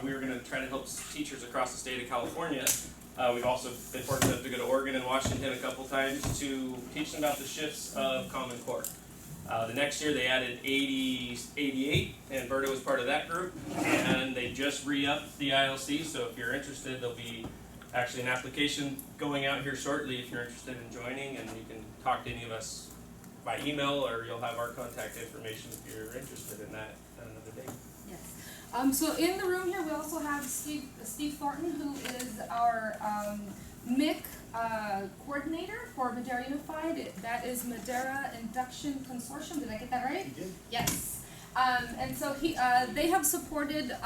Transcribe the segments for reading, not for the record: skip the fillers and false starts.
we were going to try to help teachers across the state of California. We've also been fortunate enough to go to Oregon and Washington a couple times to teach them about the shifts of Common Core. The next year they added 88, and Berta was part of that group, and they just re-upped the ILC, so if you're interested, there'll be actually an application going out here shortly if you're interested in joining, and you can talk to any of us by email, or you'll have our contact information if you're interested in that another day. Yes. So in the room here, we also have Steve Thornton, who is our MIC coordinator for Madera Unified. That is Madera Induction Consortium. Did I get that right? You did. Yes. And so they have supported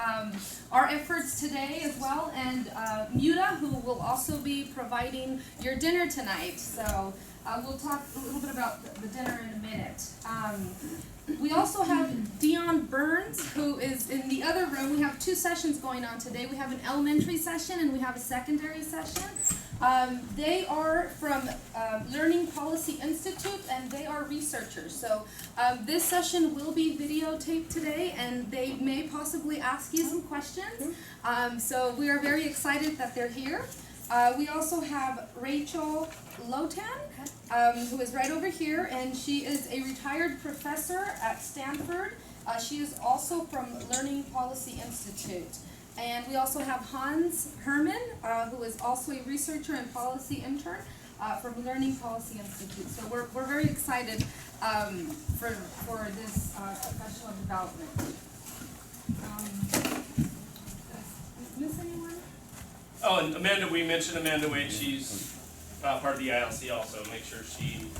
our efforts today as well, and Muta, who will also be providing your dinner tonight. So we'll talk a little bit about the dinner in a minute. We also have Dion Burns, who is in the other room. We have two sessions going on today. We have an elementary session and we have a secondary session. They are from Learning Policy Institute, and they are researchers. So this session will be videotaped today, and they may possibly ask you some questions. So we are very excited that they're here. We also have Rachel Lotan, who is right over here, and she is a retired professor at Stanford. She is also from Learning Policy Institute. And we also have Hans Herman, who is also a researcher and policy intern from Learning Policy Institute. So we're very excited for this professional development. Did I miss anyone? Oh, and Amanda, we mentioned Amanda Wade. She's part of the ILC also. Make sure she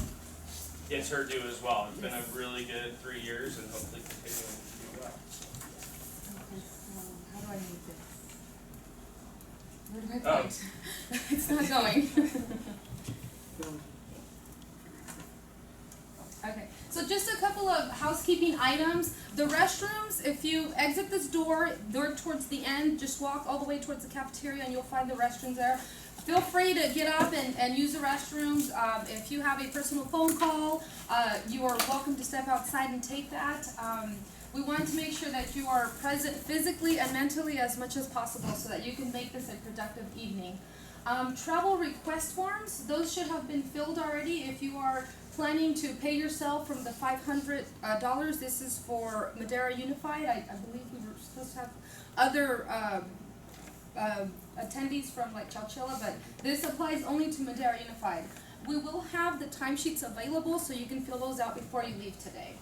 gets her due as well. It's been a really good 3 years, and hopefully continuing to do well. Okay, so how do I move this? Where do I point? It's not going. Okay, so just a couple of housekeeping items. The restrooms, if you exit this door, they're towards the end, just walk all the way towards the cafeteria and you'll find the restrooms there. Feel free to get up and use the restrooms. If you have a personal phone call, you are welcome to step outside and take that. We want to make sure that you are present physically and mentally as much as possible so that you can make this a productive evening. Travel request forms, those should have been filled already. If you are planning to pay yourself from the $500, this is for Madera Unified. I believe we were supposed to have other attendees from like Chowchilla, but this applies only to Madera Unified. We will have the timesheets available so you can fill those out before you leave today.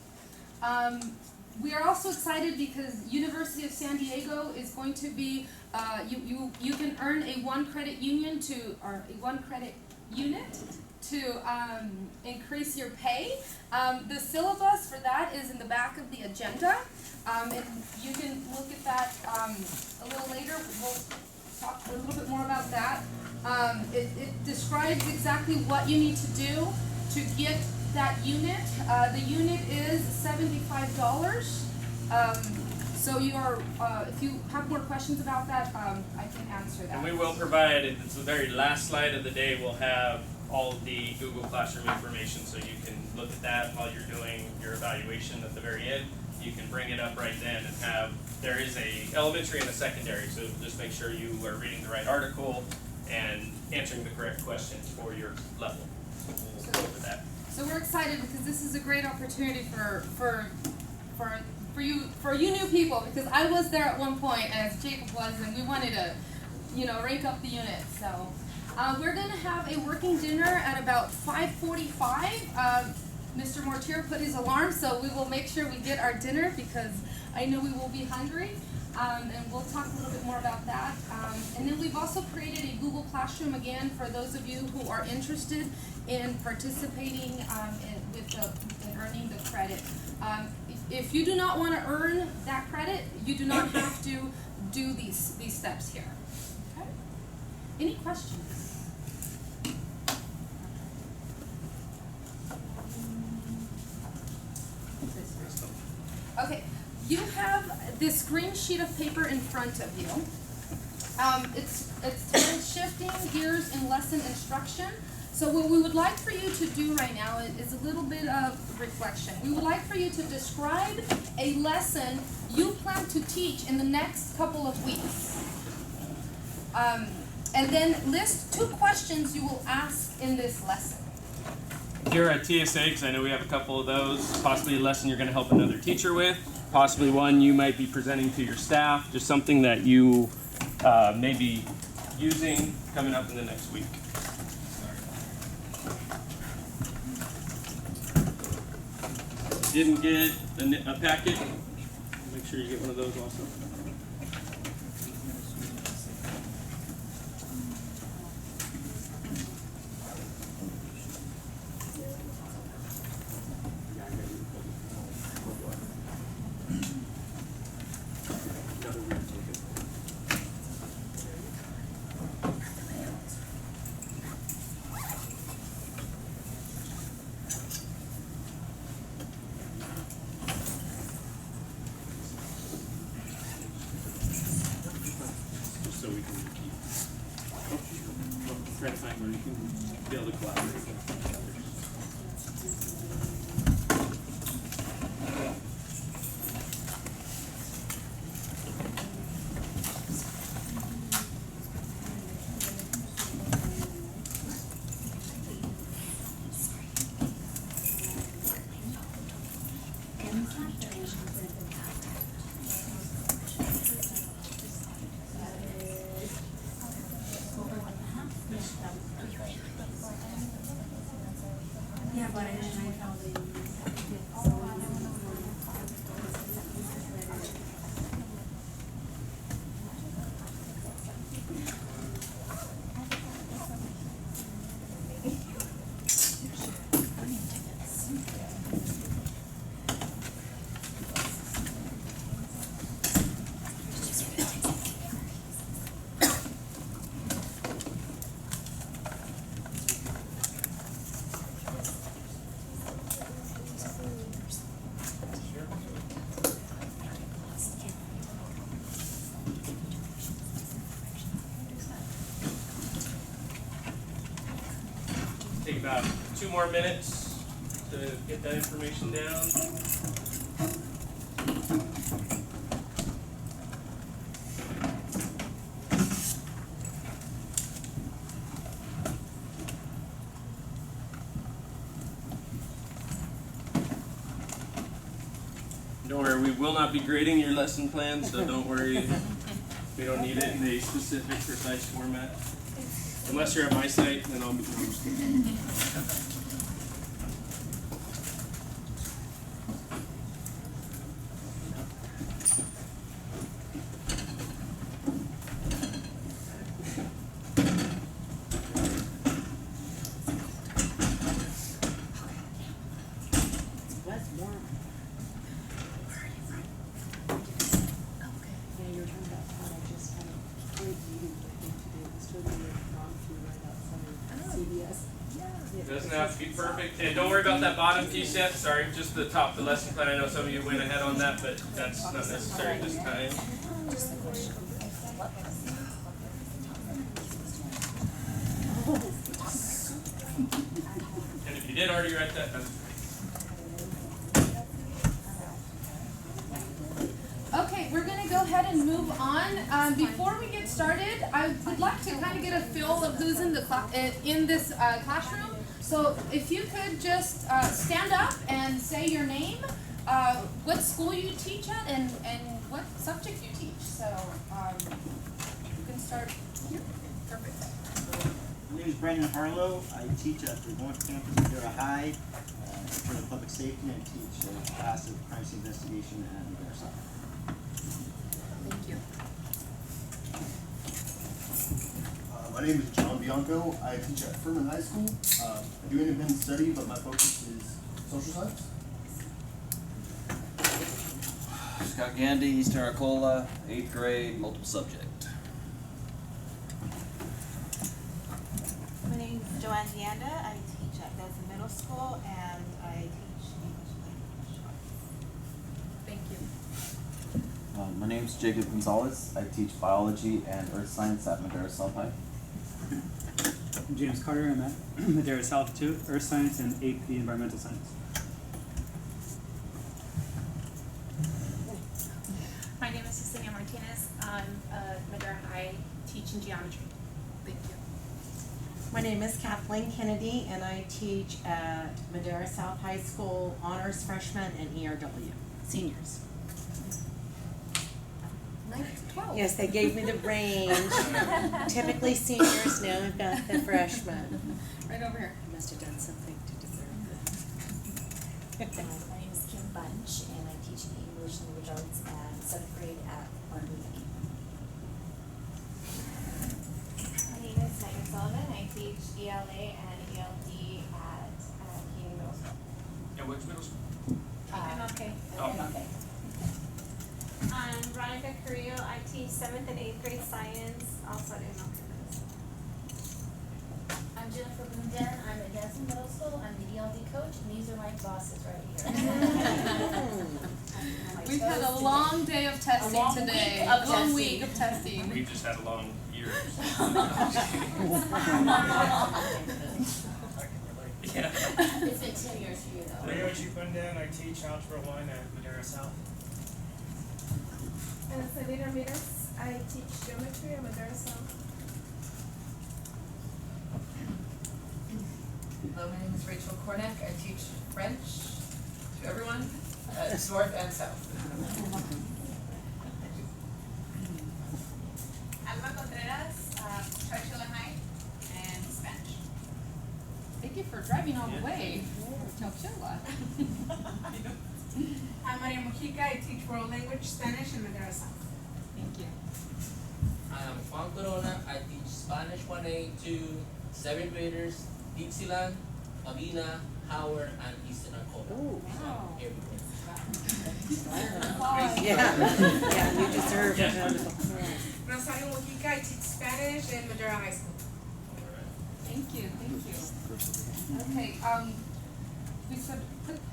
We are also excited because University of San Diego is going to be, you can earn a 1 credit unit to increase your pay. The syllabus for that is in the back of the agenda, and you can look at that a little later. We'll talk a little bit more about that. It describes exactly what you need to do to get that unit. The unit is $75. So you are, if you have more questions about that, I can answer that. And we will provide, it's the very last slide of the day, we'll have all of the Google Classroom information so you can look at that while you're doing your evaluation at the very end. You can bring it up right then and have, there is a elementary and a secondary, so just make sure you are reading the right article and answering the correct questions for your level. So we'll go over that. So we're excited because this is a great opportunity for you new people, because I was there at one point as Jacob was, and we wanted to, rank up the unit. So we're going to have a working dinner at about 5:45. Mr. Mortier put his alarm, so we will make sure we get our dinner because I know we will be hungry. And we'll talk a little bit more about that. And then we've also created a Google Classroom again for those of you who are interested in participating in earning the credit. If you do not want to earn that credit, you do not have to do these steps here. Okay? Any questions? Okay, you have this green sheet of paper in front of you. It's titled Shifting Gears in Lesson Instruction. So what we would like for you to do right now is a little bit of reflection. We would like for you to describe a lesson you plan to teach in the next couple of weeks. And then list 2 questions you will ask in this lesson. Here at TSA, because I know we have a couple of those, possibly a lesson you're going to help another teacher with, possibly one you might be presenting to your staff, just something that you may be using coming up in the next week. Didn't get a packet, make sure you get one of those also. So we can keep try to find where you can be able to collaborate with others. Take about 2 more minutes to get that information down. Don't worry, we will not be grading your lesson plan, so don't worry. We don't need it in a specific, precise format. Unless you're at my site, then I'll be Doesn't have to be perfect. And don't worry about that bottom piece yet. Sorry, just the top, the lesson plan. I know some of you went ahead on that, but that's not necessary this time. And if you did already write that, that's great. Okay, we're going to go ahead and move on. Before we get started, I would like to kind of get a feel of who's in the in this classroom. So if you could just stand up and say your name, what school you teach at, and what subject you teach. So you can start here. Perfect. My name is Brandon Harlow. I teach at the North Campus of Madera High for the public safety, and teach a class of crime scene investigation at Madera South. Thank you. My name is John Bianco. I teach at Furman High School. I do independent study, but my focus is social science. Scott Gandy, Eastern Arcola, 8th grade, multiple subject. My name is Joanne Yanda. I teach at Dodson Middle School, and I teach English language arts. Thank you. My name is Jacob Gonzalez. I teach biology and earth science at Madera South High. I'm James Carter. I'm at Madera South 2, Earth Science and AP Environmental Science. Madera High, teaching geometry. Thank you. My name is Kathleen Kennedy, and I teach at Madera South High School Honors Freshmen and ERW Seniors. 9 to 12. Yes, they gave me the range. Typically seniors, now I've got the freshmen. Right over here. I must have done something to deserve My name is Kim Bunch, and I teach English Language Arts at 7th grade at Martin Luther King. My name is Megan Sullivan. I teach ELA and ELD at Keene Middle School. Yeah, which middle school? Okay. Oh. Okay. I'm Veronica Carrillo. I teach 7th and 8th grade science, also at Enoch Middle School. I'm Jennifer Boomden. I'm at Denison Middle School. I'm the ELD coach, and these are my bosses right here. We've had a long day of testing long today. week of Long testing. week of testing. We just had a long year. Yeah. It's been 10 years for you though. Leo Chupundan, I teach Algebra 1 at Madera South. And Selena Ramirez. I teach geometry at Madera South. Hello, my name is Rachel Kornick. I teach French to everyone, North and South. Alma Contreras, Churchill High, and Spanish. Thank you for driving all the way. Chowchilla. I'm Maria Mojica. I teach world language Spanish in Madera South. Thank you. I'm Juan Corona. I teach Spanish 1A to 7th graders, Dixieland, Avila, Howard, and Eastern Arcola. Ooh. Wow. Everywhere. Yeah, you deserve it. Rosario Mojica. I teach Spanish in Madera High School. Thank you. Okay, we said,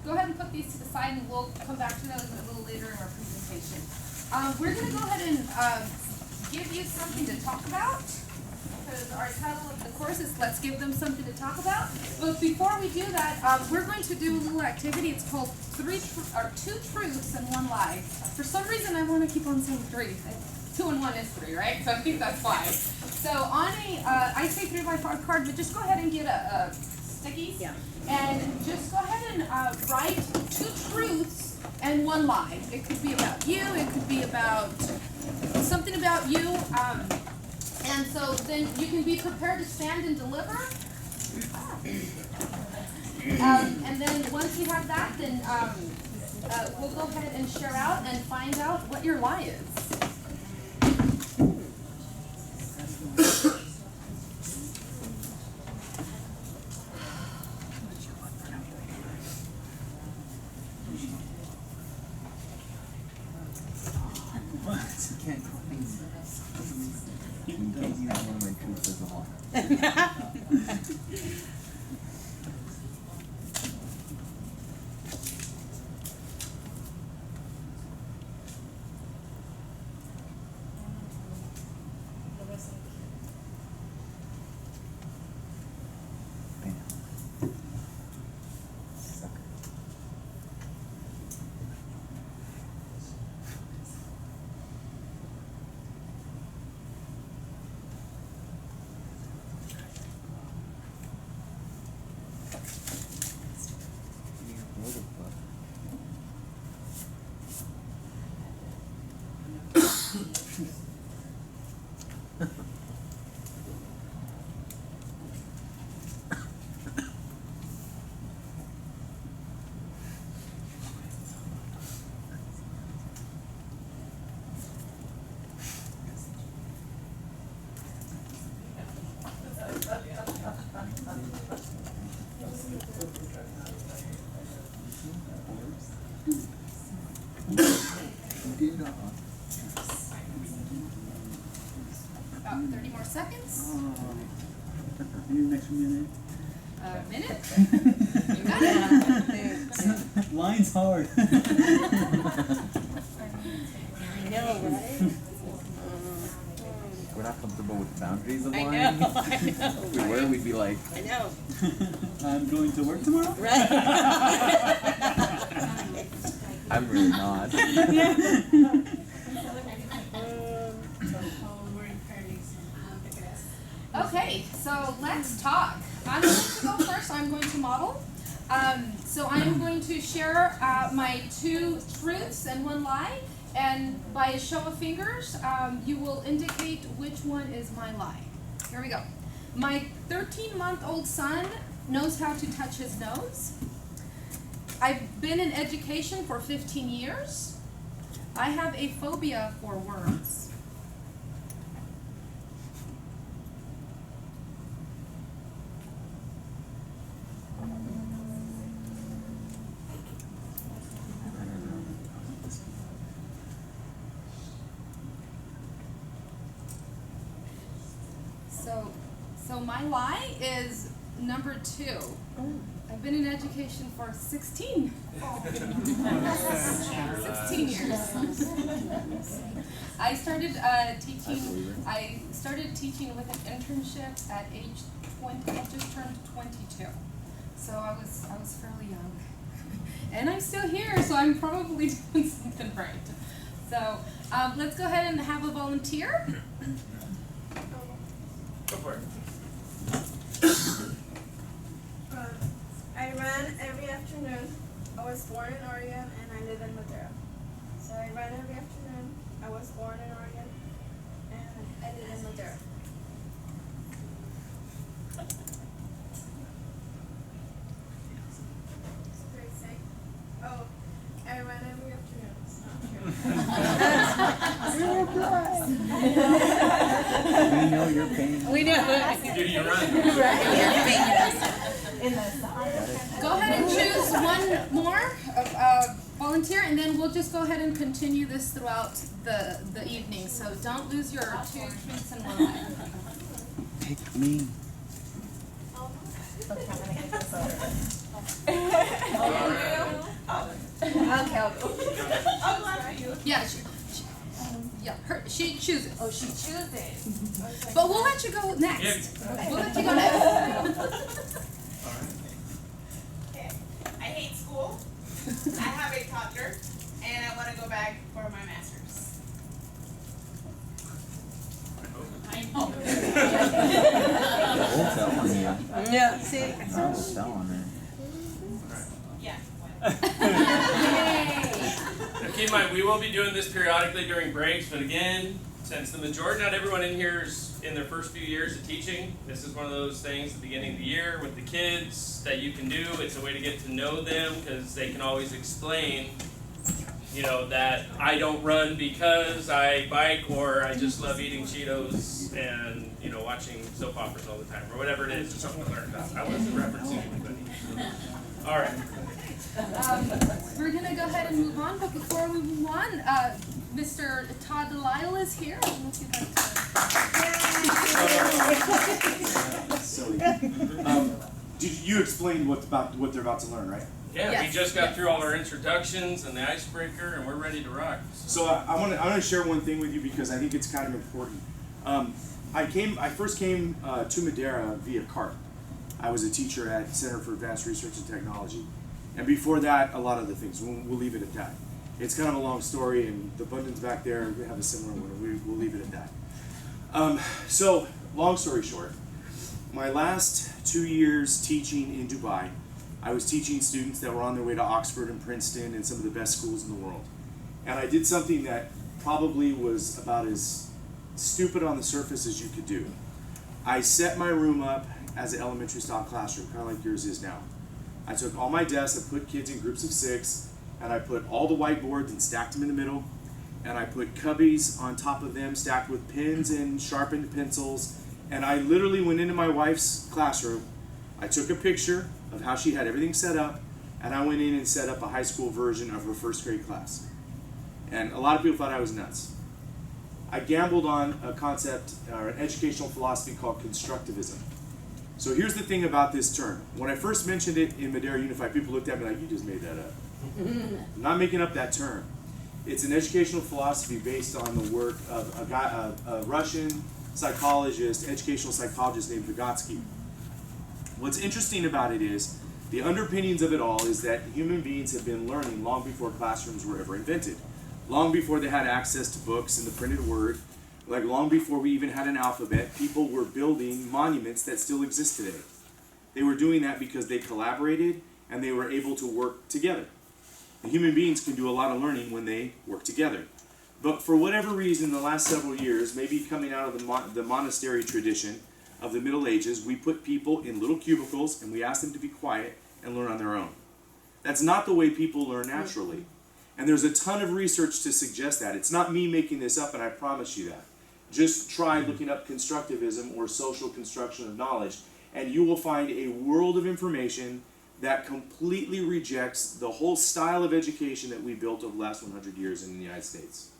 go ahead and put these to the side and we'll come back to those a little later in our presentation. We're gonna go ahead and, give you something to talk about. Because our title of the course is Let's Give Them Something to Talk About. But before we do that, we're going to do a little activity. It's called 2 truths and 1 lie. For some reason, I want to keep on saying 3. 2 and 1 is 3, right? So I think that's why. So on I say 3x5 card, but just go ahead and get a stickies. Yeah. And just go ahead and write 2 truths and 1 lie. It could be about you. It could be about something about you. And so then you can be prepared to stand and deliver. And then once you have that, then we'll go ahead and share out and find out what your lie is. You can't use one of my truths as a lie. About 30 more seconds. Maybe next minute. A minute. You got it. Line's hard. I know, right? We're not comfortable with boundaries of I lying. know. If we were, we'd be like, I know. I'm going to work tomorrow? Right. I'm really not. Okay, so let's talk. I'm going to go first. I'm going to model. So I'm going to share my 2 truths and 1 lie. And by a show of fingers, you will indicate which one is my lie. Here we go. My 13-month-old son knows how to touch his nose. I've been in education for 15 years. I have a phobia for worms. So my lie is number 2. I've been in education for 16 years. I started teaching with an internship at age 20. I just turned 22. So I was fairly young. And I'm still here, so I'm probably doing something right. So let's go ahead and have a volunteer. Go for it. I ran every afternoon. I was born in Oregon and I live in Madera. So I ran every afternoon. I was born in Oregon and I live in Madera. Oh, I ran every afternoon. It's not true. We know your pain. We know. Do you run? Go ahead and choose one more volunteer, and then we'll just go ahead and continue this throughout the evening. So don't lose your 2 truths and 1 lie. Pick me. Yeah, she chooses. Oh, she chooses. But we'll let you go next. Yeah. We'll let you go next. Okay. I hate school. I have a toddler, and I want to go back for my master's. Don't tell on me. Yeah, see? Don't tell on me. Yeah. Keep in mind, we will be doing this periodically during breaks, but again, since the majority, not everyone in here is in their first few years of teaching, this is one of those things at the beginning of the year with the kids that you can do. It's a way to get to know them because they can always explain, you know, that I don't run because I bike or I just love eating Cheetos and, you know, watching soap operas all the time or whatever it is or something to learn about. I wasn't referencing anybody. All right. We're going to go ahead and move on, but before we move on, Mr. Todd Delisle is here. I don't know if you'd like to... Silly. You explained what they're about to learn, right? Yeah, Yes. we just got through all our introductions and the icebreaker, and we're ready to rock. So I want to share one thing with you because I think it's kind of important. I first came to Madera via CART. I was a teacher at Center for Advanced Research and Technology, and before that, a lot of other things. We'll leave it at that. It's kind of a long story, and the Bundens back there have a similar one. We'll leave it at that. So, long story short, my last 2 years teaching in Dubai, I was teaching students that were on their way to Oxford and Princeton and some of the best schools in the world. And I did something that probably was about as stupid on the surface as you could do. I set my room up as an elementary style classroom, kind of like yours is now. I took all my desks, I put kids in groups of 6, and I put all the whiteboards and stacked them in the middle, and I put cubbies on top of them stacked with pens and sharpened pencils, and I literally went into my wife's classroom. I took a picture of how she had everything set up, and I went in and set up a high school version of her first grade class. And a lot of people thought I was nuts. I gambled on a concept, or an educational philosophy called constructivism. So here's the thing about this term. When I first mentioned it in Madera Unified, people looked at me like, you just made that up. I'm not making up that term. It's an educational philosophy based on the work of a Russian psychologist, educational psychologist named Vygotsky. What's interesting about it is, the underpinnings of it all is that human beings have been learning long before classrooms were ever invented. Long before they had access to books and the printed word, Like long before we even had an alphabet, people were building monuments that still exist today. They were doing that because they collaborated and they were able to work together. And human beings can do a lot of learning when they work together. But for whatever reason, in the last several years, maybe coming out of the monastery tradition of the Middle Ages, we put people in little cubicles and we ask them to be quiet and learn on their own. That's not the way people learn naturally. And there's a ton of research to suggest that. It's not me making this up, and I promise you that. Just try looking up constructivism or social construction of knowledge, and you will find a world of information that completely rejects the whole style of education that we built over the last 100 years in the United States.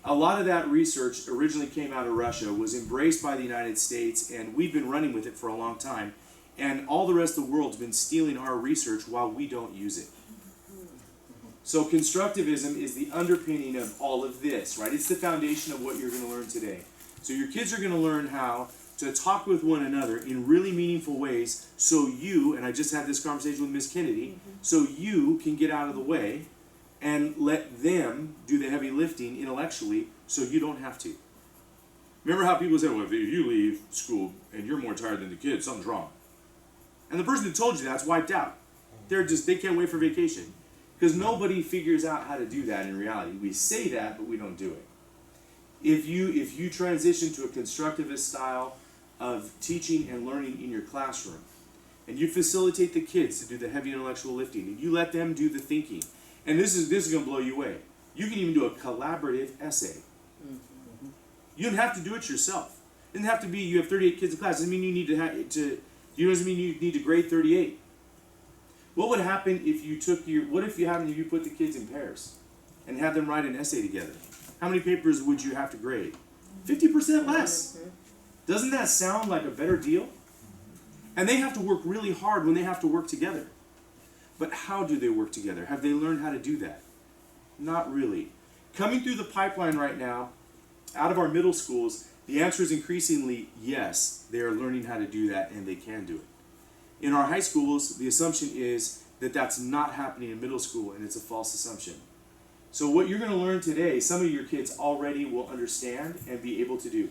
A lot of that research originally came out of Russia, was embraced by the United States, and we've been running with it for a long time. And all the rest of the world's been stealing our research while we don't use it. So constructivism is the underpinning of all of this, right? It's the foundation of what you're going to learn today. So your kids are going to learn how to talk with one another in really meaningful ways so you, and I just had this conversation with Miss Kennedy, so you can get out of the way and let them do the heavy lifting intellectually so you don't have to. Remember how people say, well, if you leave school and you're more tired than the kids, something's wrong. And the person who told you that's wiped out. They can't wait for vacation. Because nobody figures out how to do that in reality. We say that, but we don't do it. If you transition to a constructivist style of teaching and learning in your classroom, and you facilitate the kids to do the heavy intellectual lifting, and you let them do the thinking, and this is going to blow you away. You can even do a collaborative essay. You don't have to do it yourself. It doesn't have to be you have 38 kids in class. It doesn't mean you need doesn't mean you need to grade 38. What would happen if you you put the kids in pairs and had them write an essay together? How many papers would you have to grade? 50% less. Doesn't that sound like a better deal? And they have to work really hard when they have to work together. But how do they work together? Have they learned how to do that? Not really. Coming through the pipeline right now, out of our middle schools, the answer is increasingly yes, they are learning how to do that and they can do it. In our high schools, the assumption is that that's not happening in middle school, and it's a false assumption. So what you're going to learn today, some of your kids already will understand and be able to do.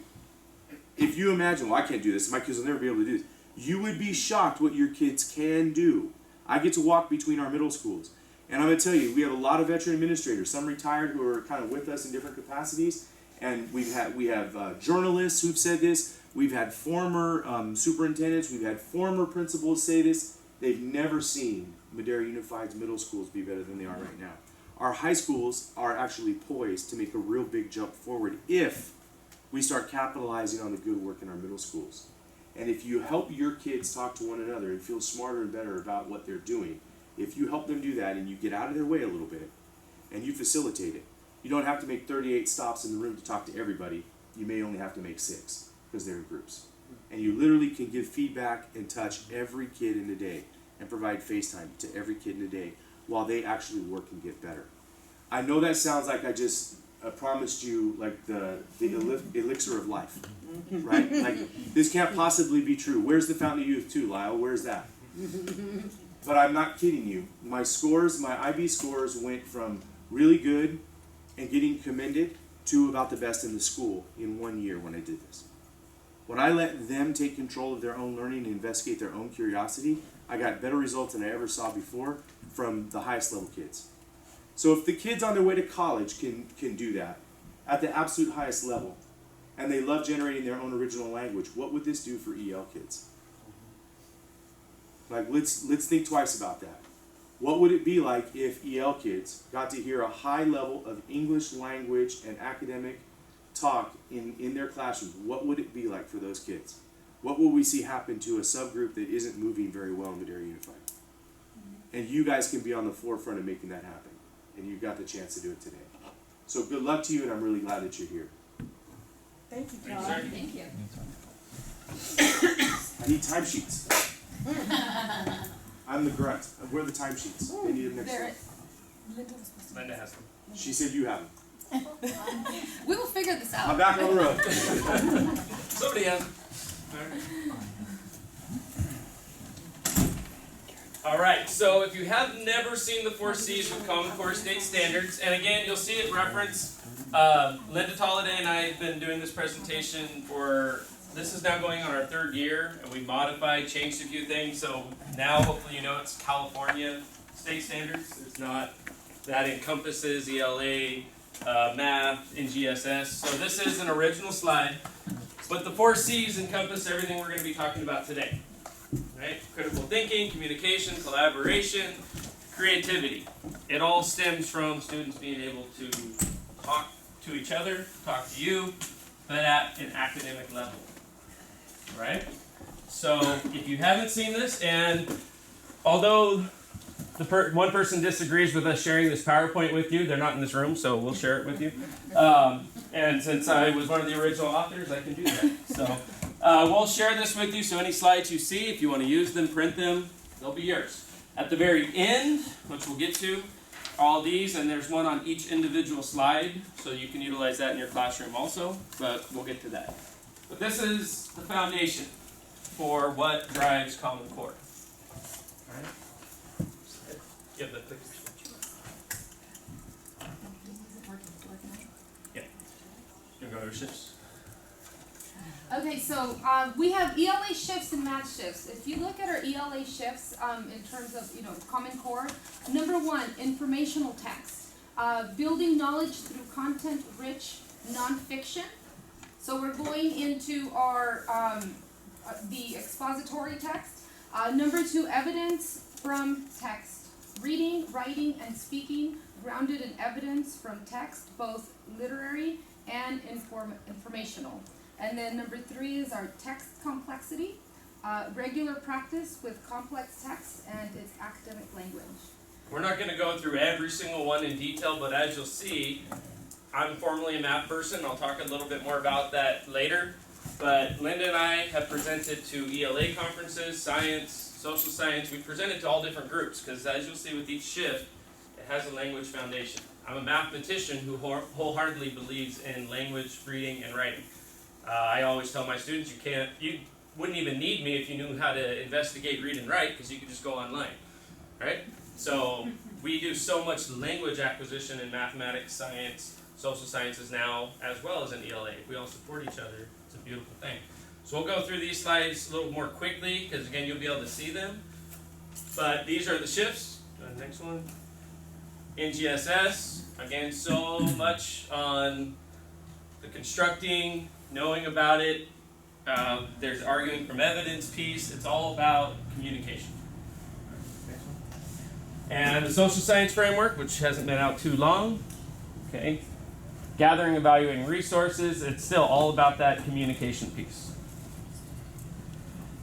If you imagine, well, I can't do this, my kids will never be able to do this, you would be shocked what your kids can do. I get to walk between our middle schools, and I'm going to tell you, we have a lot of veteran administrators, some retired who are kind of with us in different capacities, and we have journalists who've said this. We've had former superintendents, we've had former principals say this. They've never seen Madera Unified's middle schools be better than they are right now. Our high schools are actually poised to make a real big jump forward if we start capitalizing on the good work in our middle schools. And if you help your kids talk to one another and feel smarter and better about what they're doing, if you help them do that and you get out of their way a little bit and you facilitate it, you don't have to make 38 stops in the room to talk to everybody. You may only have to make 6. Because they're in groups. And you literally can give feedback and touch every kid in the day and provide FaceTime to every kid in the day while they actually work and get better. I know that sounds like I just promised you like the elixir of life, right? Like this can't possibly be true. Where's the Fountain of Youth too, Lyle? Where's that? But I'm not kidding you. My IB scores went from really good and getting commended to about the best in the school in 1 year when I did this. When I let them take control of their own learning and investigate their own curiosity, I got better results than I ever saw before from the highest level kids. So if the kids on their way to college can do that at the absolute highest level, and they love generating their own original language, what would this do for EL kids? Like, let's think twice about that. What would it be like if EL kids got to hear a high level of English language and academic talk in their classrooms? What would it be like for those kids? What will we see happen to a subgroup that isn't moving very well in Madera Unified? And you guys can be on the forefront of making that happen. And you've got the chance to do it today. So good luck to you, and I'm really glad that you're here. Thank you, Thank you, John. sir. Thank you. I need timesheets. I'm the grunt. Where are the timesheets? I need them next There week. Linda has them. She said you have them. We will figure this out. I'm back on the road. Somebody has them. Alright, so if you have never seen the 4 C's with Common Core State Standards, and again, you'll see it referenced. Linda Tolliday and I have been doing this presentation this is now going on our 3rd year, and we modified, changed a few things, so now hopefully you know it's California State Standards. It's not, that encompasses ELA, math, NGSS. So this is an original slide, but the 4 C's encompass everything we're going to be talking about today. Right? Critical thinking, communication, collaboration, creativity. It all stems from students being able to talk to each other, talk to you, but at an academic level. Right? So if you haven't seen this, and although one person disagrees with us sharing this PowerPoint with you, they're not in this room, so we'll share it with you. And since I was one of the original authors, I can do that. So we'll share this with you, so any slides you see, if you want to use them, print them, they'll be yours. At the very end, which we'll get to, all these, and there's one on each individual slide, so you can utilize that in your classroom also, but we'll get to that. But this is the foundation for what drives Common Core. All right? Yeah, the clicker switch. Yeah. You go to shifts? Okay, so we have ELA shifts and math shifts. If you look at our ELA shifts in terms of Common Core, number 1, informational text, building knowledge through content-rich nonfiction. So we're going into our the expository text. Number 2, evidence from text, reading, writing, and speaking grounded in evidence from text, both literary and informational. And then number 3 is our text complexity, regular practice with complex text and its academic language. We're not going to go through every single one in detail, but as you'll see, I'm formerly a math person. I'll talk a little bit more about that later. But Linda and I have presented to ELA conferences, science, social science. We've presented to all different groups because as you'll see with each shift, it has a language foundation. I'm a mathematician who wholeheartedly believes in language, reading, and writing. I always tell my students you wouldn't even need me if you knew how to investigate, read, and write because you could just go online, right? So we do so much language acquisition in mathematics, science, social sciences now, as well as in ELA. If we all support each other, it's a beautiful thing. So we'll go through these slides a little more quickly because again, you'll be able to see them. But these are the shifts. Next one. NGSS, again, so much on the constructing, knowing about it. There's arguing from evidence piece. It's all about communication. And the social science framework, which hasn't been out too long. Okay. Gathering, evaluating resources. It's still all about that communication piece.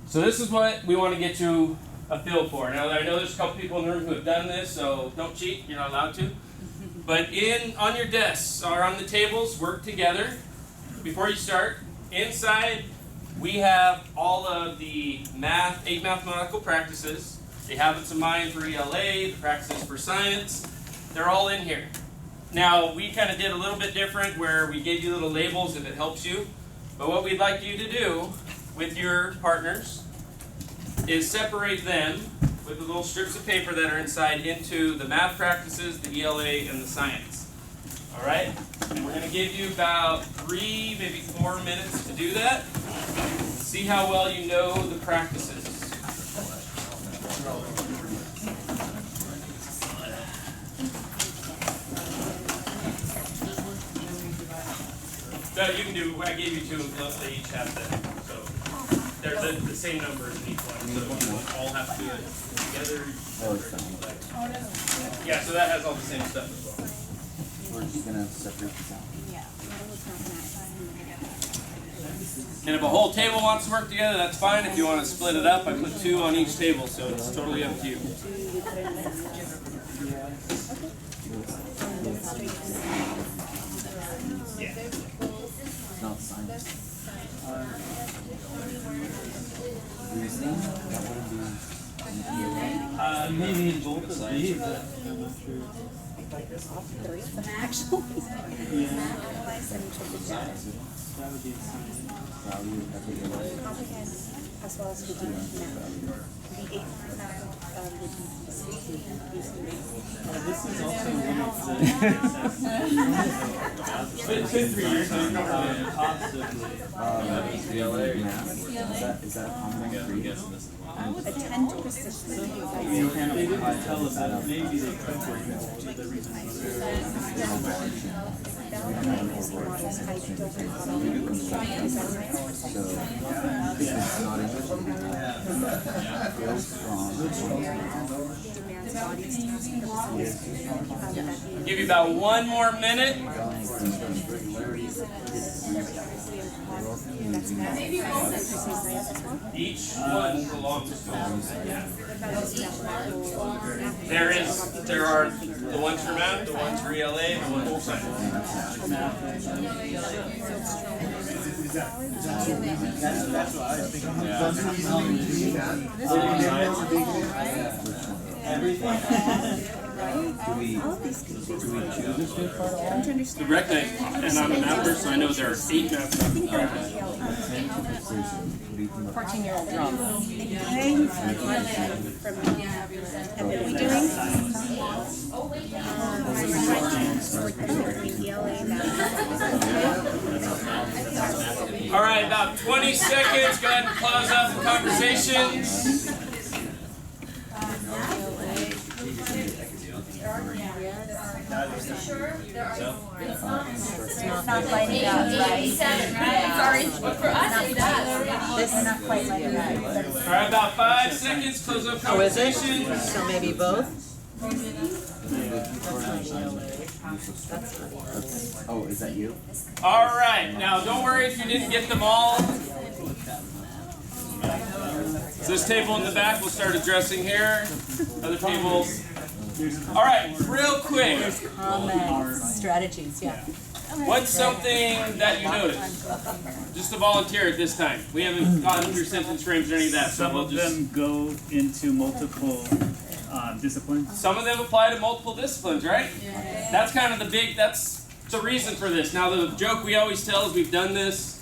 So this is what we want to get you a feel for. Now I know there's a couple people in the room who have done this, so don't cheat. You're not allowed to. But on your desks or on the tables, work together. Before you start, inside we have all of the 8 mathematical practices, the habits of mind for ELA, the practices for science. They're all in here. Now we kind of did a little bit different where we gave you little labels if it helps you. But what we'd like you to do with your partners is separate them with the little strips of paper that are inside into the math practices, the ELA, and the science. All right? And we're going to give you about 3, maybe 4 minutes to do that. See how well you know the practices. So you can do, I gave you 2 plus they each have them. So there's the same numbers in each one. So you all have to do it together. Yeah, so that has all the same stuff as well. We're just gonna separate this out. And if a whole table wants to work together, that's fine. If you want to split it up, I put 2 on each table, so it's totally up to you. Yeah. No, it's science. Reasoning, that wouldn't be. Maybe both of these, but I'm not sure. that would be science. Value, equity, and As well as we do now. This is also one of the It's been 3 years now. possibly. Is that a common creed? Attend persistently. They didn't tell us that, maybe they could work with the reason. Give you about 1 more minute. Each one belongs to there are the ones for math, the ones for ELA, and the ones for science. That's what I was thinking. Do we choose this fifth part all? The recognize, and I'm a math person, so I know there are 8 math subjects. 14-year-old drum. All right, about 20 seconds. Go ahead and close out the conversations. It's not lighting up, right? Sorry, but for us it does. This is not quite lighting up. All right, about 5 seconds. Close up conversations. So maybe both? Oh, is that you? All right, now don't worry if you didn't get them all. So this table in the back, we'll start addressing here. Other tables. All right, real quick. Comments, strategies, yeah. What's something that you noticed? Just a volunteer at this time. We haven't gotten through sentence frames or any of that. So Some we'll of just, them go into multiple disciplines. some of them apply to multiple disciplines, right? That's kind of that's the reason for this. Now the joke we always tell is we've done this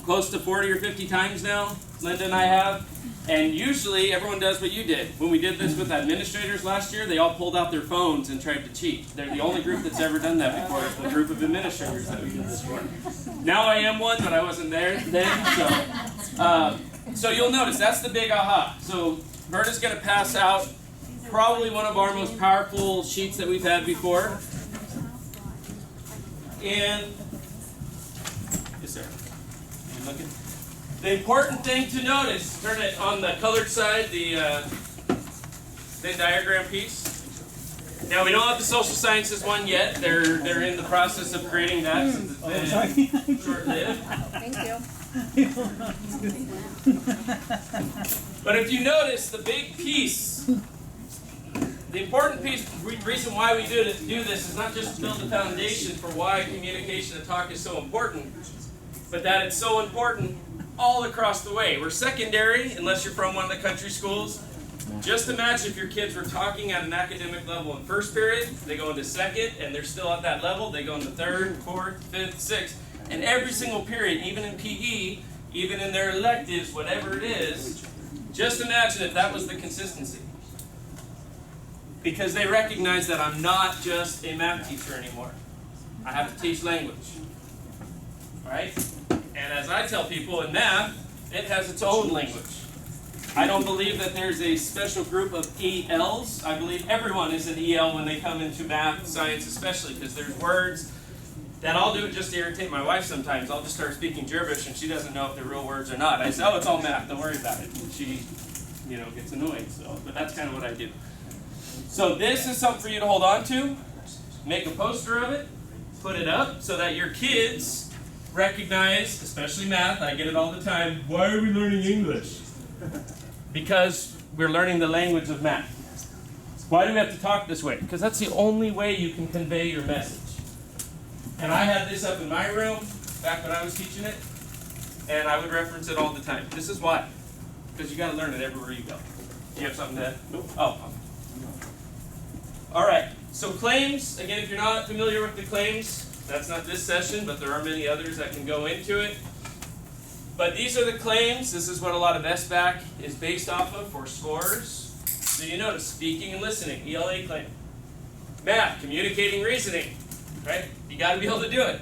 close to 40 or 50 times now, Linda and I have. And usually everyone does what you did. When we did this with administrators last year, they all pulled out their phones and tried to cheat. They're the only group that's ever done that before. It's the group of administrators that we did this for. Now I am one, but I wasn't there then. So you'll notice that's the big aha. So Berta's going to pass out probably one of our most powerful sheets that we've had before. And yes, sir. You looking? The important thing to notice, turn it on the colored side, the Venn diagram piece. Now we don't have the social sciences one yet. They're in the process of creating that since it's been short-lived. Thank you. But if you notice, the big piece, the important piece, reason why we do this is not just to build the foundation for why communication and talk is so important, but that it's so important all across the way. We're secondary, unless you're from one of the country schools. Just imagine if your kids were talking at an academic level in first period, they go into second, and they're still at that level, they go into third, fourth, fifth, sixth. And every single period, even in PE, even in their electives, whatever it is, just imagine if that was the consistency. Because they recognize that I'm not just a math teacher anymore. I have to teach language. Right? And as I tell people in math, it has its own language. I don't believe that there's a special group of ELs. I believe everyone is an EL when they come into math, science especially, because there's words that I'll do it just to irritate my wife sometimes. I'll just start speaking gibberish and she doesn't know if they're real words or not. I say, oh, it's all math, don't worry about it. And she, gets annoyed. But that's kind of what I do. So this is something for you to hold on to. Make a poster of it. Put it up so that your kids recognize, especially math, I get it all the time, why are we learning English? Because we're learning the language of math. Why do we have to talk this way? Because that's the only way you can convey your message. And I had this up in my room back when I was teaching it, and I would reference it all the time. This is why. Because you got to learn it everywhere you go. Do you have something to add? Nope. Oh. All right. So claims, again, if you're not familiar with the claims, That's not this session, but there are many others that can go into it. But these are the claims. This is what a lot of SBAC is based off of for scores. So you notice speaking and listening, ELA claim. Math, communicating, reasoning, right? You got to be able to do it.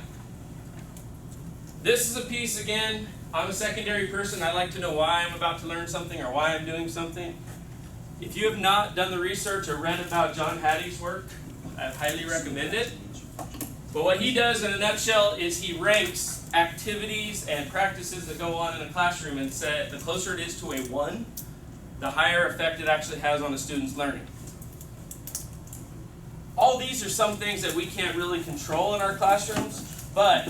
This is a piece, again, I'm a secondary person. I like to know why I'm about to learn something or why I'm doing something. If you have not done the research or read about John Hattie's work, I highly recommend it. But what he does in a nutshell is he ranks activities and practices that go on in a classroom and said the closer it is to a 1, the higher effect it actually has on a student's learning. All these are some things that we can't really control in our classrooms, but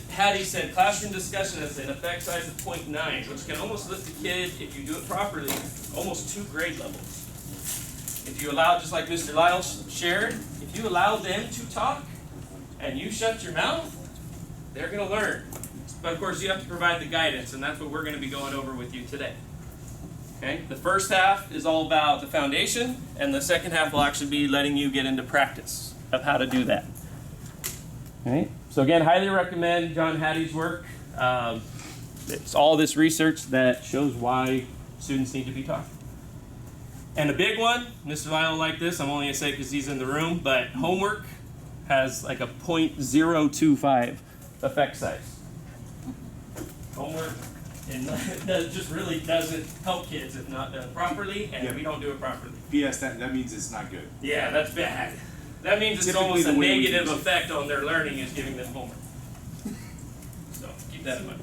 Hattie said classroom discussion has an effect size of 0.9, which can almost lift a kid, if you do it properly, almost 2 grade levels. If you allow, just like Mr. Lyle shared, if you allow them to talk and you shut your mouth, they're going to learn. But of course, you have to provide the guidance, and that's what we're going to be going over with you today. Okay? The first half is all about the foundation, and the second half will actually be letting you get into practice of how to do that. Okay? So again, highly recommend John Hattie's work. It's all this research that shows why students need to be taught. And a big one, Mr. Lyle will like this, I'm only going to say because he's in the room, but homework has like a 0.025 effect size. Homework just really doesn't help kids if not done properly, and we don't do it properly. P.S. That means it's not good. Yeah, that's bad. That means it's almost a negative effect on their learning is giving them homework. So keep that in mind.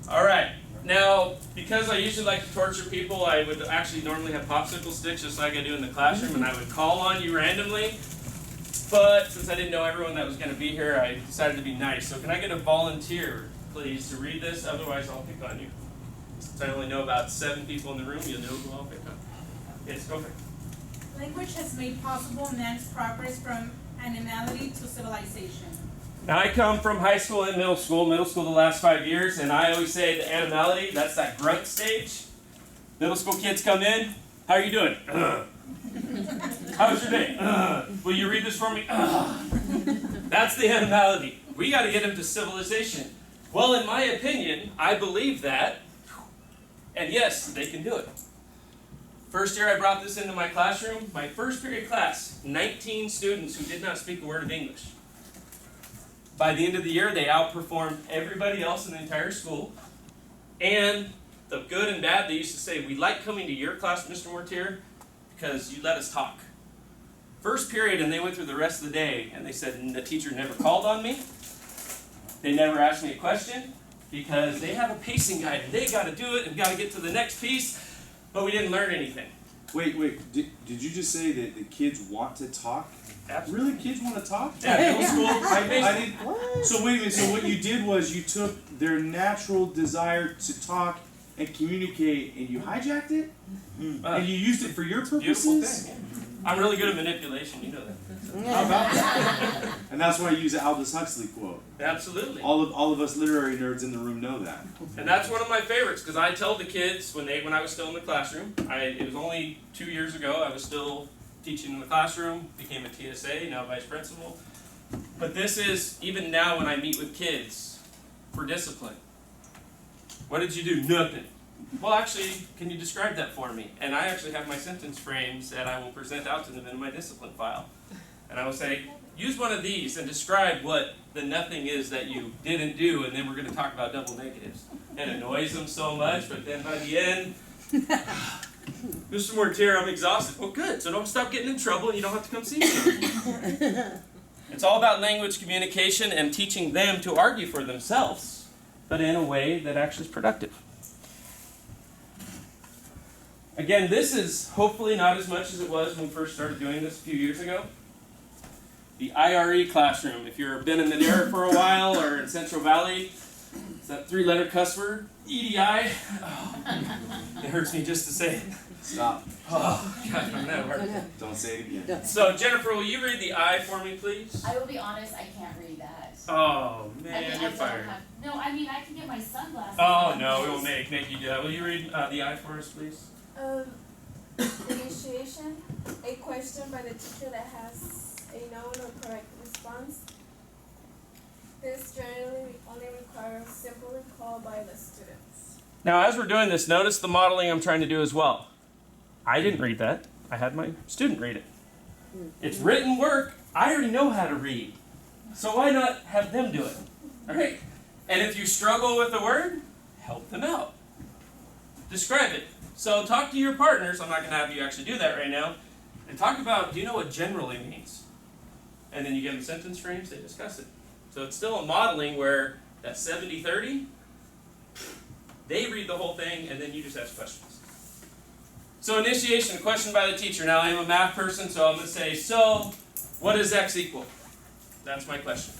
All right. Now, because I usually like to torture people, I would actually normally have popsicle sticks just like I do in the classroom, and I would call on you randomly. But since I didn't know everyone that was going to be here, I decided to be nice. So can I get a volunteer, please, to read this? Otherwise, I'll pick on you. Since I only know about 7 people in the room, you'll know who I'll pick on. Yes, go for it. Language has made possible man's progress from animality to civilization. Now, I come from high school and middle school the last 5 years, and I always say the animality, that's that grunt stage. Middle school kids come in, how are you doing? How was your day? Will you read this for me? That's the animality. We got to get them to civilization. Well, in my opinion, I believe that, and yes, they can do it. First year I brought this into my classroom, my first period class, 19 students who did not speak a word of English. By the end of the year, they outperformed everybody else in the entire school. And the good and bad, they used to say, we like coming to your class, Mr. Mortier, because you let us talk. First period, and they went through the rest of the day, and they said the teacher never called on me. They never asked me a question, because they have a pacing guide, and they got to do it and got to get to the next piece, but we didn't learn anything. Wait, did you just say that the kids want to talk? Absolutely. Really, kids want to talk? Yeah, middle school. I didn't. So wait a minute. So what you did was you took their natural desire to talk and communicate, and you hijacked it, and you used it for your purposes. Beautiful thing. I'm really good at manipulation. You know that. How about that? And that's why I use the Aldous Huxley quote. Absolutely. All of us literary nerds in the room know that. And that's one of my favorites because I tell the kids when I was still in the classroom. It was only 2 years ago. I was still teaching in the classroom, became a TSA, now vice principal. But this is, even now when I meet with kids for discipline. What did you do? Nothing. Well, actually, can you describe that for me? And I actually have my sentence frames that I will present out to them in my discipline file. And I will say, use one of these and describe what the nothing is that you didn't do, and then we're going to talk about double negatives. It annoys them so much, but then by the end, Mr. Mortier, I'm exhausted. Well, good. So don't stop getting in trouble and you don't have to come see me. It's all about language communication and teaching them to argue for themselves, but in a way that actually is productive. Again, this is hopefully not as much as it was when we first started doing this a few years ago. The IRE classroom. If you've been in Madera for a while or in Central Valley, it's that 3-letter cuss word, EDI. Oh, it hurts me just to say it. Stop. Oh, God, I'm that hard. Don't say it again. So, Jennifer, will you read the I for me, please? I will be honest, I can't read that. Oh, man, you're fired. No, I mean, I can get my sunglasses. Oh, no, we won't make you do that. Will you read the I for us, please? Initiation, a question by the teacher that has a known or correct response. This generally only requires simple recall by the students. Now, as we're doing this, notice the modeling I'm trying to do as well. I didn't read that. I had my student read it. It's written work. I already know how to read. So why not have them do it? All right? And if you struggle with a word, help them out. Describe it. So talk to your partners. I'm not going to have you actually do that right now. And talk about, do you know what generally means? And then you give them sentence frames, they discuss it. So it's still a modeling where that 70-30, they read the whole thing, and then you just ask questions. So initiation, question by the teacher. Now I'm a math person, so I'm going to say, so what does x equal? That's my question.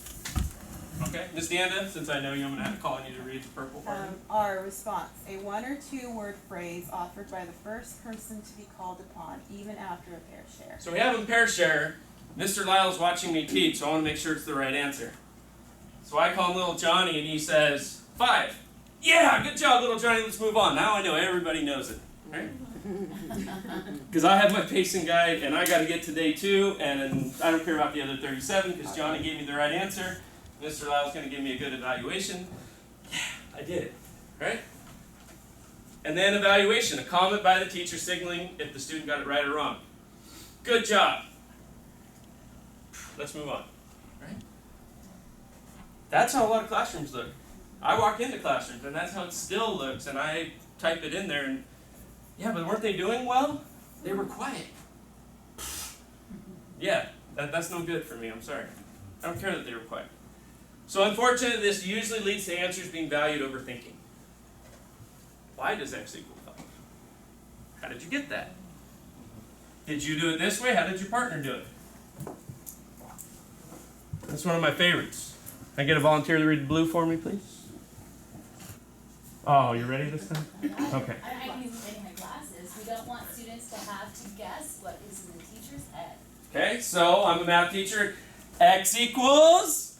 Okay, Ms. Deanda, since I know you, I'm going to have to call on you to read the purple part. Our response, a 1 or 2 word phrase offered by the first person to be called upon, even after a pair share. So we have a pair share. Mr. Lyle's watching me teach, so I want to make sure it's the right answer. So I call little Johnny, and he says, 5. Yeah, good job, little Johnny, let's move on. Now I know everybody knows it, right? Because I have my pacing guide, and I got to get to day 2, and I don't care about the other 37, because Johnny gave me the right answer. Mr. Lyle's going to give me a good evaluation. Yeah, I did it, right? And then evaluation, a comment by the teacher signaling if the student got it right or wrong. Good job. Let's move on, right? That's how a lot of classrooms look. I walk into classrooms, and that's how it still looks, and I type it in there, and yeah, but weren't they doing well? They were quiet. Yeah, that's no good for me, I'm sorry. I don't care that they were quiet. So unfortunately, this usually leads to answers being valued over thinking. Why does x equal 5? How did you get that? Did you do it this way? How did your partner do it? That's one of my favorites. Can I get a volunteer to read the blue for me, please? Oh, you ready this time? Okay. I use it in my classes. We don't want students to have to guess what is in the teacher's head. Okay, so I'm a math teacher. X equals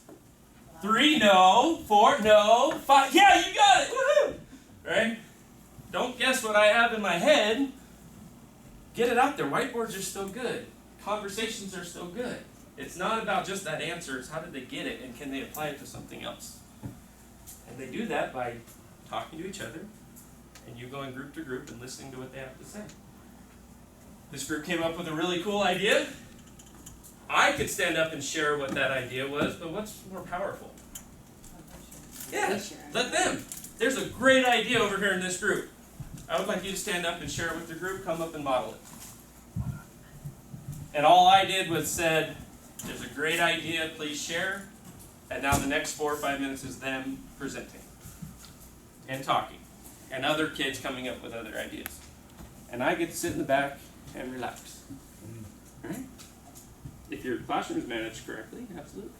3, no. 4, no. 5, yeah, you got it. Woohoo! Right? Don't guess what I have in my head. Get it out there. Whiteboards are still good. Conversations are still good. It's not about just that answer. It's how did they get it, and can they apply it to something else? And they do that by talking to each other, and you going group to group and listening to what they have to say. This group came up with a really cool idea. I could stand up and share what that idea was, but what's more powerful? Yeah, let them. There's a great idea over here in this group. I would like you to stand up and share it with the group, come up and model it. And all I did was said, there's a great idea, please share. And now the next 4 or 5 minutes is them presenting and talking, and other kids coming up with other ideas. And I get to sit in the back and relax. Right? If your classroom is managed correctly, absolutely.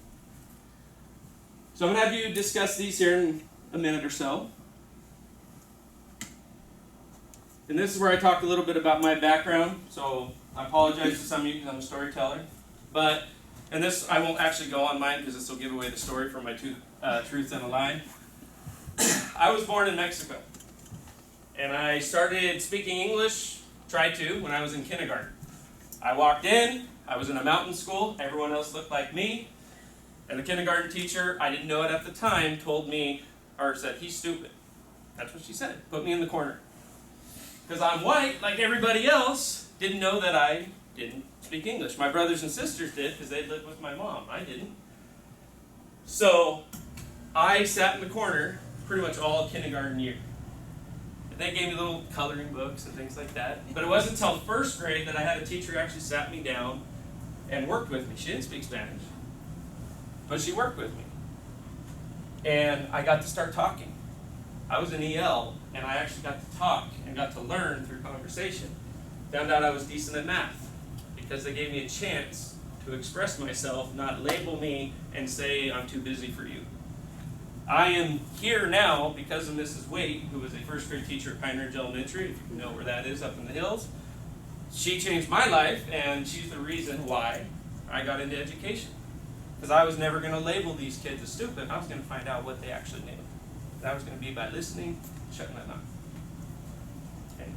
So I'm going to have you discuss these here in a minute or so. And this is where I talk a little bit about my background. So I apologize to some of you because I'm a storyteller. But, and this, I won't actually go on mine because this will give away the story for my truth and a lie. I was born in Mexico. And I started speaking English, tried to, when I was in kindergarten. I walked in, I was in a mountain school, everyone else looked like me. And the kindergarten teacher, I didn't know it at the time, told me, or said, he's stupid. That's what she said, put me in the corner. Because I'm white, like everybody else, didn't know that I didn't speak English. My brothers and sisters did, because they lived with my mom. I didn't. So, I sat in the corner pretty much all of kindergarten year. And they gave me little coloring books and things like that. But it wasn't until 1st grade that I had a teacher who actually sat me down and worked with me. She didn't speak Spanish, but she worked with me. And I got to start talking. I was an EL, and I actually got to talk and got to learn through conversation. Found out I was decent at math because they gave me a chance to express myself, not label me and say I'm too busy for you. I am here now because of Mrs. Waite, who was a 1st grade teacher at Pine Ridge Elementary, if you know where that is, up in the hills. She changed my life, and she's the reason why I got into education. Because I was never going to label these kids as stupid. I was going to find out what they actually knew. That was going to be by listening, shutting my mouth. Okay.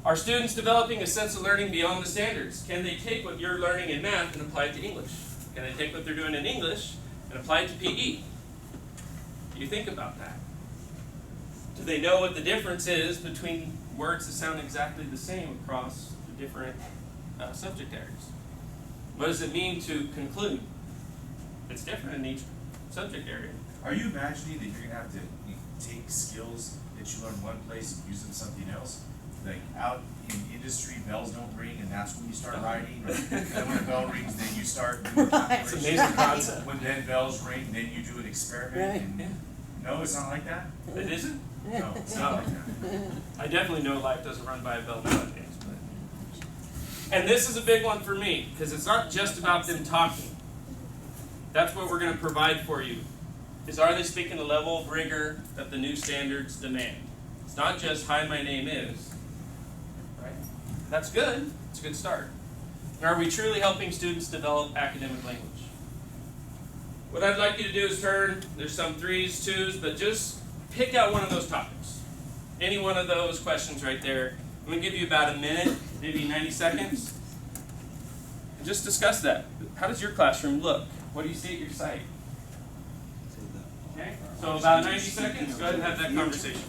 Are students developing a sense of learning beyond the standards? Can they take what you're learning in math and apply it to English? Can they take what they're doing in English and apply it to PE? You think about that. Do they know what the difference is between words that sound exactly the same across the different subject areas? What does it mean to conclude? It's different in each subject area. Are you imagining that you're gonna have to take skills that you learn one place and use them something else? Like out in industry, bells don't ring, and that's when you start writing. Or then when a bell rings, then you start doing calculations. It's an amazing concept. When then bells ring, then you do an experiment. And no, it's not like that. It isn't? No, it's not like that. I definitely know life doesn't run by a bell nowadays. And this is a big one for me, because it's not just about them talking. That's what we're going to provide for you. Is, are they speaking the level of rigor that the new standards demand? It's not just, hi, my name is. Right? That's good. It's a good start. And are we truly helping students develop academic language? What I'd like you to do is there's some 3s, 2s, but just pick out one of those topics. Any one of those questions right there. I'm going to give you about a minute, maybe 90 seconds. And just discuss that. How does your classroom look? What do you see at your site? Okay, so about 90 seconds, go ahead and have that conversation.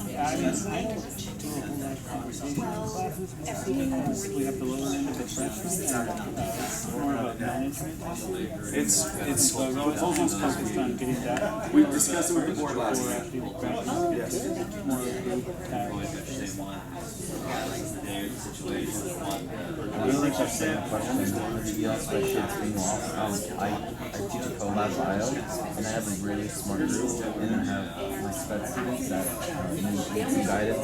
Yeah, I don't do a whole lot of conversation classes because we have the lower end of the freshmen and more about management. It's So we're always focused on getting that. we discussed it with the board last Before night. actually graduating. Yes. More group I really like that same question. The EL specialist being lost. I teach a co-lab bio, and I have a really smart group, and I have my sped students that need guided.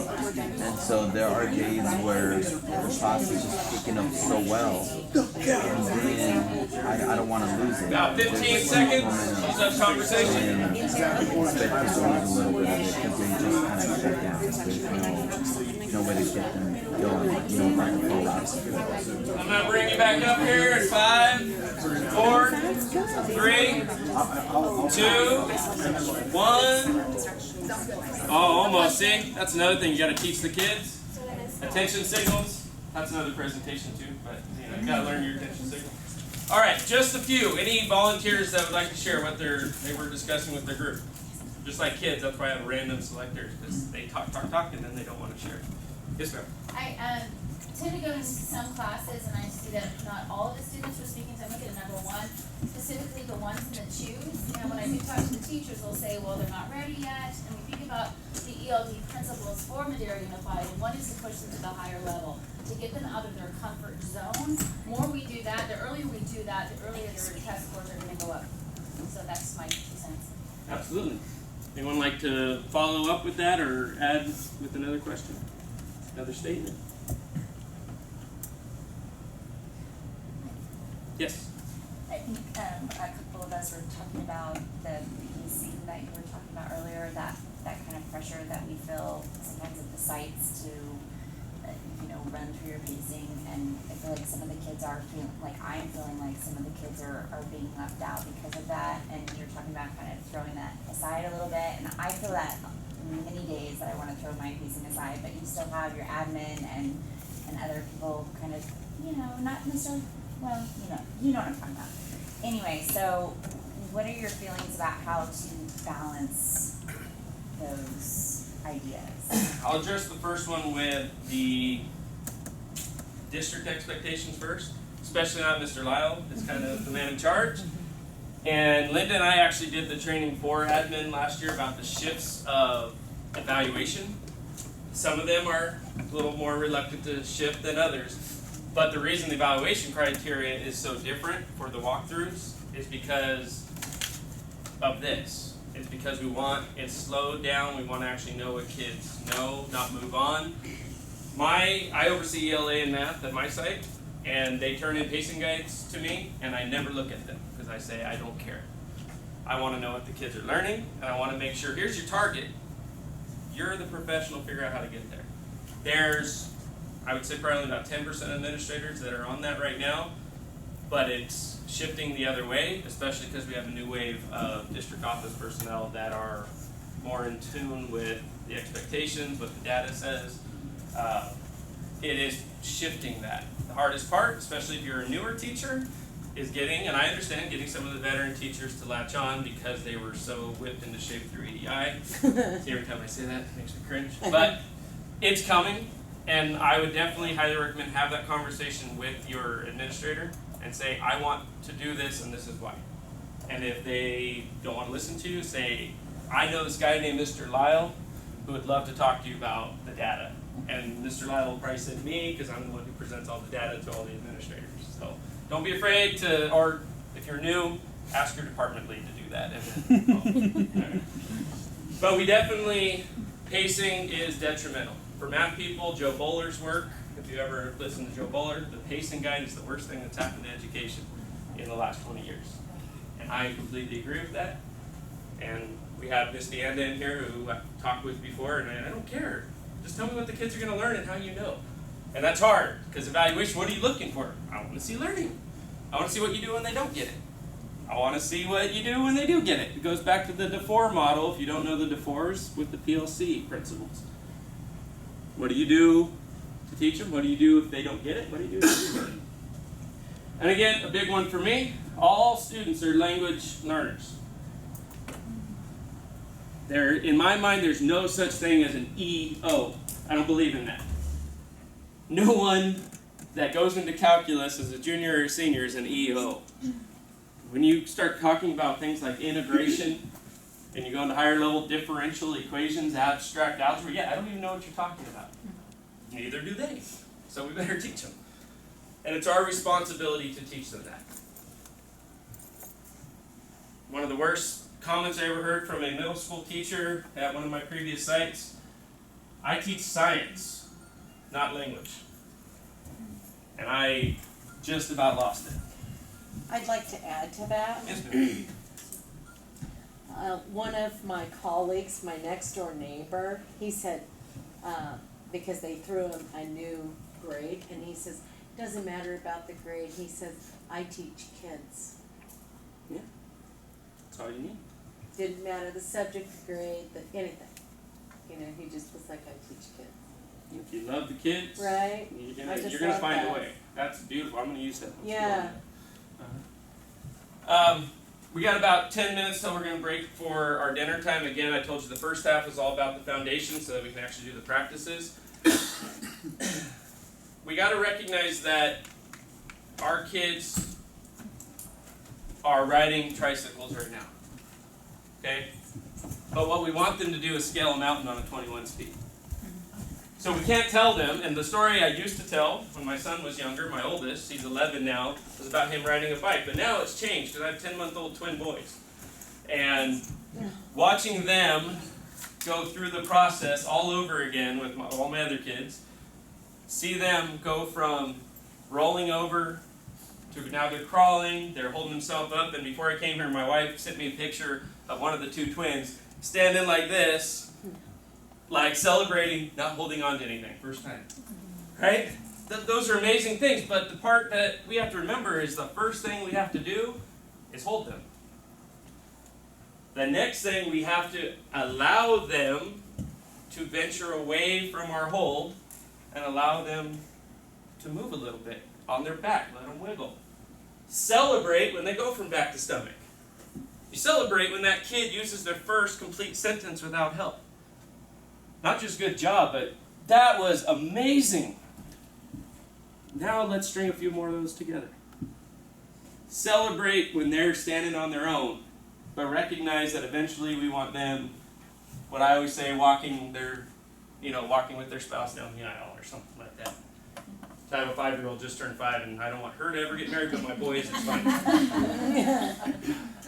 And so there are days where the class is just picking up so well, and then I don't want to lose it. About 15 seconds, use that conversation. And sped just lose a little bit of it because they just kind of shut down. There's no way to get them going, you know, like a full labs. I'm going to bring you back up here in 5, 4, 3, 2, 1. Oh, almost. See? That's another thing you got to teach the kids. Attention signals. That's another presentation too, but you got to learn your attention signals. All right, just a few. Any volunteers that would like to share what they were discussing with their group? Just like kids, that's why I have random selectors, because they talk, and then they don't want to share. Yes, ma'am. I tend to go to some classes and I see that not all of the students are speaking, so I'm looking at number 1, specifically the ones in the choose. You know, when I do talk to the teachers, they'll say, well, they're not ready yet. And we think about the ELD principles for Madera Unified, and one is to push them to the higher level, to get them out of their comfort zone. The more we do that, the earlier we do that, the earlier their test scores are going to go up. So that's my 2 cents. Absolutely. Anyone like to follow up with that or add with another question? Another statement? Yes. I think a couple of us were talking about the pacing that you were talking about earlier, that kind of pressure that we feel sometimes at the sites to, run through your pacing. And I feel like some of the kids are feeling, like I'm feeling like some of the kids are being left out because of that. And you're talking about kind of throwing that aside a little bit. And I feel that many days that I want to throw my pacing aside, but you still have your admin and other people kind of, not necessarily, well, you know what I'm talking about. Anyway, so what are your feelings about how to balance those ideas? I'll address the first one with the district expectations first, especially not Mr. Lyle. It's kind of the man in charge. And Linda and I actually did the training for admin last year about the shifts of evaluation. Some of them are a little more reluctant to shift than others. But the reason the evaluation criteria is so different for the walkthroughs is because of this. It's because we want it slowed down. We want to actually know what kids know, not move on. I oversee ELA and math at my site, and they turn in pacing guides to me, and I never look at them because I say I don't care. I want to know what the kids are learning, and I want to make sure, here's your target. You're the professional, figure out how to get there. There's, I would say probably about 10% administrators that are on that right now, but it's shifting the other way, especially because we have a new wave of district office personnel that are more in tune with the expectations, what the data says. It is shifting that. The hardest part, especially if you're a newer teacher, is getting, and I understand, getting some of the veteran teachers to latch on because they were so whipped into shape through EDI. See, every time I say that, it makes me cringe. But it's coming, and I would definitely highly recommend have that conversation with your administrator and say, I want to do this and this is why. And if they don't want to listen to you, say, I know this guy named Mr. Lyle who would love to talk to you about the data. And Mr. Lyle will probably send me because I'm the one who presents all the data to all the administrators. So don't be afraid to, or if you're new, ask your department lead to do that. And then, but we definitely, pacing is detrimental. For math people, Joe Bowler's work, if you ever listen to Joe Bowler, the pacing guide is the worst thing that's happened to education in the last 20 years. And I completely agree with that. And we have Miss Deanda in here who I've talked with before, and I don't care. Just tell me what the kids are going to learn and how you know. And that's hard, because evaluation, what are you looking for? I want to see learning. I want to see what you do when they don't get it. I want to see what you do when they do get it. It goes back to the DeFore model, if you don't know the DeFores, with the PLC principles. What do you do to teach them? What do you do if they don't get it? What do you do if they do get it? And again, a big one for me, all students are language learners. In my mind, there's no such thing as an EO. I don't believe in that. No one that goes into calculus as a junior or senior is an EO. When you start talking about things like integration, and you go into higher level differential equations, abstract algebra, yeah, I don't even know what you're talking about. Neither do they. So we better teach them. And it's our responsibility to teach them that. One of the worst comments I ever heard from a middle school teacher at one of my previous sites, I teach science, not language. And I just about lost it. I'd like to add to that. Yes, ma'am. One of my colleagues, my next door neighbor, he said, because they threw him a new grade, and he says, doesn't matter about the grade, he says, I teach kids. Yeah, that's all you need. Didn't matter the subject, the grade, anything. You know, he just was like, I teach kids. If you love the kids, right? you're gonna find a way. That's beautiful. I'm gonna use that. Yeah. We got about 10 minutes till we're gonna break for our dinner time. Again, I told you the first half is all about the foundation so that we can actually do the practices. We gotta recognize that our kids are riding tricycles right now. Okay? But what we want them to do is scale a mountain on a 21 speed. So we can't tell them, and the story I used to tell when my son was younger, my oldest, he's 11 now, was about him riding a bike. But now it's changed because I have 10-month-old twin boys. And watching them go through the process all over again with all my other kids, see them go from rolling over to now they're crawling, they're holding themselves up, and before I came here, my wife sent me a picture of one of the two twins standing like this, like celebrating, not holding on to anything, first time. Right? Those are amazing things, but the part that we have to remember is the first thing we have to do is hold them. The next thing we have to allow them to venture away from our hold and allow them to move a little bit on their back, let them wiggle. Celebrate when they go from back to stomach. You celebrate when that kid uses their first complete sentence without help. Not just good job, but that was amazing. Now let's string a few more of those together. Celebrate when they're standing on their own, but recognize that eventually we want them, what I always say, walking with their spouse down the aisle or something like that. So I have a 5-year-old just turned 5, and I don't want her to ever get married, but my boys, it's fine.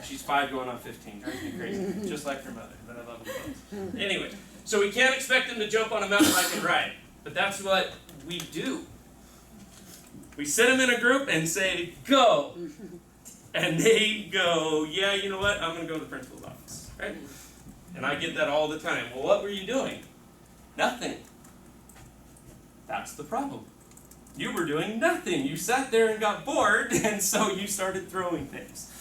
She's 5 going on 15, drives me crazy, just like her mother, but I love them both. Anyway, so we can't expect them to jump on a mountain bike and ride, but that's what we do. We sit them in a group and say, go. And they go, yeah, you know what, I'm going to go to the principal's office, right? And I get that all the time. Well, what were you doing? Nothing. That's the problem. You were doing nothing. You sat there and got bored, and so you started throwing things.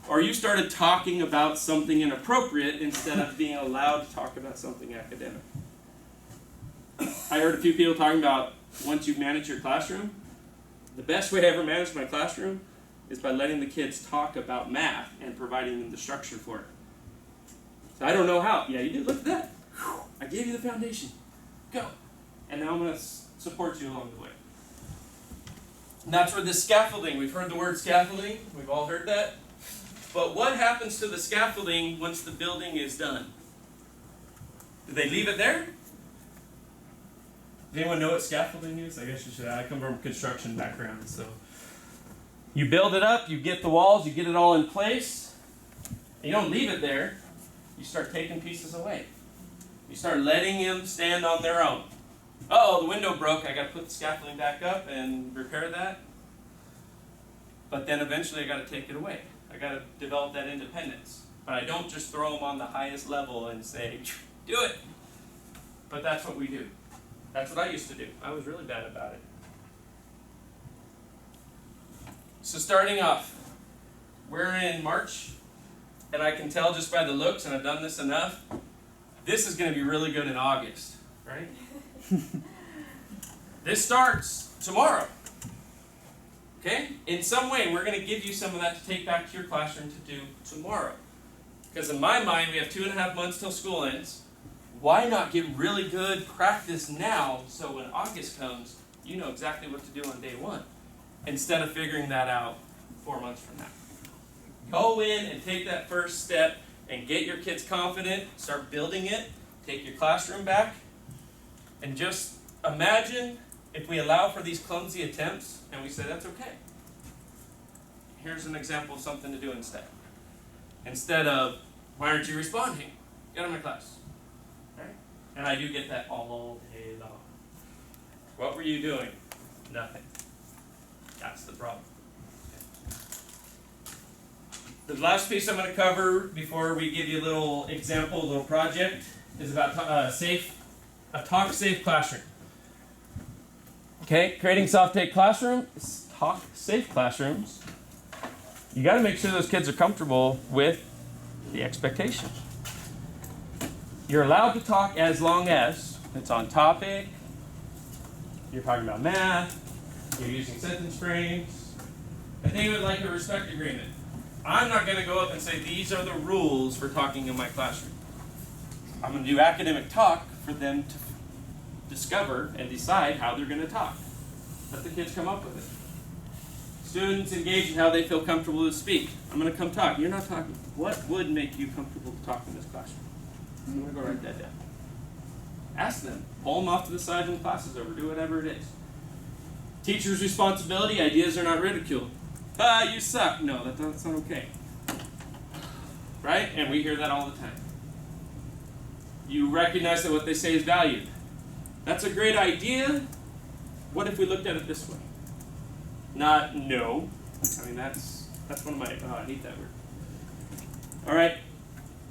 Or you started talking about something inappropriate instead of being allowed to talk about something academic. I heard a few people talking about once you manage your classroom, the best way I ever managed my classroom is by letting the kids talk about math and providing them the structure for it. So I don't know how. Yeah, you did. Look at that. Whew. I gave you the foundation. Go. And now I'm going to support you along the way. And that's where this scaffolding, we've heard the word scaffolding. We've all heard that. But what happens to the scaffolding once the building is done? Do they leave it there? Does anyone know what scaffolding is? I guess you should. I come from a construction background, so. You build it up, you get the walls, you get it all in place. And you don't leave it there. You start taking pieces away. You start letting them stand on their own. Uh-oh, the window broke. I got to put the scaffolding back up and repair that. But then eventually I got to take it away. I got to develop that independence. But I don't just throw them on the highest level and say, do it. But that's what we do. That's what I used to do. I was really bad about it. So starting off, we're in March, and I can tell just by the looks, and I've done this enough, this is going to be really good in August, right? This starts tomorrow. Okay? In some way, we're going to give you some of that to take back to your classroom to do tomorrow. Because in my mind, we have 2.5 months till school ends. Why not get really good practice now so when August comes, you know exactly what to do on day 1, instead of figuring that out 4 months from now. Go in and take that first step and get your kids confident, start building it, take your classroom back, and just imagine if we allow for these clumsy attempts and we say, that's okay. Here's an example of something to do instead. Instead of, why aren't you responding? Get out of my class. Right? And I do get that all day long. What were you doing? Nothing. That's the problem. The last piece I'm going to cover before we give you a little example, a little project, is about a talk-safe classroom. Okay, creating talk-safe classrooms. You got to make sure those kids are comfortable with the expectation. You're allowed to talk as long as it's on topic, you're talking about math, you're using sentence frames. I think of it like a respect agreement. I'm not going to go up and say, these are the rules for talking in my classroom. I'm going to do academic talk for them to discover and decide how they're going to talk. Let the kids come up with it. Students engage in how they feel comfortable to speak. I'm going to come talk. You're not talking. What would make you comfortable to talk in this classroom? I'm going to go write that down. Ask them. Pull them off to the side when the class is over. Do whatever it is. Teacher's responsibility. Ideas are not ridiculed. You suck. No, that's not okay. Right? And we hear that all the time. You recognize that what they say is valued. That's a great idea. What if we looked at it this way? Not no. I mean, that's one of my, I hate that word. All right.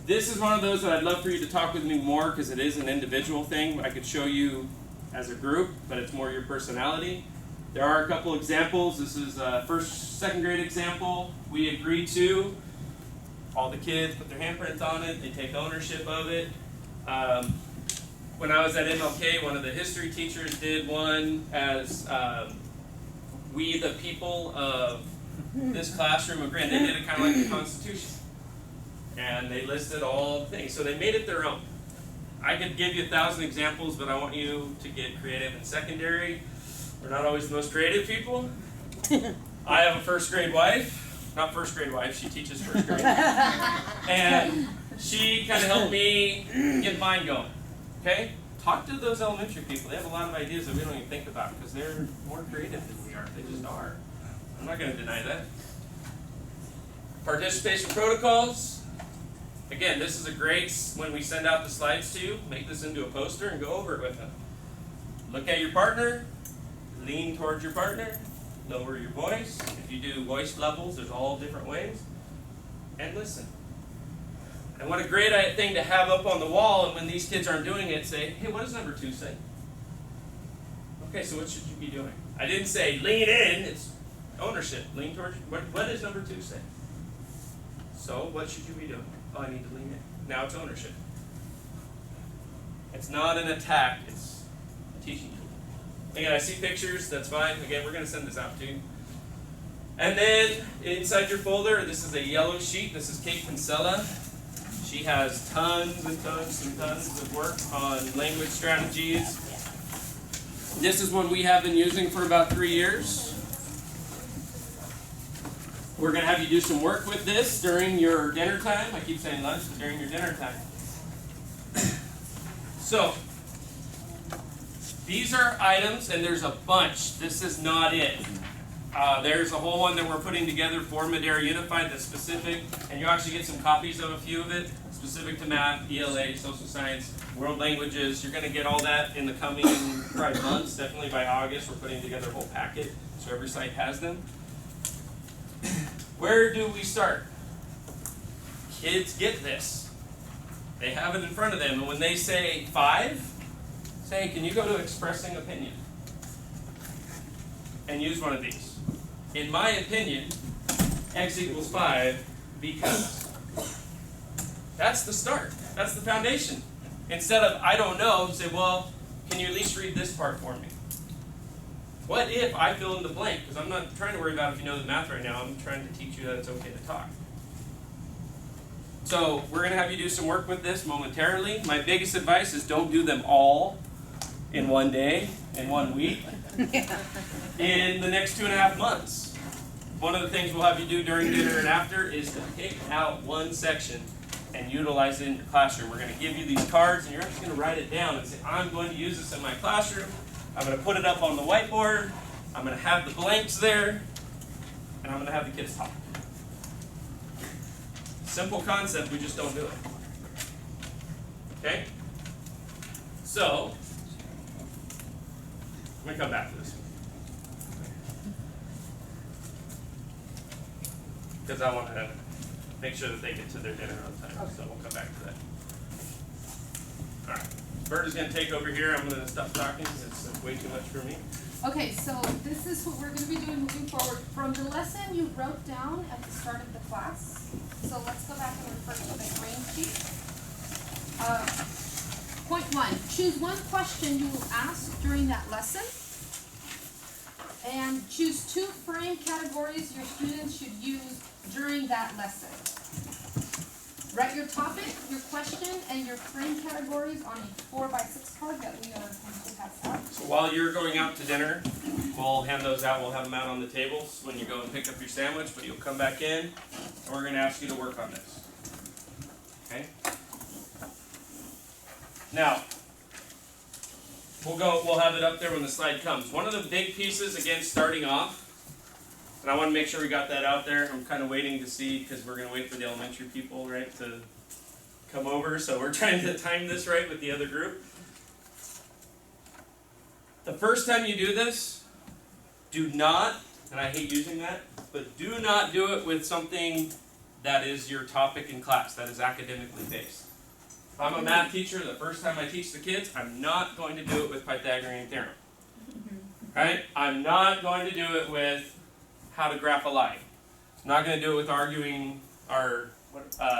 This is one of those that I'd love for you to talk with me more because it is an individual thing. I could show you as a group, but it's more your personality. There are a couple examples. This is a second grade example. We agreed to. All the kids put their handprints on it. They take ownership of it. When I was at MLK, one of the history teachers did one as we the people of this classroom agree. And they did it kind of like the Constitution. And they listed all the things. So they made it their own. I could give you 1,000 examples, but I want you to get creative in secondary. We're not always the most creative people. I have a first grade wife. Not first grade wife, she teaches first grade. And she kind of helped me get mine going. Okay? Talk to those elementary people. They have a lot of ideas that we don't even think about because they're more creative than we are. They just are. I'm not going to deny that. Participation protocols. Again, this is a great, when we send out the slides to you, make this into a poster and go over it with them. Look at your partner. Lean towards your partner. Lower your voice. If you do voice levels, there's all different ways. And listen. And what a great thing to have up on the wall, and when these kids aren't doing it, say, hey, what does number 2 say? Okay, so what should you be doing? I didn't say lean in, it's ownership. Lean towards, what does number 2 say? So what should you be doing? Oh, I need to lean in. Now it's ownership. It's not an attack, it's a teaching tool. Again, I see pictures, that's fine. Again, we're going to send this out to you. And then inside your folder, this is a yellow sheet. This is Kate Kinsella. She has tons and tons and tons of work on language strategies. This is one we have been using for about 3 years. We're going to have you do some work with this during your dinner time. I keep saying lunch, but during your dinner time. So, these are items, and there's a bunch. This is not it. There's a whole one that we're putting together for Madera Unified that's specific, and you actually get some copies of a few of it, specific to math, ELA, social science, world languages. You're going to get all that in the coming probably months. Definitely by August, we're putting together a whole packet, so every site has them. Where do we start? Kids get this. They have it in front of them, and when they say 5, say, can you go to expressing opinion? And use one of these. In my opinion, x equals 5 because. That's the start. That's the foundation. Instead of, I don't know, say, well, can you at least read this part for me? What if I fill in the blank? Because I'm not trying to worry about if you know the math right now. I'm trying to teach you that it's okay to talk. So we're going to have you do some work with this momentarily. My biggest advice is don't do them all in one day, in 1 week, in the next 2.5 months. One of the things we'll have you do during dinner and after is to pick out one section and utilize it in your classroom. We're going to give you these cards, and you're actually going to write it down and say, I'm going to use this in my classroom. I'm going to put it up on the whiteboard. I'm going to have the blanks there, and I'm going to have the kids talk. Simple concept, we just don't do it. Okay? So, let me come back to this. Because I want to make sure that they get to their dinner on time, so we'll come back to that. Alright, Bert is going to take over here. I'm going to stop talking because it's way too much for me. Okay, so this is what we're going to be doing moving forward. From the lesson you wrote down at the start of the class, so let's go back and refer to the green sheet. Point 1, choose one question you will ask during that lesson, and choose 2 frame categories your students should use during that lesson. Write your topic, your question, and your frame categories on a 4x6 card that we are going to have out. So while you're going out to dinner, we'll hand those out. We'll have them out on the tables when you go and pick up your sandwich, but you'll come back in, and we're going to ask you to work on this. Okay? Now, we'll have it up there when the slide comes. One of the big pieces, again, starting off, and I want to make sure we got that out there. I'm kind of waiting to see, because we're going to wait for the elementary people, right, to come over. So we're trying to time this right with the other group. The first time you do this, do not, and I hate using that, but do not do it with something that is your topic in class, that is academically based. If I'm a math teacher, the first time I teach the kids, I'm not going to do it with Pythagorean theorem. Right? I'm not going to do it with how to graph a line. I'm not going to do it with arguing or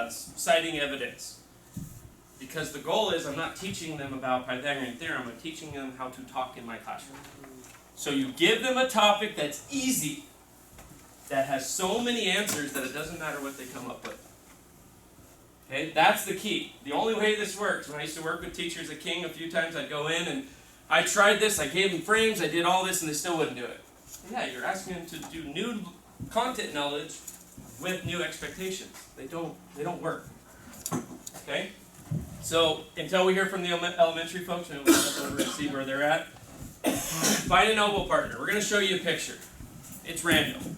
citing evidence. Because the goal is I'm not teaching them about Pythagorean theorem, I'm teaching them how to talk in my classroom. So you give them a topic that's easy, that has so many answers that it doesn't matter what they come up with. Okay, that's the key. The only way this works, when I used to work with teachers at King a few times, I'd go in and I tried this, I gave them frames, I did all this, and they still wouldn't do it. Yeah, you're asking them to do new content knowledge with new expectations. They don't work. Okay? So, until we hear from the elementary folks, and we'll go over and see where they're at, find an oval partner. We're going to show you a picture. It's random.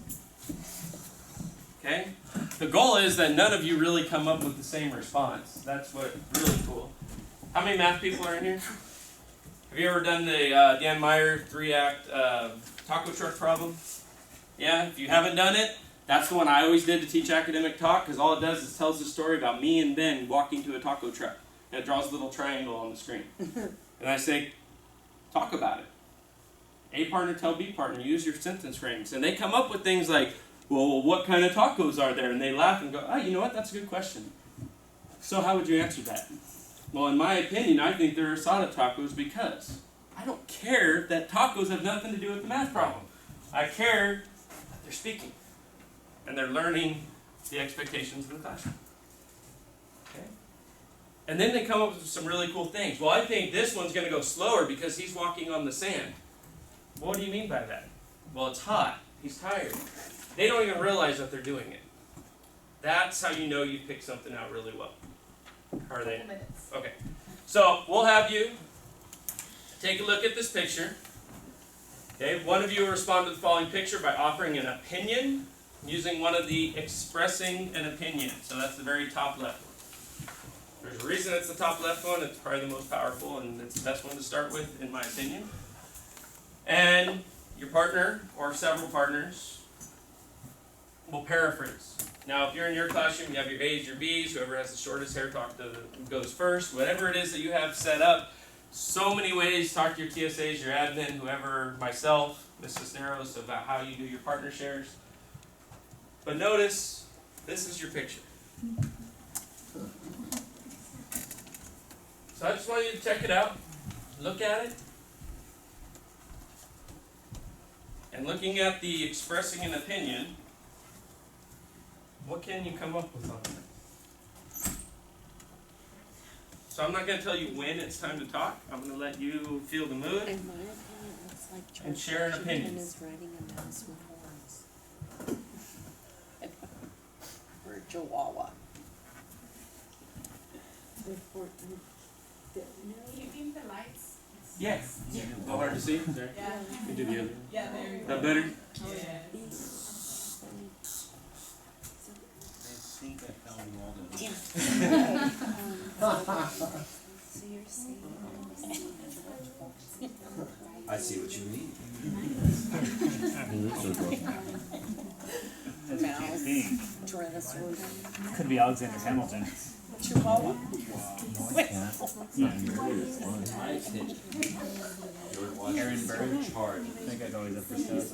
Okay? The goal is that none of you really come up with the same response. That's what's really cool. How many math people are in here? Have you ever done the Dan Meyer 3-act taco truck problem? Yeah? If you haven't done it, that's the one I always did to teach academic talk, because all it does is tells the story about me and Ben walking to a taco truck. And it draws a little triangle on the screen. And I say, talk about it. A partner tell B partner, use your sentence frames. And they come up with things like, well, what kind of tacos are there? And they laugh and go, oh, you know what, that's a good question. So how would you answer that? Well, in my opinion, I think they're asada tacos because I don't care that tacos have nothing to do with the math problem. I care that they're speaking and they're learning the expectations in the classroom. Okay? And then they come up with some really cool things. Well, I think this one's going to go slower because he's walking on the sand. What do you mean by that? Well, it's hot. He's tired. They don't even realize that they're doing it. That's how you know you picked something out really well. Are they? Okay. So we'll have you take a look at this picture. Okay. One of you will respond to the following picture by offering an opinion using one of the expressing an opinion. So that's the very top left one. There's a reason it's the top left one. It's probably the most powerful and it's the best one to start with, in my opinion. And your partner or several partners will paraphrase. Now, if you're in your classroom, you have your A's, your B's, whoever has the shortest hair goes first. Whatever it is that you have set up, so many ways. Talk to your TSAs, your admin, whoever, myself, Ms. Cisneros, about how you do your partner shares. But notice, this is your picture. So I just want you to check it out, look at it. And looking at the expressing an opinion, what can you come up with on that? So I'm not going to tell you when it's time to talk. I'm going to let you feel the mood In my opinion, it's like and George share an Washington opinion. is riding a mouse with horns. Or a chihuahua. Can you dim the lights? Yes. A little hard to see? There. Yeah. You do the other. Yeah, there you go. That better? Yeah. I think I found Waldo. So you're saying. I see what you mean. That's what you think. Dinosaurs. Could be Alexander Hamilton. Chihuahua. Aaron Burr. I think I'd always up for stuff.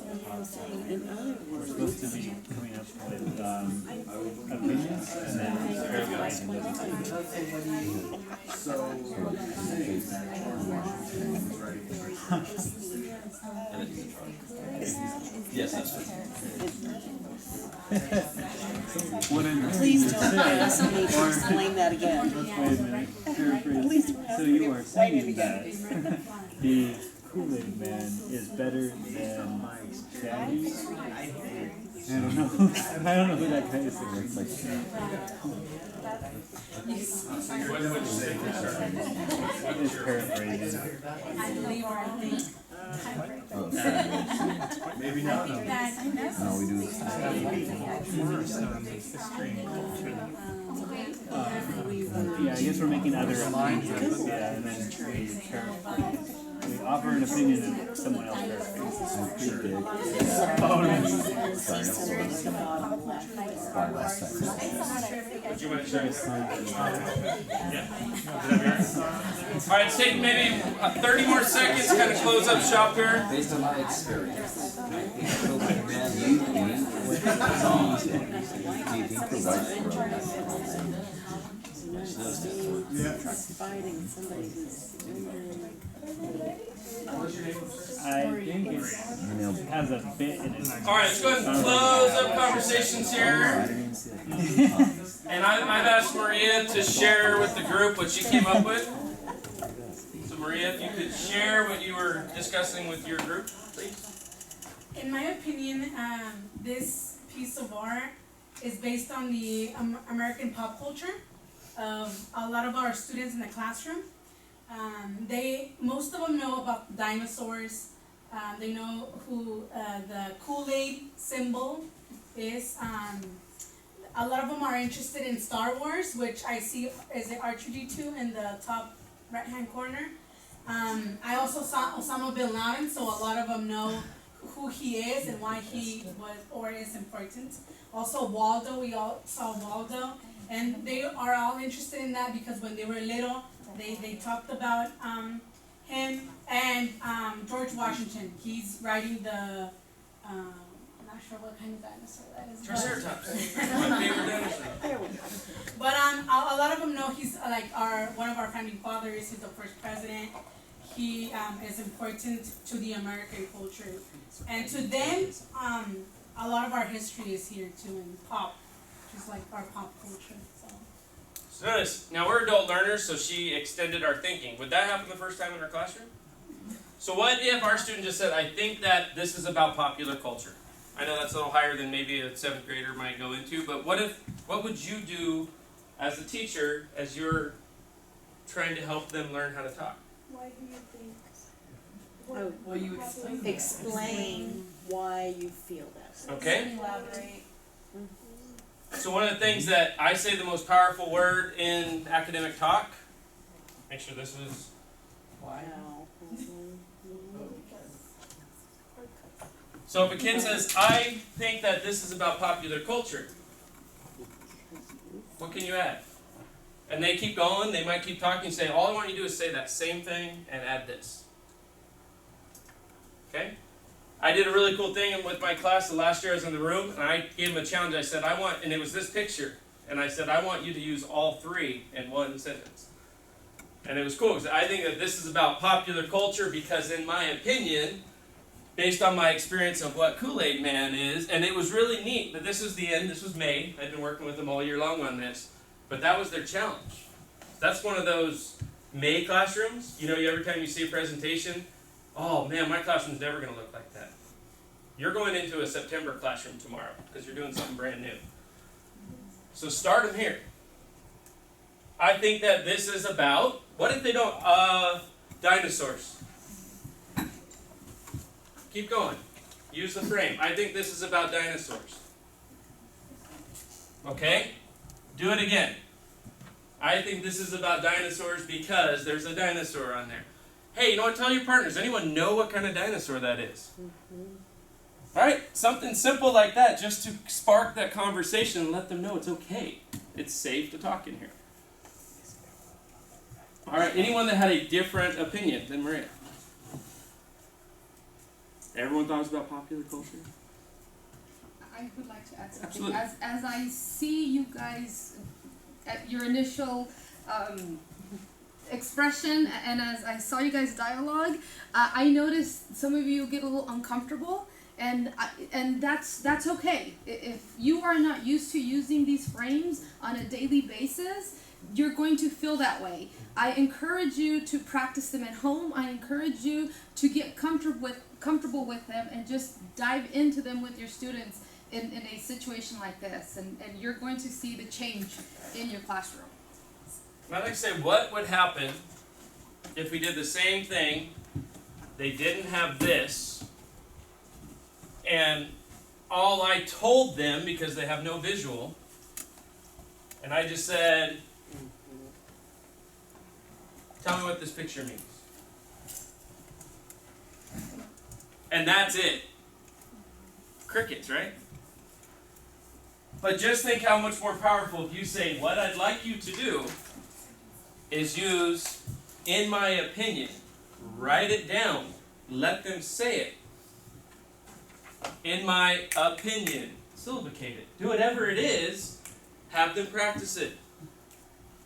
We're supposed to be coming up with opinions and then paraphrasing Yes, that's Please don't ask me to explain that again. Wait a minute. Paraphrase. So you are saying that the Kool-Aid Man is better than Daddy? I don't know. I don't know who that guy is. What would you say? It's paraphrasing. Maybe not. No, we do. Yeah, I guess we're making other opinions. Yeah, and then we paraphrase. We offer an opinion and someone else paraphrases. Would you want to share? Yeah. All right, take maybe 30 more seconds, kind of close up shop here. based on my experience. Fighting somebody who's I think it has a bit in it. All right, let's go ahead and close up conversations here. And I've asked Maria to share with the group what she came up with. So Maria, if you could share what you were discussing with your group, please. In my opinion, this piece of art is based on the American pop culture of a lot of our students in the classroom. Most of them know about dinosaurs. They know who the Kool-Aid symbol is. A lot of them are interested in Star Wars, which I see is the R2-D2 in the top right-hand corner. I also saw Osama bin Laden, so a lot of them know who he is and why he was or is important. Also Waldo, we all saw Waldo, and they are all interested in that because when they were little, they talked about him and George Washington. He's riding the I'm not sure what kind of dinosaur that is. Triceratops. My favorite dinosaur. But a lot of them know he's like one of our founding fathers. He's the first president. He is important to the American culture, and to them, a lot of our history is here too in pop, just like our pop culture. So notice, now we're adult learners, so she extended our thinking. Would that happen the first time in our classroom? So what if our student just said, I think that this is about popular culture? I know that's a little higher than maybe a 7th grader might go into, but what would you do as a teacher as you're trying to help them learn how to talk? Why do you think? Well, you explain why you feel that way. Okay? Elaborate. So one of the things that I say the most powerful word in academic talk, make sure this was Wow. So if a kid says, I think that this is about popular culture, what can you add? And they keep going, they might keep talking, say, all I want you to do is say that same thing and add this. Okay? I did a really cool thing with my class the last year I was in the room, and I gave them a challenge. I said, and it was this picture, and I said, I want you to use all 3 in one sentence. And it was cool, because I think that this is about popular culture, because in my opinion, based on my experience of what Kool-Aid Man is, and it was really neat, but this is the end, this was May, I've been working with them all year long on this, but that was their challenge. That's one of those May classrooms, every time you see a presentation, oh man, my classroom's never going to look like that. You're going into a September classroom tomorrow, because you're doing something brand new. So start them here. I think that this is about, what if they don't, dinosaurs. Keep going. Use the frame. I think this is about dinosaurs. Okay? Do it again. I think this is about dinosaurs because there's a dinosaur on there. Hey, you know what? Tell your partners. Anyone know what kind of dinosaur that is? Alright? Something simple like that just to spark that conversation and let them know it's okay. It's safe to talk in here. Alright, anyone that had a different opinion than Maria? Everyone thought it was about popular culture? I would like to add something. Absolutely. As I see you guys at your initial expression, and as I saw you guys dialogue, I noticed some of you get a little uncomfortable, and that's okay. If you are not used to using these frames on a daily basis, you're going to feel that way. I encourage you to practice them at home. I encourage you to get comfortable with them and just dive into them with your students in a situation like this, and you're going to see the change in your classroom. I'd like to say, what would happen if we did the same thing, they didn't have this, and all I told them, because they have no visual, and I just said, tell me what this picture means. And that's it. Crickets, right? But just think how much more powerful if you say, what I'd like you to do is use, in my opinion, write it down, let them say it. In my opinion, syllabicate it. Do whatever it is, have them practice it.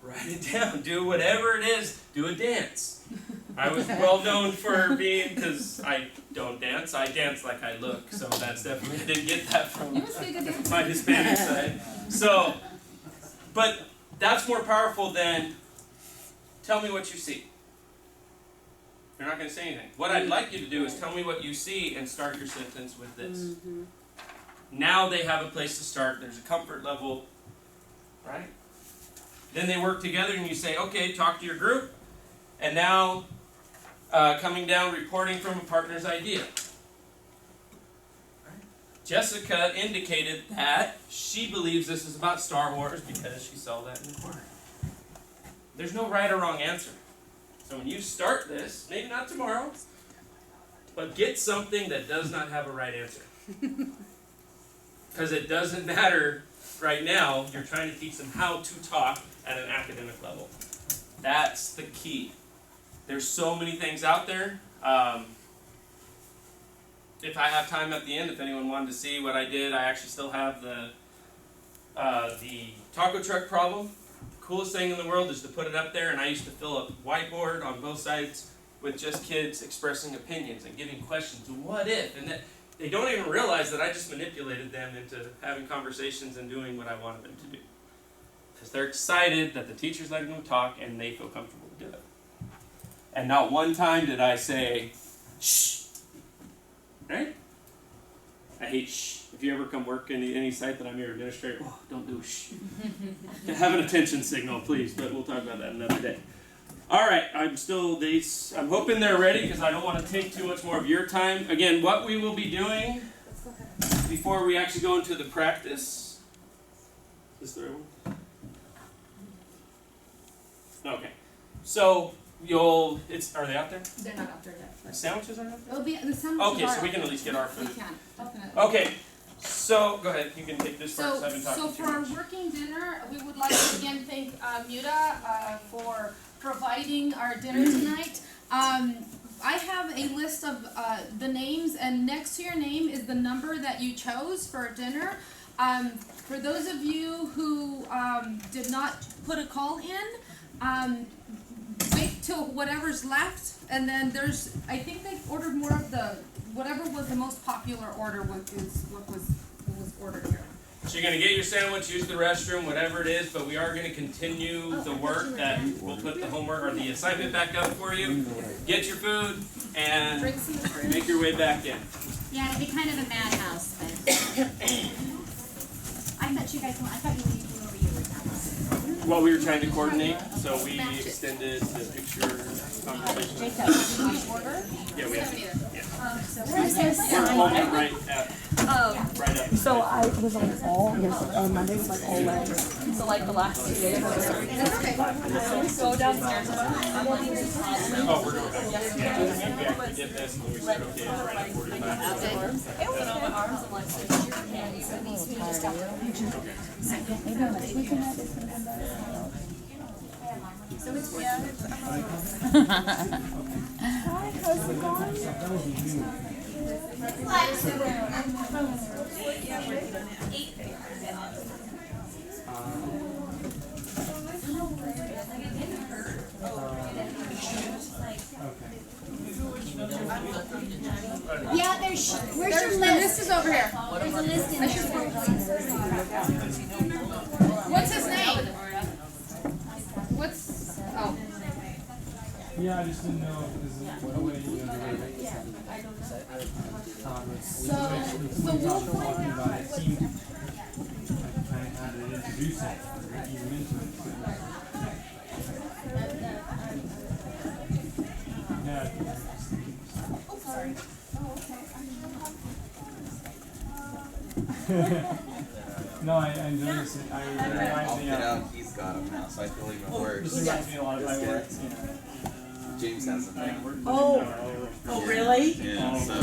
Write it down, do whatever it is, do a dance. I was well known for being, because I don't dance, I dance like I look, so that's definitely, I didn't get that from my Hispanic side. So, but that's more powerful than, tell me what you see. You're not going to say anything. What I'd like you to do is tell me what you see and start your sentence with this. Now they have a place to start, there's a comfort level, right? Then they work together and you say, okay, talk to your group. And now, coming down, reporting from a partner's idea. Right? Jessica indicated that she believes this is about Star Wars because she saw that in the corner. There's no right or wrong answer. So when you start this, maybe not tomorrow, but get something that does not have a right answer. Because it doesn't matter right now, you're trying to teach them how to talk at an academic level. That's the key. There's so many things out there. If I have time at the end, if anyone wanted to see what I did, I actually still have the taco truck problem. The coolest thing in the world is to put it up there, and I used to fill a whiteboard on both sides with just kids expressing opinions and giving questions. What if? And that they don't even realize that I just manipulated them into having conversations and doing what I wanted them to do. Because they're excited that the teacher's letting them talk and they feel comfortable to do it. And not one time did I say, shh. Right? I hate shh. If you ever come work in any site that I'm your administrator, oh, don't do shh. Have an attention signal, please, but we'll talk about that another day. All right, I'm hoping they're ready because I don't want to take too much more of your time. Again, what we will be doing before we actually go into the practice. Is this the right one? Okay. So are they out there? They're not out there yet. The sandwiches are out there? It'll be the sandwiches. Okay, so we can at least get our food. We can, definitely. Okay. So go ahead. You can take this part. I've been talking So too for our much. working dinner, we would like to again thank Muta for providing our dinner tonight. I have a list of the names, and next to your name is the number that you chose for dinner. For those of you who did not put a call in, wait till whatever's left, and then I think they ordered more of whatever was the most popular order is what was ordered here. So you're going to get your sandwich, use the restroom, whatever it is, but we are going to continue the work that we'll put the homework or the assignment back up for you. Get your food and make your way back in. Yeah, it'd be kind of a madhouse, but I thought you came over here with that. Well, we were trying to coordinate, so we extended the picture conversation. Jacob, order? Yeah, we have. Yeah. So We're holding right at. Right up. So I was on all, Monday was like all legs. So like the last 2 days. Go downstairs. Oh, we're going back. Yeah, we actually did this and we said, okay, it's right at 45. It was on my arms and like hands and these just got maybe I'm like, we can have this and that. So it's Hi, how's it going? Yeah, where's your The list? list is over here. There's a list in there. What's his name? Yeah, I just didn't know if this is what way you So we'll find out. it seemed like I kind of had to introduce it or even into it. Yeah. Oh, sorry. No, I enjoy this. I'll get out. He's got him now, so I feel even worse. This reminds me a lot of my work. James has a thing. Oh, really? Yeah, so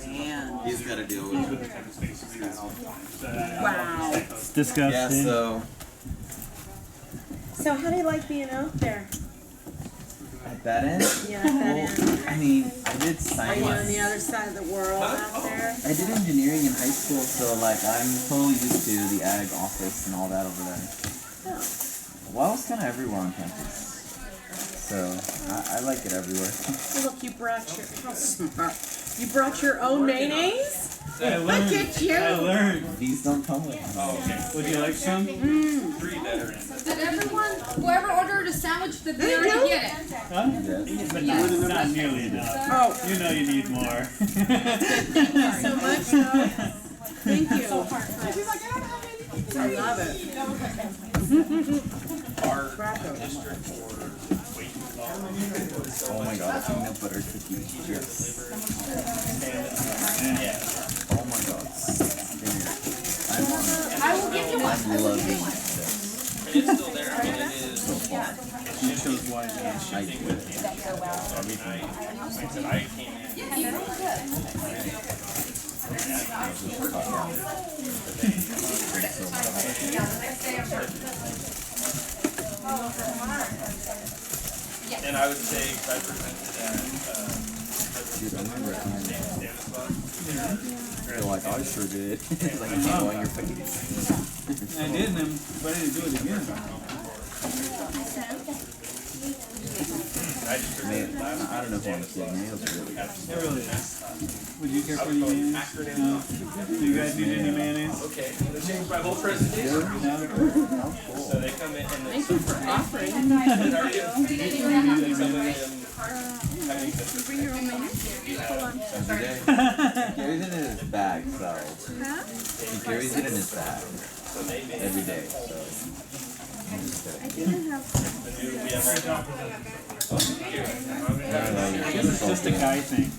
man. he's got to deal with it. Wow. It's disgusting. Yeah, so So how do you like being out there? at that end, Yeah, at that end. I mean, I did Are you on science. the other side of the world out there? I did engineering in high school, so like I'm totally used to the ag office and all that over there. Well, I was kind of everywhere on campus, so I like it everywhere. Look, you brought your, how smart. You brought your own mayonnaise? I learned. Look at you. I learned. These don't come with. Oh, okay. Would you like some? Three that are in. Did everyone, whoever ordered a sandwich, did they already get it? Huh? But not nearly enough. Oh. You know you need more. Thank you so much, though. Thank you. I love it. Our district or Oh my god, peanut butter cookies. Yes. Oh my god. I will give you one. I love it. it's still there. I mean, it is. She chose one and she I think with everything. I said I came in. And I I would say, 'cause I presented at, Dude, I remember it. Stanislaus. They're like, I sure did. It's like a tingle on your face. I did, and I'm ready to do it again. Man, I don't know if I'm kidding. Nails are really good. It really is. Would you care for any mayonnaise? No. Do you guys need any mayonnaise? Okay, I'm gonna change my whole presentation. So they come in and Thank you for offering. Some of them Bring your own mayonnaise? Hold on. Every day. He carries it in his bag, so. Huh? He carries it in his bag. Every day, so. I didn't have. I guess it's just a guy thing.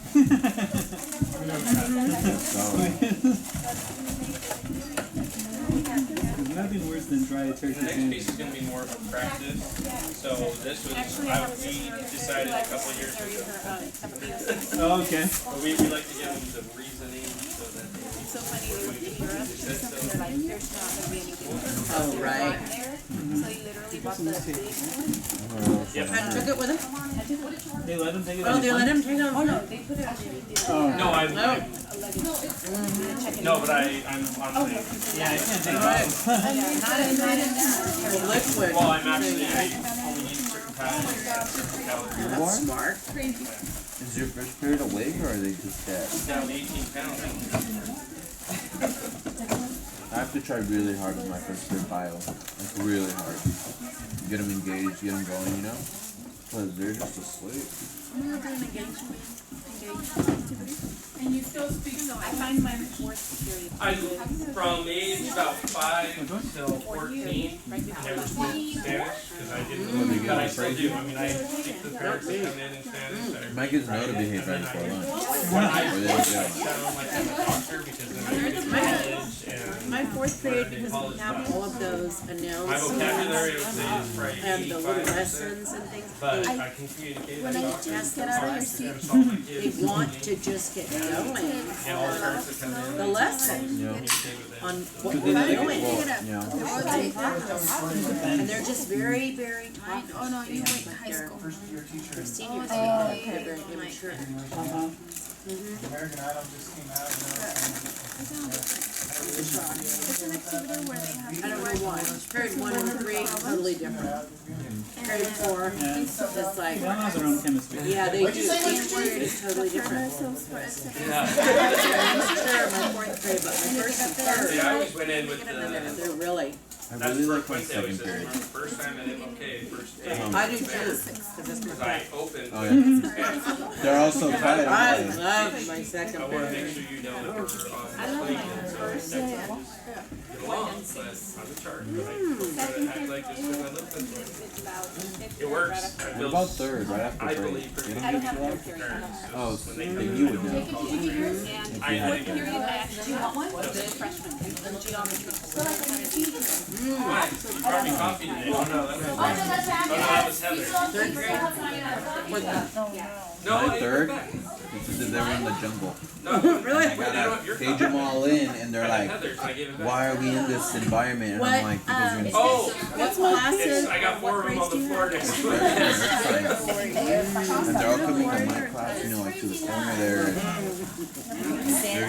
There's nothing worse than dry turkey The next sandwich. piece is going to be more of a practice. So this was, we decided a couple of years ago. Oh, okay. But we like to give them the reasoning so that they. It's so funny, they were in Europe, and they're like, there's not gonna be anything. Oh, right. There, so he literally bought the big one. Yep. And took it with him? They let him take it. Oh, they let him take it? Oh, no, they put it on the. Oh. No, no, but I'm on the. Yeah, I can't take it. Not in that. Liquid. Well, I'm actually, I only eat certain kinds. You are? Smart. Is your first period awake or are they just dead? Down 18 pounds. I have to try really hard with my first year bio. Like really hard. Get them engaged, get them going, you know? Because they're just asleep. I'm gonna do an engagement activity. And you still speak, so I find my fourth period. From age about 5 till 14, I never spoke Spanish because I didn't. But I still do. I mean, I speak to the parents that come in Spanish. My kids know to behave right before lunch. I Or they don't sound like I'm a doctor because they're in college and. My fourth period, because we have all of those My announcements vocabulary would say is probably and the little 85%. lessons and things. But I can communicate with doctors. Get out of your seat. They want to just get going And all the parents that come in. the lesson Yeah. on what Because we're they doing. yeah. And they're just very, very Oh no, you went high school. Their seniors, Oh, they're very immature. American Idol just came out. It's an activity where they have. I don't know why. Period 1 and 3, totally different. Period 4, Yeah. it's like, They all have their own chemistry. yeah, they do. Each period is totally different. So for us, Yeah. I'm not sure my fourth period, but my first and third, See, I always went in with the. they're really. I That's really the like my first Wednesday, always second says, period. first time at MLK, first day. I do too, because it's my Because I favorite. opened. Oh yeah. They're all so tired. I aren't they? love my second I wanna make period. sure you know that we're on I love plate, my so first that's and get along, but I'm in charge, but I try to act like this because I live this way. it's about. It works. I What feel- about third, right after I third? believe You for don't I don't get have too a long? period, I don't have. Oh, when they then come you in, would know. And I fourth think- period, I actually want one, the freshman, in geometry. Why? You brought me coffee today. Oh, no, that's Oh, no, that's right. Oh, no, that was Heather. Third grade. No, My I third? back. It's as if they were in the jungle. No, Really? I gotta cage them all in, and they're like, Heather's, I gave it back. "Why are we in this environment?" And I'm like, "Because you're in Oh, What's classes? I got 4 of them on the floor next to it. And they're all coming to my class, you know, like to the corner there. And they're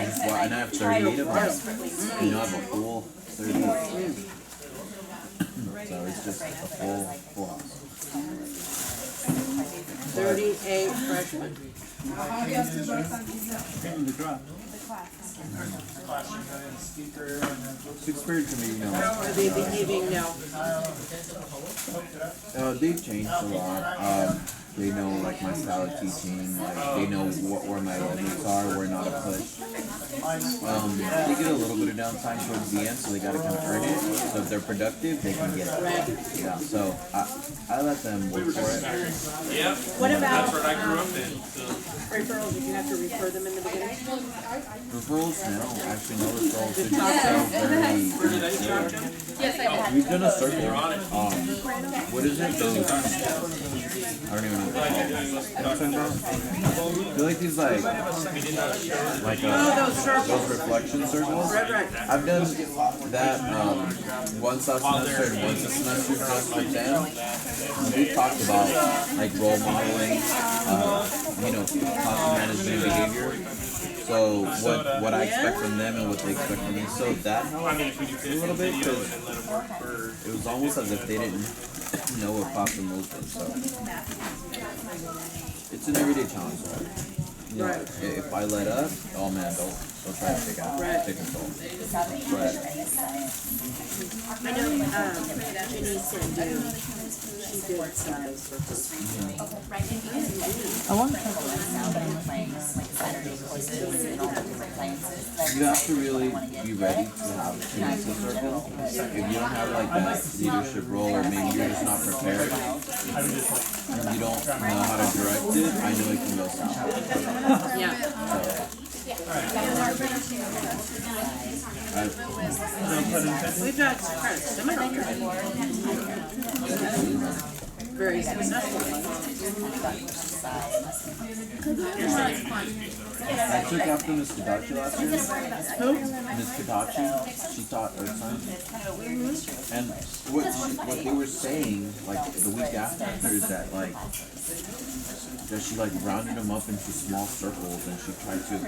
just, and I have 38 of them. You know, I have a full 30. So it's just a full house. 38 freshmen. The drop. Sixth period can be, you know. Are they behaving now? They've changed a lot. They know like my style of teaching, like they know where my limits are, where not to push. They get a little bit of downtime towards the end, so they gotta convert it. So if they're productive, they can get it. Yeah. So I let them work for it. Yep. What about That's what I grew up in. So. referrals? Did you have to refer them in the beginning? Referrals? No, actually no referrals. They Talk to just them. very Where did I see you? Yes, I did. We've done a circle. You're on it. What is it? Those, I don't even know what they're called. They're like these those reflection circles. I've done that once last semester and once this semester just with them. We talked about like role modeling, classroom management and behavior. So what I expect from them and what they expect from me. So that helped a little bit because it was almost as if they didn't know what classroom rules were. So it's an everyday challenge. You know, if I let up, oh man, they'll try to take control. But I know, Jenny said she did Sunday circles. I want you have to really be ready to have a circle. If you don't have like that leadership role, or maybe you're just not prepared, and you don't know how to direct it, I know it can go south. Yeah. We've got quite a seminar very successful. I took after Miss Kadachi last year. Who? Miss Kadachi. She taught Earth Science. And what they were saying, like the week after, is that that she rounded them up into small circles and she tried to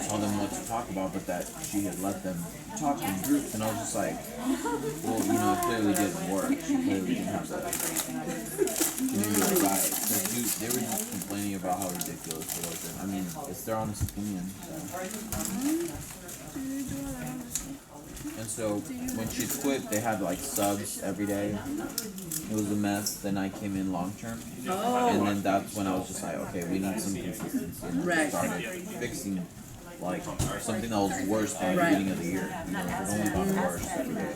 tell them what to talk about, but that she had let them talk in groups, and I was just like, well, it clearly didn't work. She clearly didn't have that. She didn't do it right. They were just complaining about how ridiculous it was. I mean, it's their honest opinion. And so when she quit, they had subs every day. It was a mess. Then I came in long term, and then that's when I was just like, okay, we need some consistency. And I started fixing something that was worse than the beginning of the year. It only got worse every day.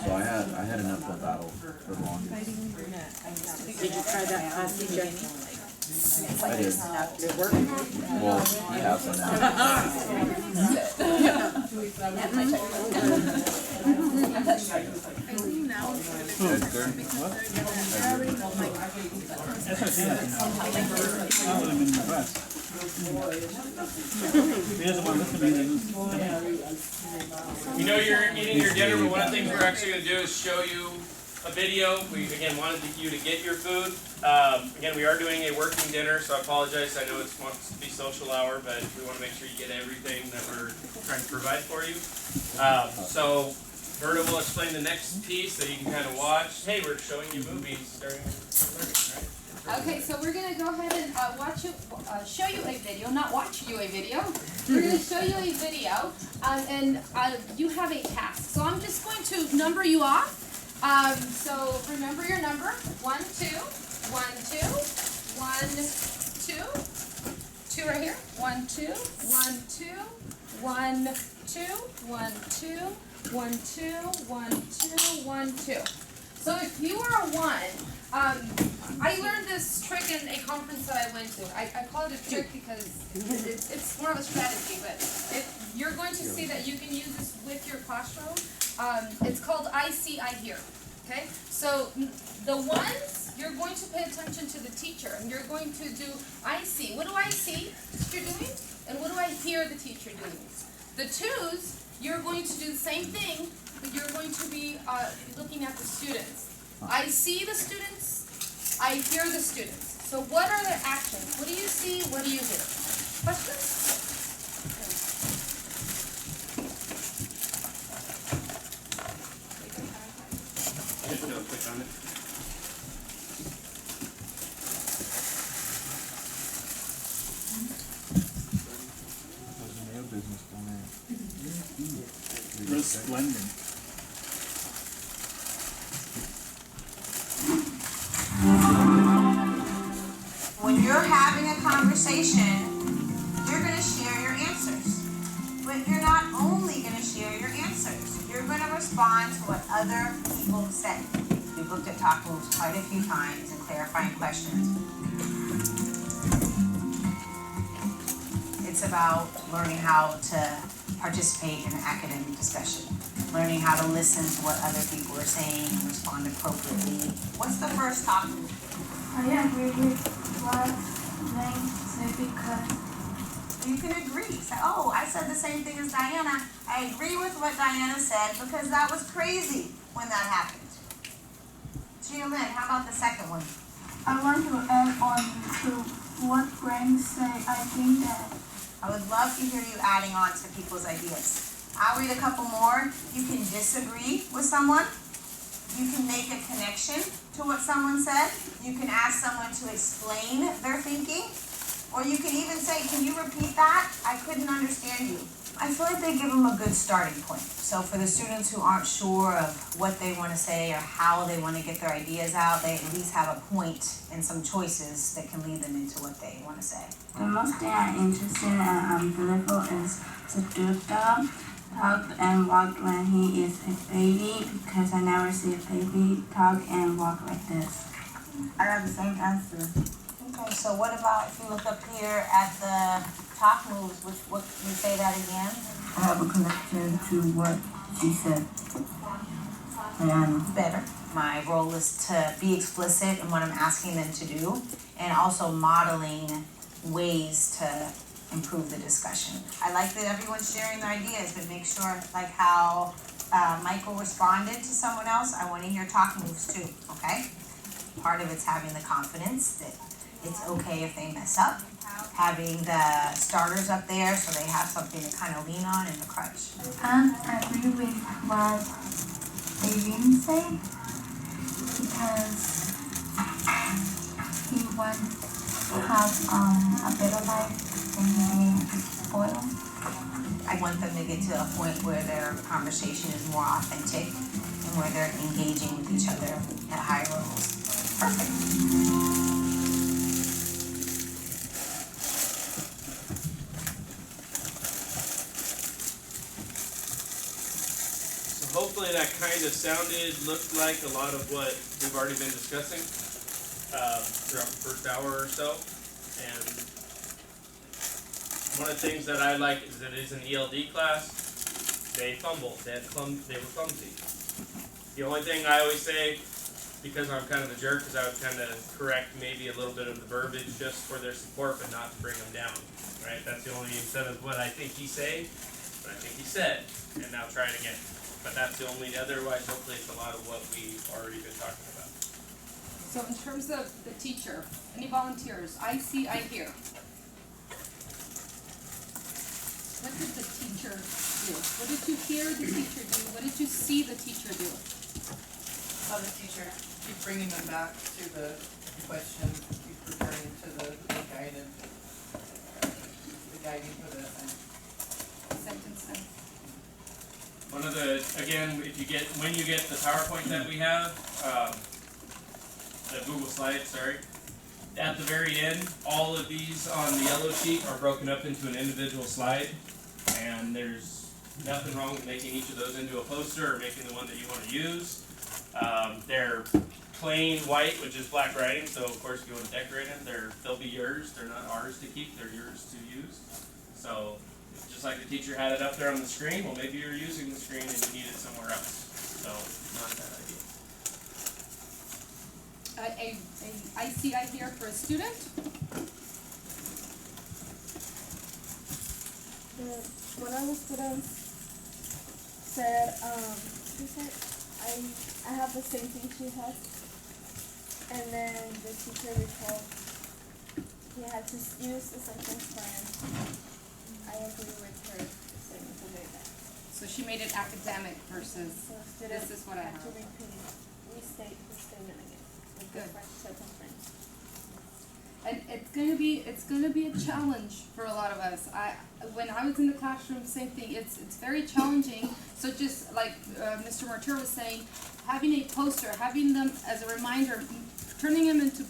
So I had an uphill battle for the longest. Did you try that class teacher? I did. Did it work? Well, he hasn't now. Edgar? What? That's what I think. I would have been impressed. He doesn't want to listen to me. You're eating your dinner, but one of the things we're actually going to do is show you a video. We again wanted you to get your food. Again, we are doing a working dinner, so I apologize. I know it's supposed to be social hour, but we want to make sure you get everything that we're trying to provide for you. So Berta will explain the next piece that you can kind of watch. Hey, we're showing you movies during learning, right? Okay, so we're gonna go ahead and show you a video, not watch you a video. We're gonna show you a video, and you have a task. So I'm just going to number you off. So remember your number: 1, 2, 1, 2, 1, 2, 2 right here. 1, 2, 1, 2, 1, 2, 1, 2, 1, 2, 1, 2, 1, 2. So if you are a 1. I learned this trick in a conference that I went to. I call it a trick because it's more of a strategy, but you're going to see that you can use this with your classroom. It's called I see, I hear. Okay? So the 1s, you're going to pay attention to the teacher, and you're going to do I see. What do I see the teacher doing? And what do I hear the teacher doing? The 2s, you're going to do the same thing, but you're going to be looking at the students. I see the students, I hear the students. So what are their actions? What do you see? What do you hear? Questions? Just click on it. Resplendent. When you're having a conversation, you're going to share your answers. But you're not only going to share your answers, you're going to respond to what other people say. We've looked at talk rules quite a few times and clarifying questions. It's about learning how to participate in an academic discussion. Learning how to listen to what other people are saying and respond appropriately. What's the first topic? I agree with what they say because you can agree. Say, oh, I said the same thing as Diana. I agree with what Diana said because that was crazy when that happened. Gia Lynn, how about the second one? I want to add on to what Graham said. I think that I would love to hear you adding on to people's ideas. I'll read a couple more. You can disagree with someone. You can make a connection to what someone said. You can ask someone to explain their thinking. Or you can even say, can you repeat that? I couldn't understand you. I feel like they give them a good starting point. So for the students who aren't sure of what they want to say or how they want to get their ideas out, they at least have a point and some choices that can lead them into what they want to say. the most thing I'm interested and beautiful is the dude dog talk and walk when he is a baby because I never see a baby talk and walk like this. I have the same answer. Okay, so what about if you look up here at the talk moves, what can you say that again? I have a connection to what she said. And better. My role is to be explicit in what I'm asking them to do and also modeling ways to improve the discussion. I like that everyone's sharing their ideas, but make sure, like how Michael responded to someone else, I want to hear talk moves too, okay? Part of it's having the confidence that it's okay if they mess up, having the starters up there so they have something to kind of lean on and a crutch. I agree with what Adrian said because he wants to have a better life than he spoiled. I want them to get to a point where their conversation is more authentic and where they're engaging with each other at higher levels. Perfect. Hopefully that kind of looked like a lot of what we've already been discussing throughout the first hour or so. And one of the things that I like is that it's an ELD class. They fumbled. They were clumsy. The only thing I always say, because I'm kind of a jerk, is I would kind of correct maybe a little bit of the verbiage just for their support, but not to bring them down. Right? That's the only, instead of what I think he said, and now try it again. But that's the only, otherwise hopefully it's a lot of what we've already been talking about. So in terms of the teacher, any volunteers? I see, I hear. What did the teacher do? What did you hear the teacher do? What did you see the teacher do? Saw the teacher keep bringing them back to the question, keep returning to the guiding for the sentence then. One of the, again, when you get the PowerPoint that we have, the Google slide, sorry, at the very end, all of these on the yellow sheet are broken up into an individual slide, and there's nothing wrong with making each of those into a poster or making the one that you want to use. They're plain white, which is black writing, so of course if you want to decorate them, they'll be yours. They're not ours to keep, they're yours to use. So just like the teacher had it up there on the screen, well maybe you're using the screen and you need it somewhere else. So not a bad idea. I see, I hear for a student. One of the students said, she said, I have the same thing she has. And then the teacher recalled he had to use the sentence plan. I agree with her saying to do that. So she made it academic versus So this is what I have. to restate the statement again. With the Good. sentence plan. And it's gonna be a challenge for a lot of us. When I was in the classroom, same thing. It's very challenging. So just like Mr. Martyr was saying, having a poster, having them as a reminder, turning them into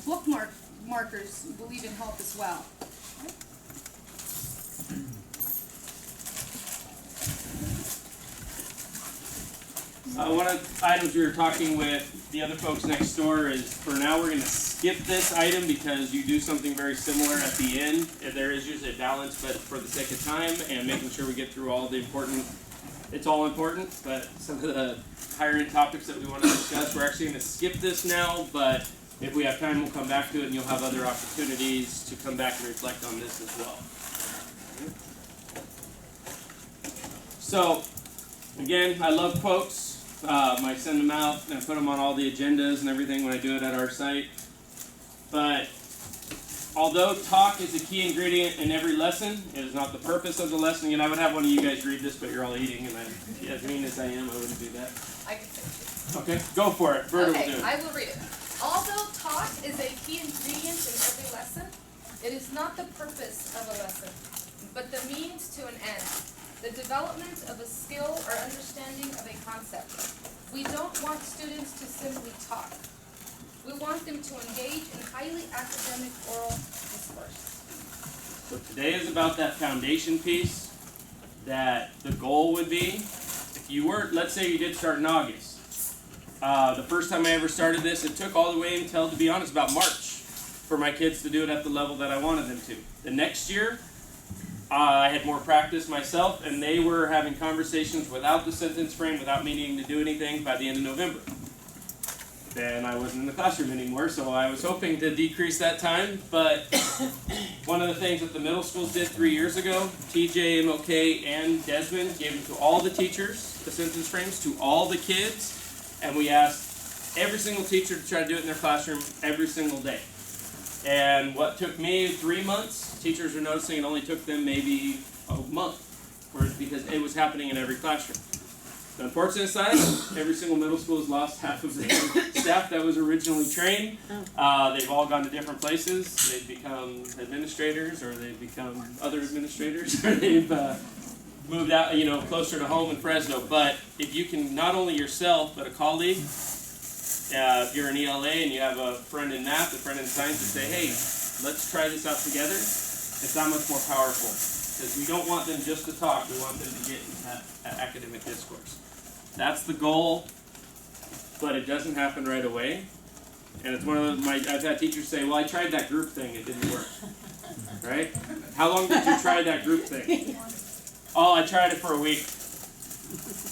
markers will even help as well. One of the items we were talking with the other folks next door is for now we're going to skip this item because you do something very similar at the end. There is usually a balance, but for the sake of time and making sure we get through all the important, it's all important, but some of the higher end topics that we want to discuss, we're actually going to skip this now, but if we have time, we'll come back to it and you'll have other opportunities to come back and reflect on this as well. So, again, I love quotes. I send them out and I put them on all the agendas and everything when I do it at our site. But although talk is a key ingredient in every lesson, it is not the purpose of the lesson. And I would have one of you guys read this, but you're all eating, and as mean as I am, I wouldn't do that. I can say it. Okay, go for it. Berta will do it. I will read it. Although talk is a key ingredient in every lesson, it is not the purpose of a lesson, but the means to an end. The development of a skill or understanding of a concept. We don't want students to simply talk. We want them to engage in highly academic oral discourse. So today is about that foundation piece, that the goal would be, if you were, let's say you did start in August. The first time I ever started this, it took all the way until, to be honest, about March for my kids to do it at the level that I wanted them to. The next year, I had more practice myself, and they were having conversations without the sentence frame, without me needing to do anything by the end of November. Then I wasn't in the classroom anymore, so I was hoping to decrease that time, but one of the things that the middle schools did 3 years ago, TJ, MLK, and Desmond gave them to all the teachers, the sentence frames, to all the kids, and we asked every single teacher to try to do it in their classroom every single day. And what took me 3 months, teachers are noticing it only took them maybe a month, because it was happening in every classroom. The unfortunate side, every single middle school has lost half of their staff that was originally trained. They've all gone to different places. They've become administrators, or they've become other administrators, or they've moved out, closer to home in Fresno. But if you can, not only yourself, but a colleague, if you're in ELA and you have a friend in math, a friend in science, and say, hey, let's try this out together, it's that much more powerful. Because we don't want them just to talk, we want them to get academic discourse. That's the goal, but it doesn't happen right away. And it's one of those, I've had teachers say, well, I tried that group thing, it didn't work. Right? How long did you try that group thing? Oh, I tried it for a week.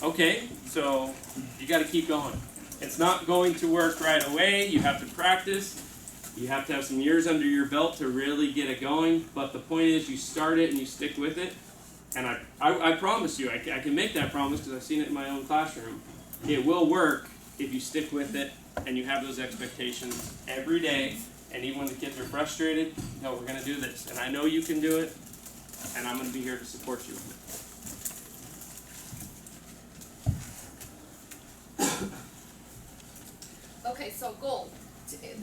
Okay, so you got to keep going. It's not going to work right away. You have to practice. You have to have some years under your belt to really get it going. But the point is, you start it and you stick with it. And I promise you, I can make that promise because I've seen it in my own classroom. It will work if you stick with it and you have those expectations every day. And even when the kids are frustrated, no, we're going to do this. And I know you can do it, and I'm going to be here to support you. Okay, so goal.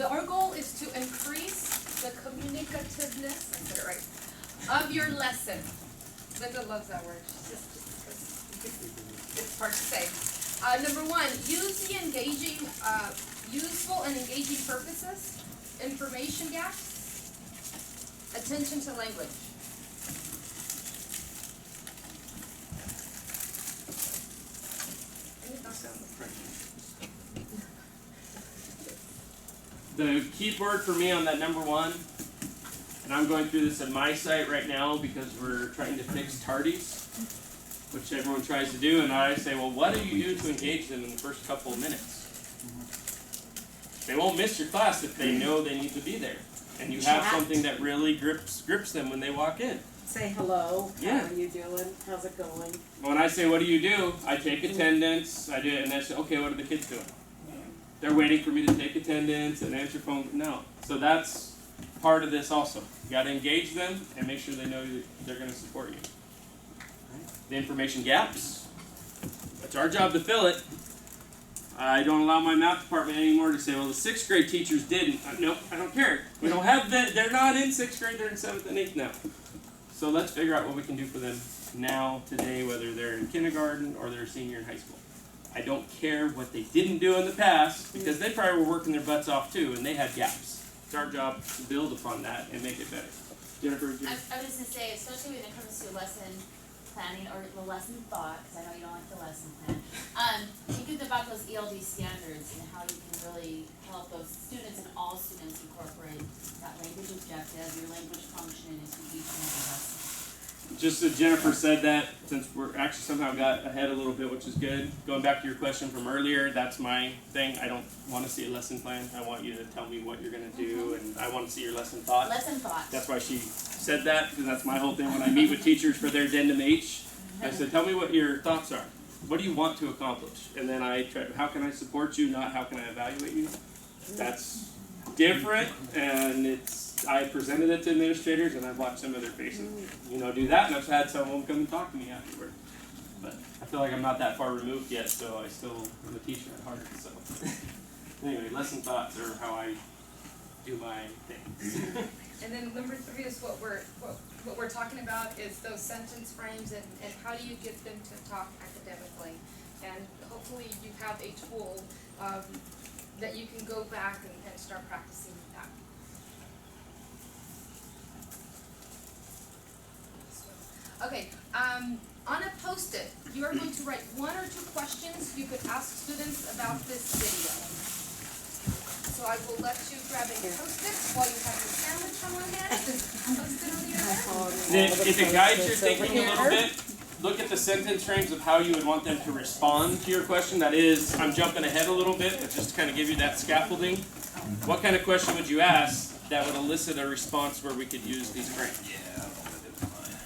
Our goal is to increase the communicativeness, I said it right, of your lesson. Linda loves that word. It's hard to say. Number one, use the engaging, useful and engaging purposes, information gaps, attention to language. The key word for me on that number one, and I'm going through this at my site right now because we're trying to fix tardies, which everyone tries to do, and I say, well, what do you do to engage them in the first couple of minutes? They won't miss your class if they know they need to be there, and you have something that really grips them when they walk in. Say hello. Yeah. How are you doing? How's it going? When I say, what do you do? I take attendance. I do it, and I say, okay, what are the kids doing? They're waiting for me to take attendance and answer phone. No. So that's part of this also. You got to engage them and make sure they know they're going to support you. The information gaps. It's our job to fill it. I don't allow my math department anymore to say, well, the 6th grade teachers didn't. Nope, I don't care. We don't have that. They're not in 6th grade. They're in 7th and 8th now. So let's figure out what we can do for them now, today, whether they're in kindergarten or they're a senior in high school. I don't care what they didn't do in the past, because they probably were working their butts off too, and they had gaps. It's our job to build upon that and make it better. Jennifer? I was just going to say, especially when it comes to lesson planning or the lesson thought, because I know you don't like the lesson plan, Thinking about those ELD standards and how you can really help those students and all students incorporate that language objective, your language function into each and every lesson. Just as Jennifer said that, since we're actually somehow got ahead a little bit, which is good. Going back to your question from earlier, that's my thing. I don't want to see a lesson plan. I want you to tell me what you're going to do, and I want to see your lesson thoughts. Lesson thoughts. That's why she said that, because that's my whole thing. When I meet with teachers for their addendum H, I said, tell me what your thoughts are. What do you want to accomplish? And then I try, how can I support you, not how can I evaluate you? That's different, and I presented it to administrators, and I've watched some of their faces, do that, and I've had some of them come and talk to me afterward. But I feel like I'm not that far removed yet, so I still am a teacher at heart. So anyway, lesson thoughts are how I do my things. And then number 3 is what we're talking about is those sentence frames and how do you get them to talk academically. And hopefully you have a tool that you can go back and start practicing that. Okay, on a post-it, you are going to write 1 or 2 questions you could ask students about this video. So I will let you grab a post-it while you have your sandwich on one hand. Post-it on the other. If it guides your thinking a little bit, look at the sentence frames of how you would want them to respond to your question. That is, I'm jumping ahead a little bit, but just to kind of give you that scaffolding. What kind of question would you ask that would elicit a response where we could use these frames?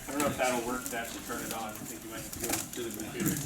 I don't know if that'll work to actually turn it on. I think you might have to go to the computer.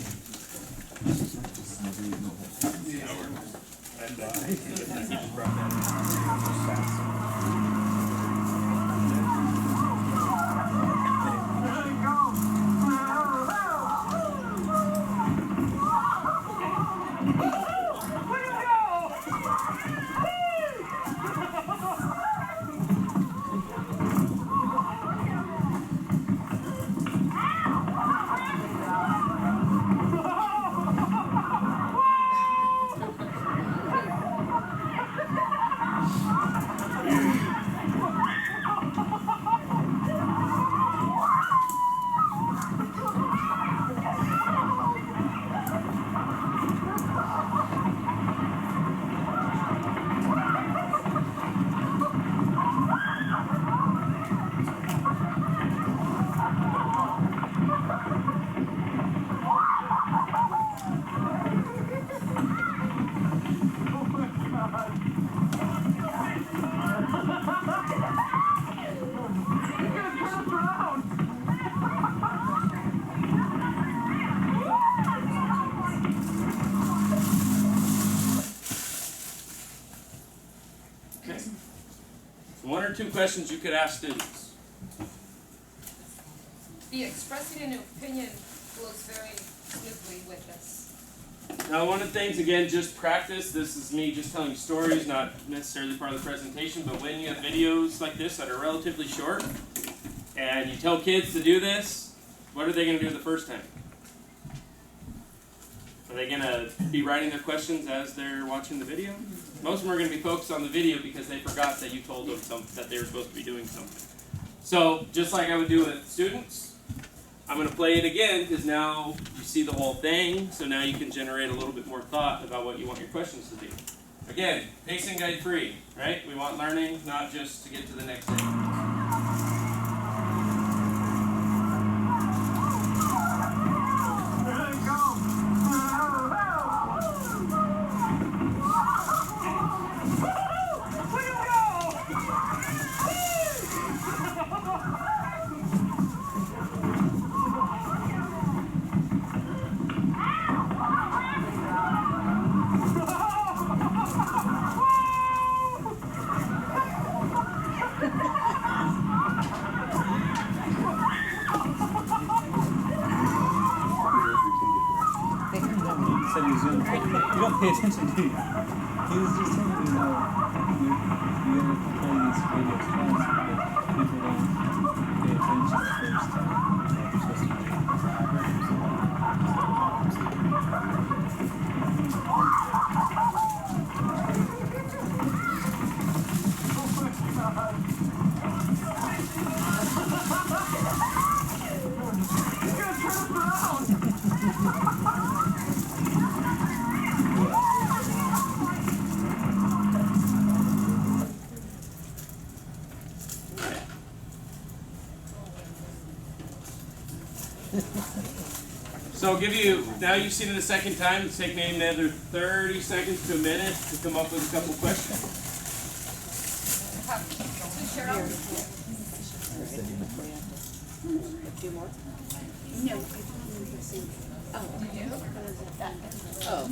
Okay. 1 or 2 questions you could ask students. The expressing an opinion flows very smoothly with this. Now, one of the things, again, just practice. This is me just telling stories, not necessarily part of the presentation, but when you have videos like this that are relatively short, and you tell kids to do this, what are they going to do the first time? Are they going to be writing their questions as they're watching the video? Most of them are going to be focused on the video because they forgot that you told them that they were supposed to be doing something. So, just like I would do with students, I'm going to play it again because now you see the whole thing, so now you can generate a little bit more thought about what you want your questions to be. Again, pacing guide free, right? We want learning, not just to get to the next thing. You don't pay attention, do you? He was just telling me how you're going to play these videos fast, but people don't pay attention the first time. They're supposed to do So I'll give you, now you've seen it a second time, it's taking maybe another 30 seconds to a minute to come up with a couple questions. Cheryl? Do more? No. Oh.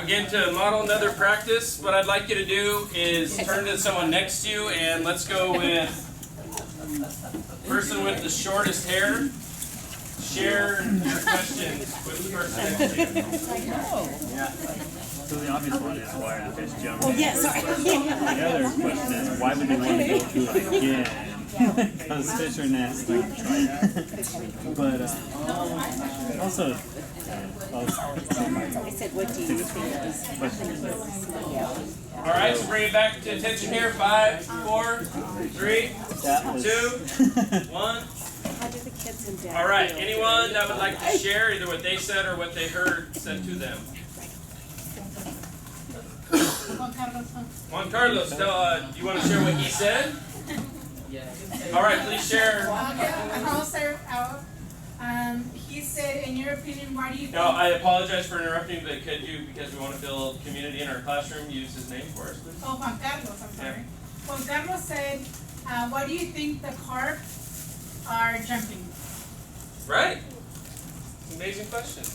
Again, to model another practice, what I'd like you to do is turn to someone next to you and let's go with person with the shortest hair. Share your questions with the person next to you. So the obvious one is why are the fish jumping? Oh, yeah, sorry. The other question is why would they want to go through it again? Because fish are nasty. But also, I said, what do you think? All right, so bring it back to attention here. 5, 4, 3, 2, 1. How do the kids and dad All right, feel? anyone that would like to share either what they said or what they heard said to them? Juan Carlos, do you want to share what he said? All right, please share. He said, in your opinion, why do you think... No, I apologize for interrupting, but could you, because we want to build community in our classroom, use his name for us, please? Oh, Juan Carlos, I'm sorry. Yeah. Juan Carlos said, why do you think the carp are jumping? Right. Amazing question.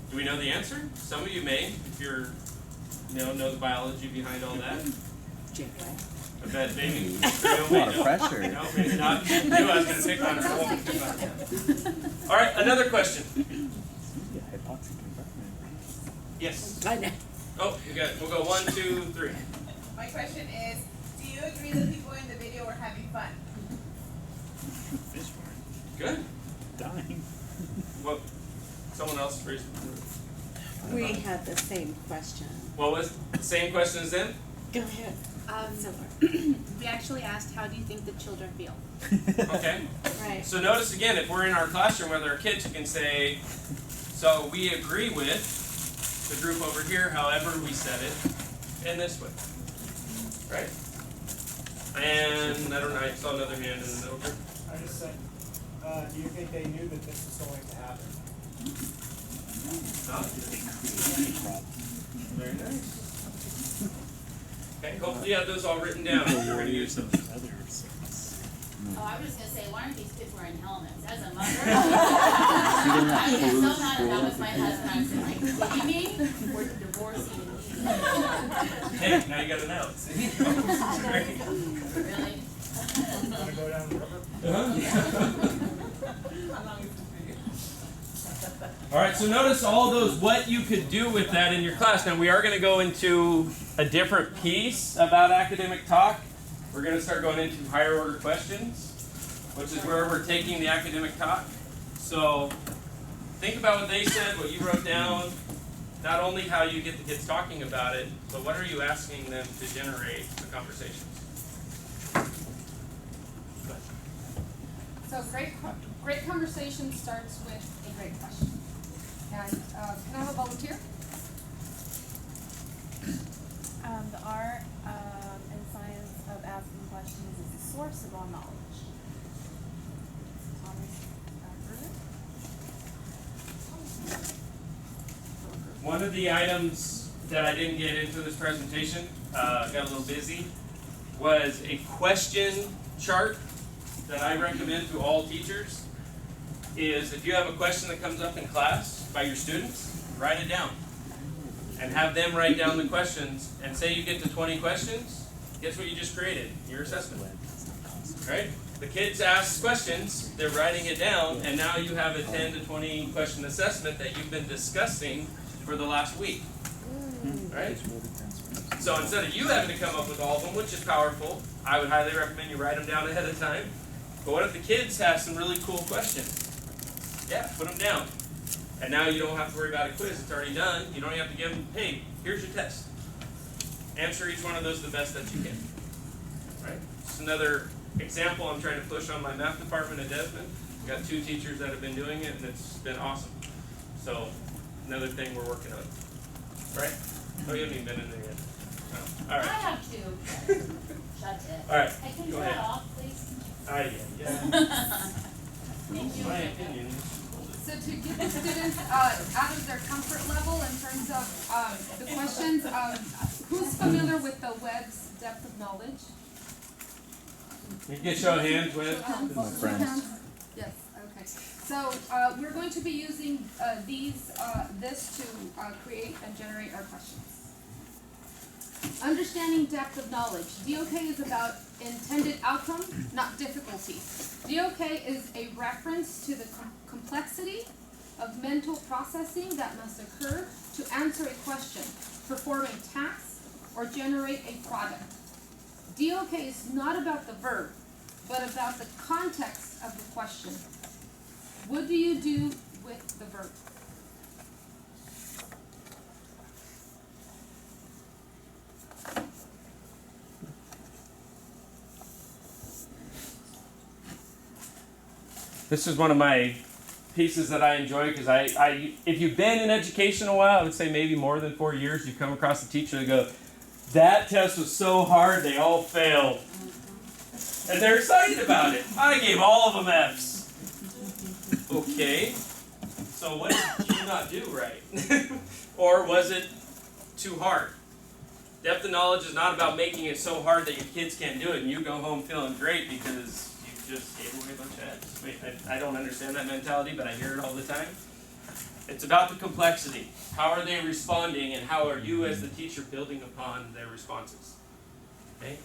Do we know the answer? Some of you may, if you're, know the biology behind all that. I bet maybe. A lot of pressure. No, maybe not. You knew I was going to pick on her. I won't pick on her. All right, another question. Yes. I know. Oh, we'll go 1, 2, 3. My question is, do you agree that people in the video were having fun? fish were Good. dying. Well, someone else raised it. We had the same question. What was the same question as them? Go ahead. We actually asked, how do you think the children feel? Okay. Right. So notice again, if we're in our classroom with our kids, you can say, so we agree with the group over here, however we said it, in this way. Right? And I don't know, I saw another hand in the middle here. I just said, do you think they knew that this was going to happen? Very nice. Okay, hopefully you have those all written down. You're going to use them. Oh, I was just gonna say, why aren't these kids wearing helmets? As a mother, I was so mad if that was my husband. I was like, kidding me? We're divorcing. Hey, now you got an out. See? Really? Want to go down the river? All right, so notice all those what you could do with that in your class. Now we are going to go into a different piece about academic talk. We're going to start going into higher order questions, which is where we're taking the academic talk. So think about what they said, what you wrote down, not only how you get the kids talking about it, but what are you asking them to generate the conversations? So great conversation starts with a great question. And can I have a volunteer? The art and science of asking questions is the source of all knowledge. One of the items that I didn't get into this presentation, got a little busy, was a question chart that I recommend to all teachers. Is if you have a question that comes up in class by your students, write it down. And have them write down the questions, and say you get to 20 questions, guess what you just created? Your assessment. Right? The kids ask questions, they're writing it down, and now you have a 10 to 20 question assessment that you've been discussing for the last week. Right? So instead of you having to come up with all of them, which is powerful, I would highly recommend you write them down ahead of time. But what if the kids have some really cool questions? Yeah, put them down. And now you don't have to worry about a quiz, it's already done. You don't have to give them, hey, here's your test. Answer each one of those the best that you can. Right? Just another example I'm trying to push on my math department at Desmond. We've got 2 teachers that have been doing it, and it's been awesome. So, another thing we're working on. Right? Oh, you haven't even been in there yet. Oh, all I right. have to. Shut it. All right, Hey, can you go turn ahead. that off, please? Yeah. Thank you. My opinion. So to get the students out of their comfort level in terms of the questions, who's familiar with the Webb's depth of knowledge? You can show of hands with. My friends. Yes, okay. So we're going to be using this to create and generate our questions. Understanding depth of knowledge. DOK is about intended outcome, not difficulty. DOK is a reference to the complexity of mental processing that must occur to answer a question, perform a task, or generate a product. DOK is not about the verb, but about the context of the question. What do you do with the verb? This is one of my pieces that I enjoy because if you've been in education a while, I would say maybe more than 4 years, you come across a teacher that go, that test was so hard they all failed. And they're excited about it. I gave all of them F's. Okay, so what did you not do right? Or was it too hard? Depth of knowledge is not about making it so hard that your kids can't do it and you go home feeling great because you just gave away a bunch of F's. Wait, I don't understand that mentality, but I hear it all the time. It's about the complexity. How are they responding, and how are you as the teacher building upon their responses? Okay?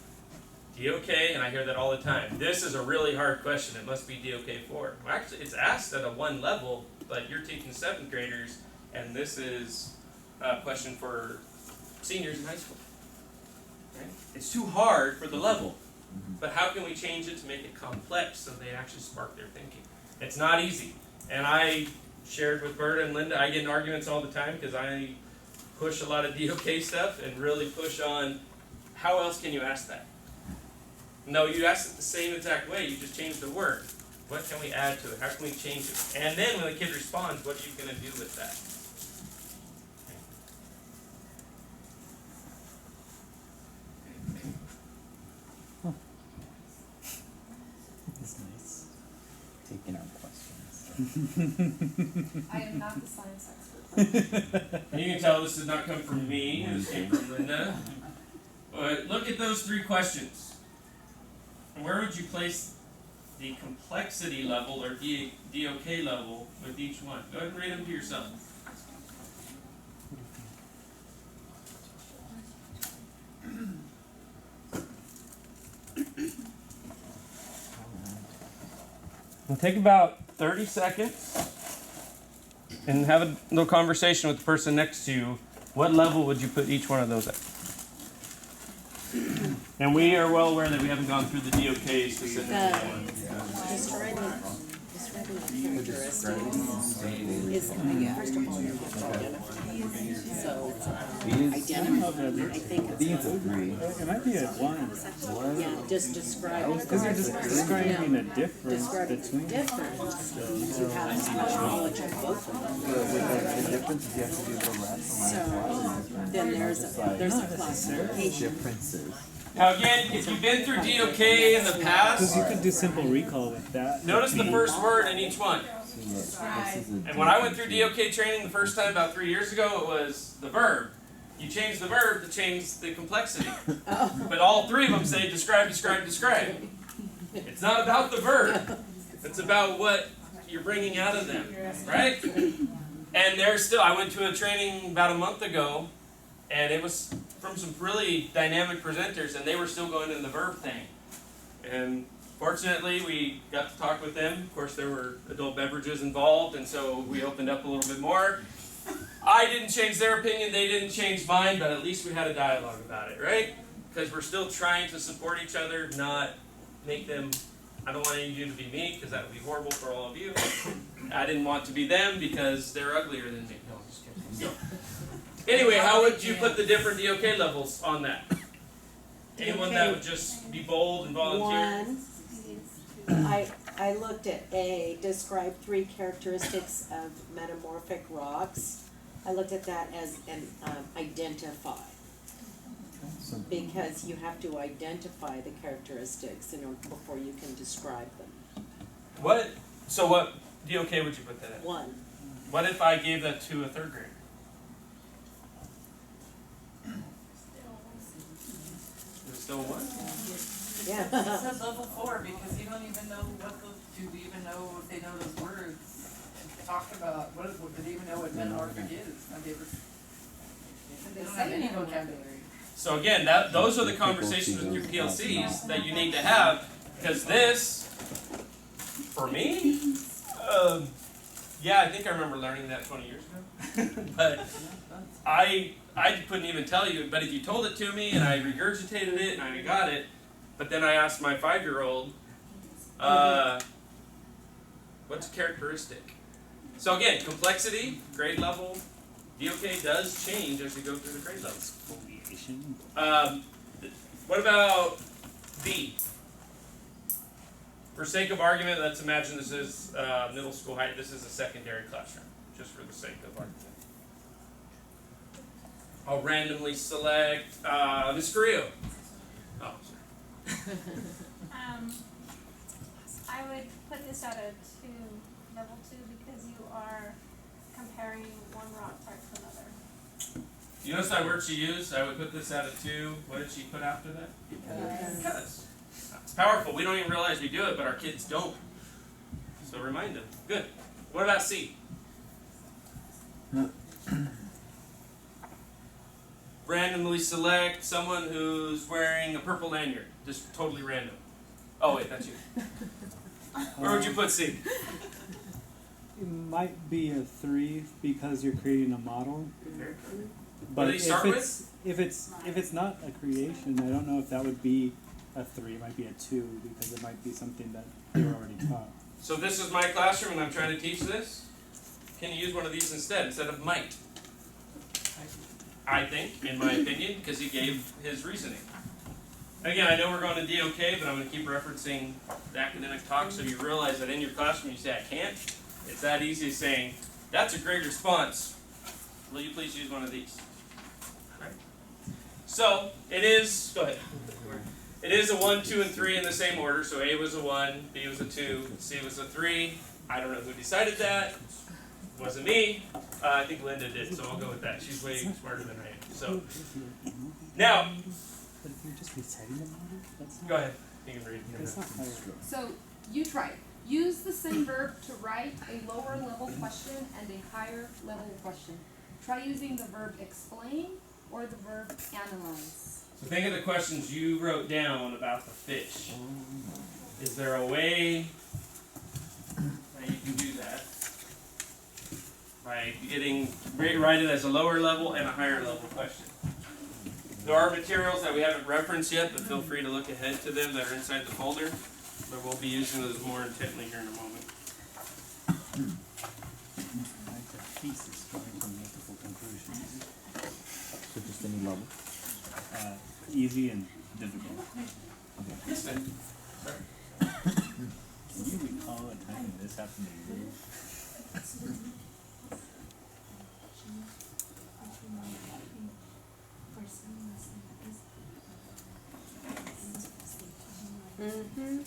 DOK, and I hear that all the time. This is a really hard question. It must be DOK 4. Well, actually, it's asked at a 1 level, but you're teaching 7th graders, and this is a question for seniors in high school. Okay? It's too hard for the level. But how can we change it to make it complex so they actually spark their thinking? It's not easy. And I shared with Berta and Linda, I get in arguments all the time because I push a lot of DOK stuff and really push on how else can you ask that? No, you ask it the same exact way, you just change the word. What can we add to it? How can we change it? And then when the kid responds, what are you going to do with that? It's nice. Taking out questions. I am not the science expert. And you can tell this did not come from me, this came from Linda. But look at those 3 questions. Where would you place the complexity level or DOK level with each one? Go ahead and read them to yourself. And take about 30 seconds and have a little conversation with the person next to you. What level would you put each one of those at? And we are well aware that we haven't gone through the DOK specifically. Describing characteristics is, first of all, you have to identify. So, identify, I think it's a 3. It might be a 1. Yeah, just describe. Because you're just describing a difference Describing between. difference. You have knowledge of both of them. The difference is you have to do the rest. So, then there's a classification. Differences. Now again, if you've been through DOK in the past, Because you could do simple recall with that. notice the first word in each one. And when I went through DOK training the first time about 3 years ago, it was the verb. You change the verb to change the complexity. But all 3 of them say describe, describe, describe. It's not about the verb. It's about what you're bringing out of them, right? And there's still, I went to a training about a month ago, and it was from some really dynamic presenters, and they were still going into the verb thing. And fortunately, we got to talk with them. Of course, there were adult beverages involved, and so we opened up a little bit more. I didn't change their opinion, they didn't change mine, but at least we had a dialogue about it, right? Because we're still trying to support each other, not make them, I don't want any of you to be me, because that would be horrible for all of you. I didn't want to be them because they're uglier than me. No, I'm just kidding. So, anyway, how would you put the different DOK levels on that? Anyone that would just be bold and volunteer? 1, I looked at A, describe 3 characteristics of metamorphic rocks. I looked at that as an identify. Because you have to identify the characteristics in order, before you can describe them. What DOK would you put that at? 1. What if I gave that to a 3rd grader? Is it still a 1? Yeah. It says level 4 because you don't even know do you even know if they know those words. Talk about, do they even know what metamorphic is? They don't have any vocabulary. So again, those are the conversations with your PLCs that you need to have, because this, for me, yeah, I think I remember learning that 20 years ago. But I couldn't even tell you, but if you told it to me and I regurgitated it and I got it, but then I asked my 5-year-old, what's a characteristic? So again, complexity, grade level, DOK does change as you go through the grade levels. What about B? For sake of argument, let's imagine this is middle school height. This is a secondary classroom, just for the sake of argument. I'll randomly select Ms. Carrillo. Oh, sorry. I would put this at a 2, level 2, because you are comparing one rock type to another. You notice that word she used? I would put this at a 2. What did she put after that? Because. It's powerful. We don't even realize we do it, but our kids don't. So remind them. Good. What about C? Randomly select someone who's wearing a purple lanyard. Just totally random. Oh wait, that's you. Where would you put C? It might be a 3 because you're creating a model. What did he start with? If it's not a creation, I don't know if that would be a 3. It might be a 2 because it might be something that you already taught. So this is my classroom and I'm trying to teach this. Can you use one of these instead of might? I think, in my opinion, because he gave his reasoning. Again, I know we're going to DOK, but I'm going to keep referencing the academic talk so you realize that in your classroom you say, I can't. It's that easy as saying, that's a great response. Will you please use one of these? Right. So, it is, go ahead. It is a 1, 2, and 3 in the same order. So A was a 1, B was a 2, C was a 3. I don't know who decided that. It wasn't me. I think Linda did, so I'll go with that. She's way smarter than I am. So, now, But if you're just reciting the model, that's not. go ahead. You can read. That's not how. So you try it. Use the same verb to write a lower level question and a higher level question. Try using the verb explain or the verb analyze. So think of the questions you wrote down about the fish. Is there a way that you can do that? By write it as a lower level and a higher level question. There are materials that we haven't referenced yet, but feel free to look ahead to them that are inside the folder. But we'll be using those more intently here in a moment. Like a thesis drawing from multiple conclusions. So just any level. Easy and difficult. Yes, ma'am. Sorry. Can you recall a time when this happened to you? Mm-hmm.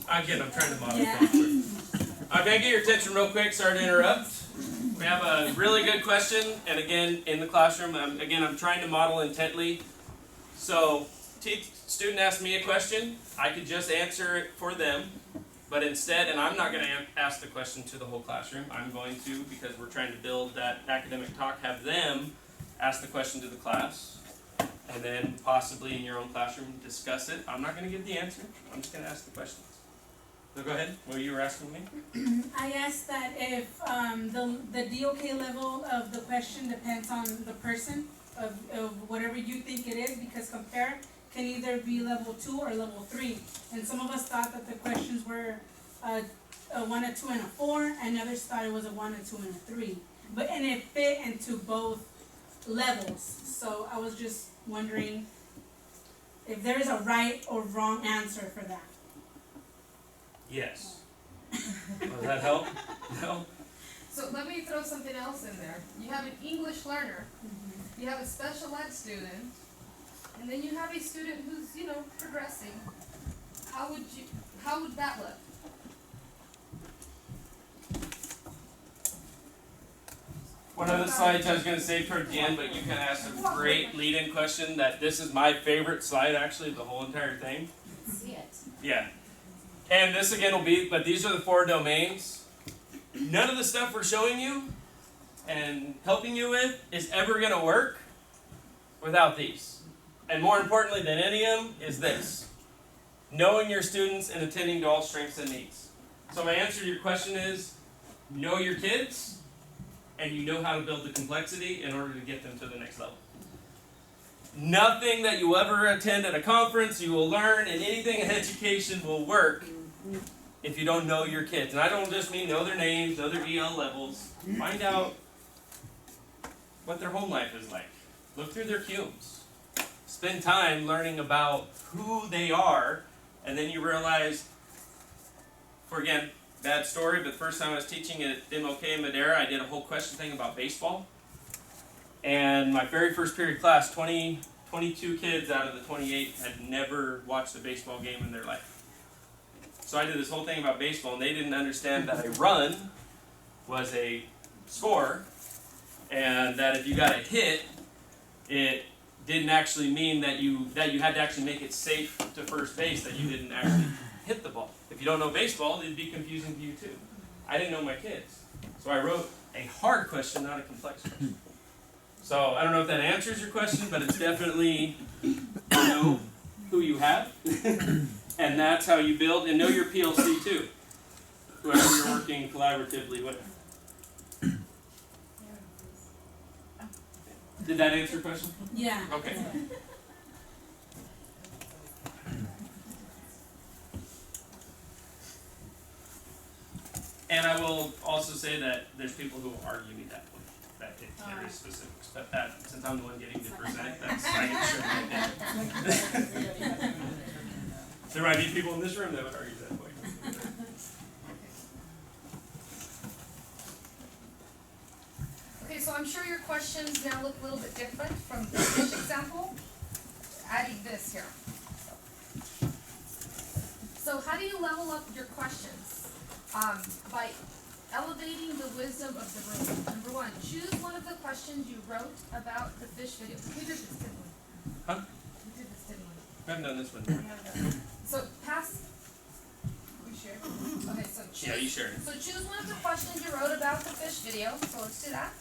Again, I'm trying to model things. Can I get your attention real quick? Sorry to interrupt. We have a really good question, and again, in the classroom, I'm trying to model intently. So, student asked me a question. I could just answer it for them, but instead, and I'm not going to ask the question to the whole classroom. I'm going to, because we're trying to build that academic talk, have them ask the question to the class, and then possibly in your own classroom discuss it. I'm not going to give the answer. I'm just going to ask the questions. So go ahead. What you were asking me? I asked that if the DOK level of the question depends on the person of whatever you think it is, because compare can either be level 2 or level 3. And some of us thought that the questions were a 1, a 2, and a 4, and others thought it was a 1, a 2, and a 3. And it fit into both levels. So I was just wondering if there is a right or wrong answer for that. Yes. Does that help? No? So let me throw something else in there. You have an English learner, you have a special ed student, and then you have a student who's, you know, progressing. How would that look? One of the slides I was going to save toward the end, but you kind of asked a great lead-in question that this is my favorite slide, actually, the whole entire thing. See it. Yeah. And this again will be, but these are the 4 domains. None of the stuff we're showing you and helping you with is ever going to work without these. And more importantly than any of them is this. Knowing your students and attending to all strengths and needs. So my answer to your question is, know your kids, and you know how to build the complexity in order to get them to the next level. Nothing that you ever attend at a conference, you will learn, and anything in education will work if you don't know your kids. And I don't just mean know their names, know their EL levels. Find out what their home life is like. Look through their cumes. Spend time learning about who they are, and then you realize, for again, bad story, but the first time I was teaching at MLK in Madera, I did a whole question thing about baseball. And my very first period class, 22 kids out of the 28 had never watched a baseball game in their life. So I did this whole thing about baseball, and they didn't understand that a run was a score, and that if you got a hit, it didn't actually mean that you had to actually make it safe to first base, that you didn't actually hit the ball. If you don't know baseball, it'd be confusing to you too. I didn't know my kids. So I wrote a hard question, not a complex question. So I don't know if that answers your question, but it's definitely know who you have. And that's how you build, and know your PLC too. Whoever you're working collaboratively with. Did that answer your question? Yeah. Okay. And I will also say that there's people who will argue me that point, that there is specifics, but that, since I'm the one getting to present, that's, I can certainly do. There might be people in this room that would argue that point. Okay, so I'm sure your questions now look a little bit different from the fish example. Adding this here. So how do you level up your questions? By elevating the wisdom of the room. Number 1, choose one of the questions you wrote about the fish video. Who did this, didn't we? Huh? Who did this, didn't we? I haven't done this one. We haven't done it. So pass. We share. Okay, so choose. Yeah, you share it. So choose one of the questions you wrote about the fish video. So let's do that.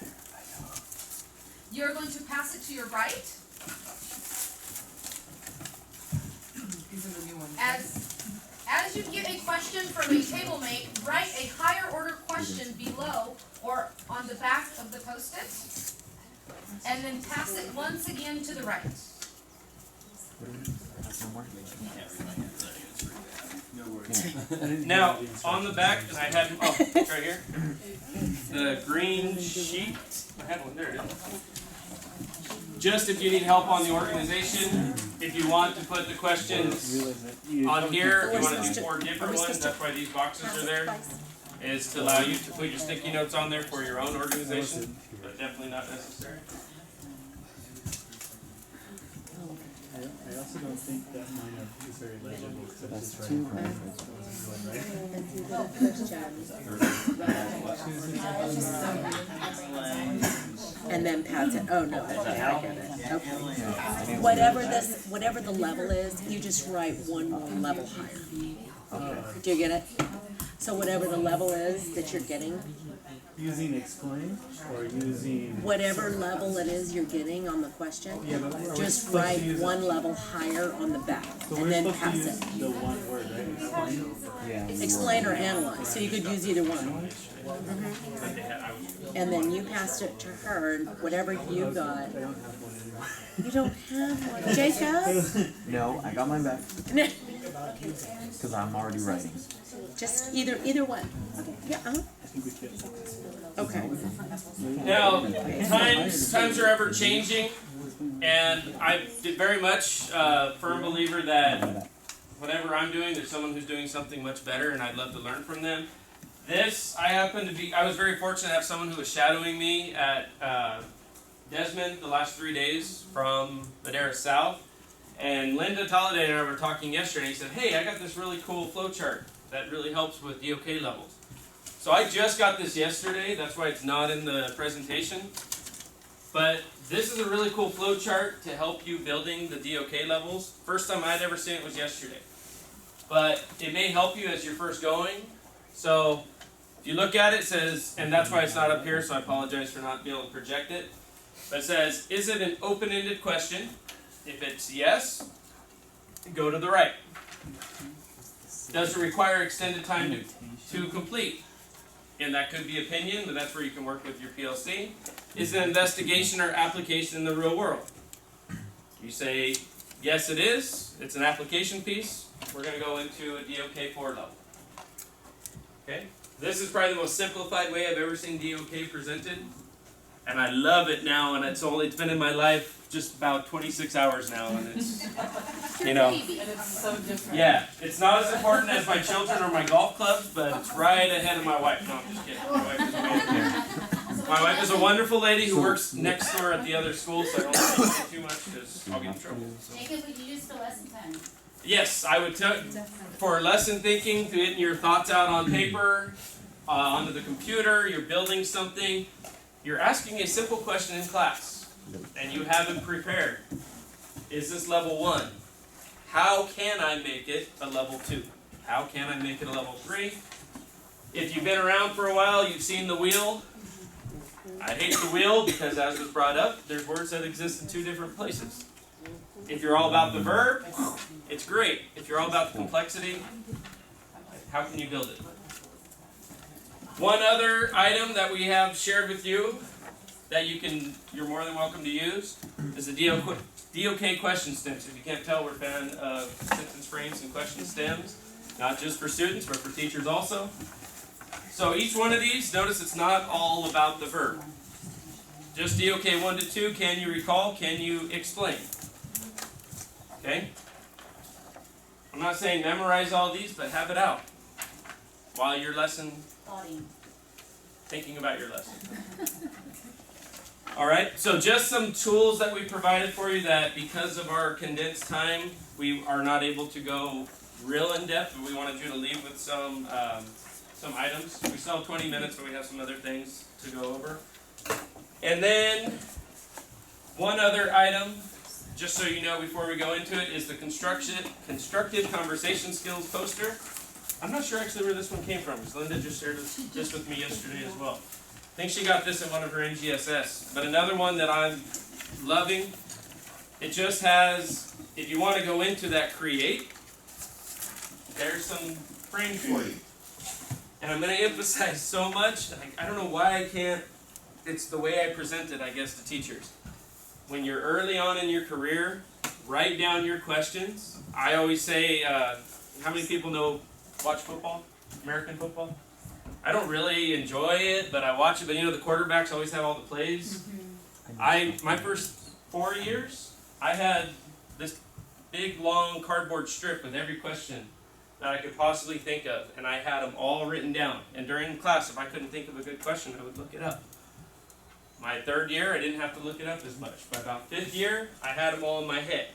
You're going to pass it to your right. These are the new ones. As you get a question from a table mate, write a higher order question below or on the back of the post-it, and then pass it once again to the right. Now, on the back, and I had, it's right here, the green sheet, I had one, there it is. Just if you need help on the organization, if you want to put the questions on here, you want to do 4 different ones, that's why these boxes are there, is to allow you to put your sticky notes on there for your own organization, but definitely not necessary. I also don't think that mine is very legible, except That's it's two. And then pass it. Oh, no, okay, I get it. Okay. Whatever the level is, you just write one more level higher. Do you get it? So whatever the level is that you're getting, using explain or using whatever level it is you're getting on the question, Yeah, but are we just supposed to write use it? one level higher on the back So and we're then supposed to pass use it. the one word, right? Explain? Yeah. Explain or analyze, so you could use either one. And then you passed it to her, and whatever you got. I don't have one anymore. You don't have one. Jacob? No, I got mine back. Because I'm already writing. Just either one. Okay. Yeah. Okay. Now, times are ever changing, and I'm very much a firm believer that whatever I'm doing, there's someone who's doing something much better, and I'd love to learn from them. I was very fortunate to have someone who was shadowing me at Desmond the last 3 days from Madera South. And Linda Tolliday and I were talking yesterday, and he said, hey, I got this really cool flowchart that really helps with DOK levels. So I just got this yesterday, that's why it's not in the presentation. But this is a really cool flowchart to help you building the DOK levels. First time I'd ever seen it was yesterday. But it may help you as you're first going. So if you look at it, it says, and that's why it's not up here, so I apologize for not being able to project it. But it says, is it an open-ended question? If it's yes, go to the right. Does it require extended time to complete? And that could be opinion, but that's where you can work with your PLC. Is it an investigation or application in the real world? You say, yes it is, it's an application piece. We're going to go into a DOK 4 level. Okay? This is probably the most simplified way I've ever seen DOK presented. And I love it now, and it's been in my life just about 26 hours now, and it's, you know. And it's so different. Yeah, it's not as important as my children or my golf clubs, but it's right ahead of my wife. No, I'm just kidding. My wife is a wonderful lady who works next door at the other school, so I don't say too much because I'll get in trouble. Jacob, would you use for lesson time? Yes, I would for lesson thinking, getting your thoughts out on paper, onto the computer, you're building something. You're asking a simple question in class, and you haven't prepared. Is this level 1? How can I make it a level 2? How can I make it a level 3? If you've been around for a while, you've seen the wheel. I hate the wheel because, as was brought up, there's words that exist in 2 different places. If you're all about the verb, it's great. If you're all about the complexity, how can you build it? One other item that we have shared with you that you're more than welcome to use is the DOK question stems. If you can't tell, we're a fan of sentence frames and question stems, not just for students, but for teachers also. So each one of these, notice it's not all about the verb. Just DOK 1 to 2, can you recall, can you explain? Okay? I'm not saying memorize all these, but have it out while your lesson thinking about your lesson. Alright, so just some tools that we provided for you that because of our condensed time, we are not able to go real in depth, but we wanted you to leave with some items. We still have 20 minutes, but we have some other things to go over. And then, one other item, just so you know before we go into it, is the constructive conversation skills poster. I'm not sure actually where this one came from, because Linda just shared this with me yesterday as well. I think she got this in one of her NGSS. But another one that I'm loving, it just has, if you want to go into that create, there's some frames for you. And I'm going to emphasize so much, I don't know why I can't, it's the way I present it, I guess, to teachers. When you're early on in your career, write down your questions. I always say, how many people watch football, American football? I don't really enjoy it, but I watch it. But you know, the quarterbacks always have all the plays. My first 4 years, I had this big, long cardboard strip with every question that I could possibly think of, and I had them all written down. And during class, if I couldn't think of a good question, I would look it up. My 3rd year, I didn't have to look it up as much. By about 5th year, I had them all in my head.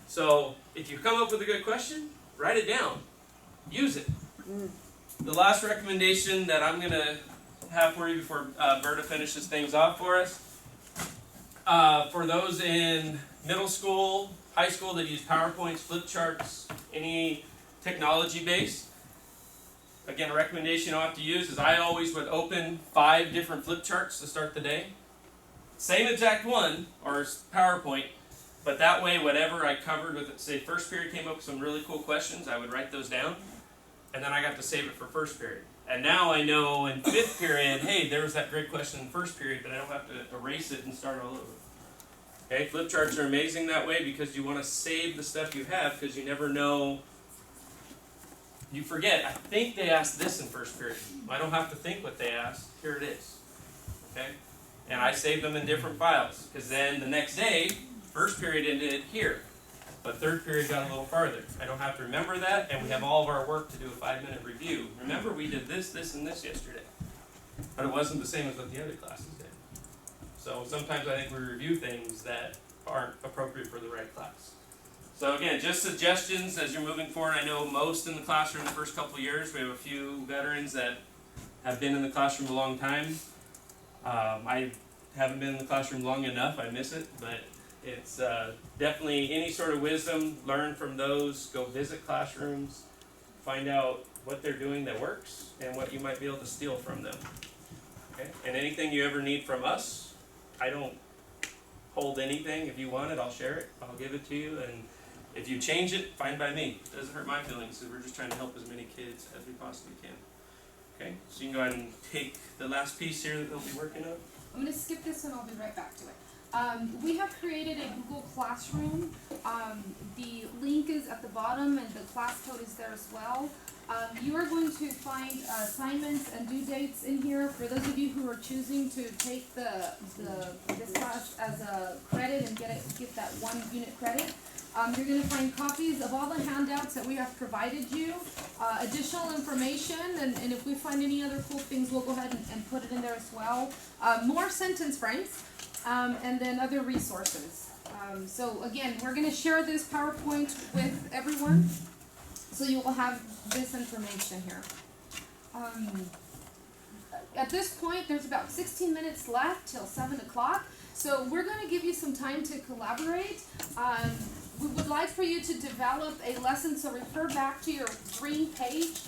So if you come up with a good question, write it down. Use it. The last recommendation that I'm going to have for you before Berta finishes things off for us, for those in middle school, high school that use PowerPoints, flip charts, any technology base, again, a recommendation I have to use is I always would open 5 different flip charts to start the day. Same exact one, or PowerPoint, but that way whatever I covered with it, say first period came up with some really cool questions, I would write those down. And then I got to save it for first period. And now I know in 5th period, hey, there was that great question in first period, but I don't have to erase it and start all over. Okay, flip charts are amazing that way because you want to save the stuff you have because you never know you forget, I think they asked this in first period. I don't have to think what they asked. Here it is. Okay? And I saved them in different files, because then the next day, first period ended here. But third period got a little farther. I don't have to remember that, and we have all of our work to do a 5-minute review. Remember, we did this, this, and this yesterday. But it wasn't the same as what the other classes did. So sometimes I think we review things that aren't appropriate for the right class. So again, just suggestions as you're moving forward. I know most in the classroom the first couple of years. We have a few veterans that have been in the classroom a long time. I haven't been in the classroom long enough. I miss it, but it's definitely any sort of wisdom. Learn from those. Go visit classrooms. Find out what they're doing that works and what you might be able to steal from them. Okay? And anything you ever need from us, I don't hold anything. If you want it, I'll share it. I'll give it to you. And if you change it, fine by me. It doesn't hurt my feelings. We're just trying to help as many kids as we possibly can. Okay? So you can go ahead and take the last piece here that they'll be working on. I'm going to skip this and I'll be right back to it. We have created a Google Classroom. The link is at the bottom and the class code is there as well. You are going to find assignments and due dates in here for those of you who are choosing to take this class as a credit and get that 1 unit credit. You're going to find copies of all the handouts that we have provided you, additional information, and if we find any other cool things, we'll go ahead and put it in there as well. More sentence frames, and then other resources. So again, we're going to share this PowerPoint with everyone, so you will have this information here. At this point, there's about 16 minutes left till 7 o'clock, so we're going to give you some time to collaborate. We would like for you to develop a lesson, so refer back to your green page.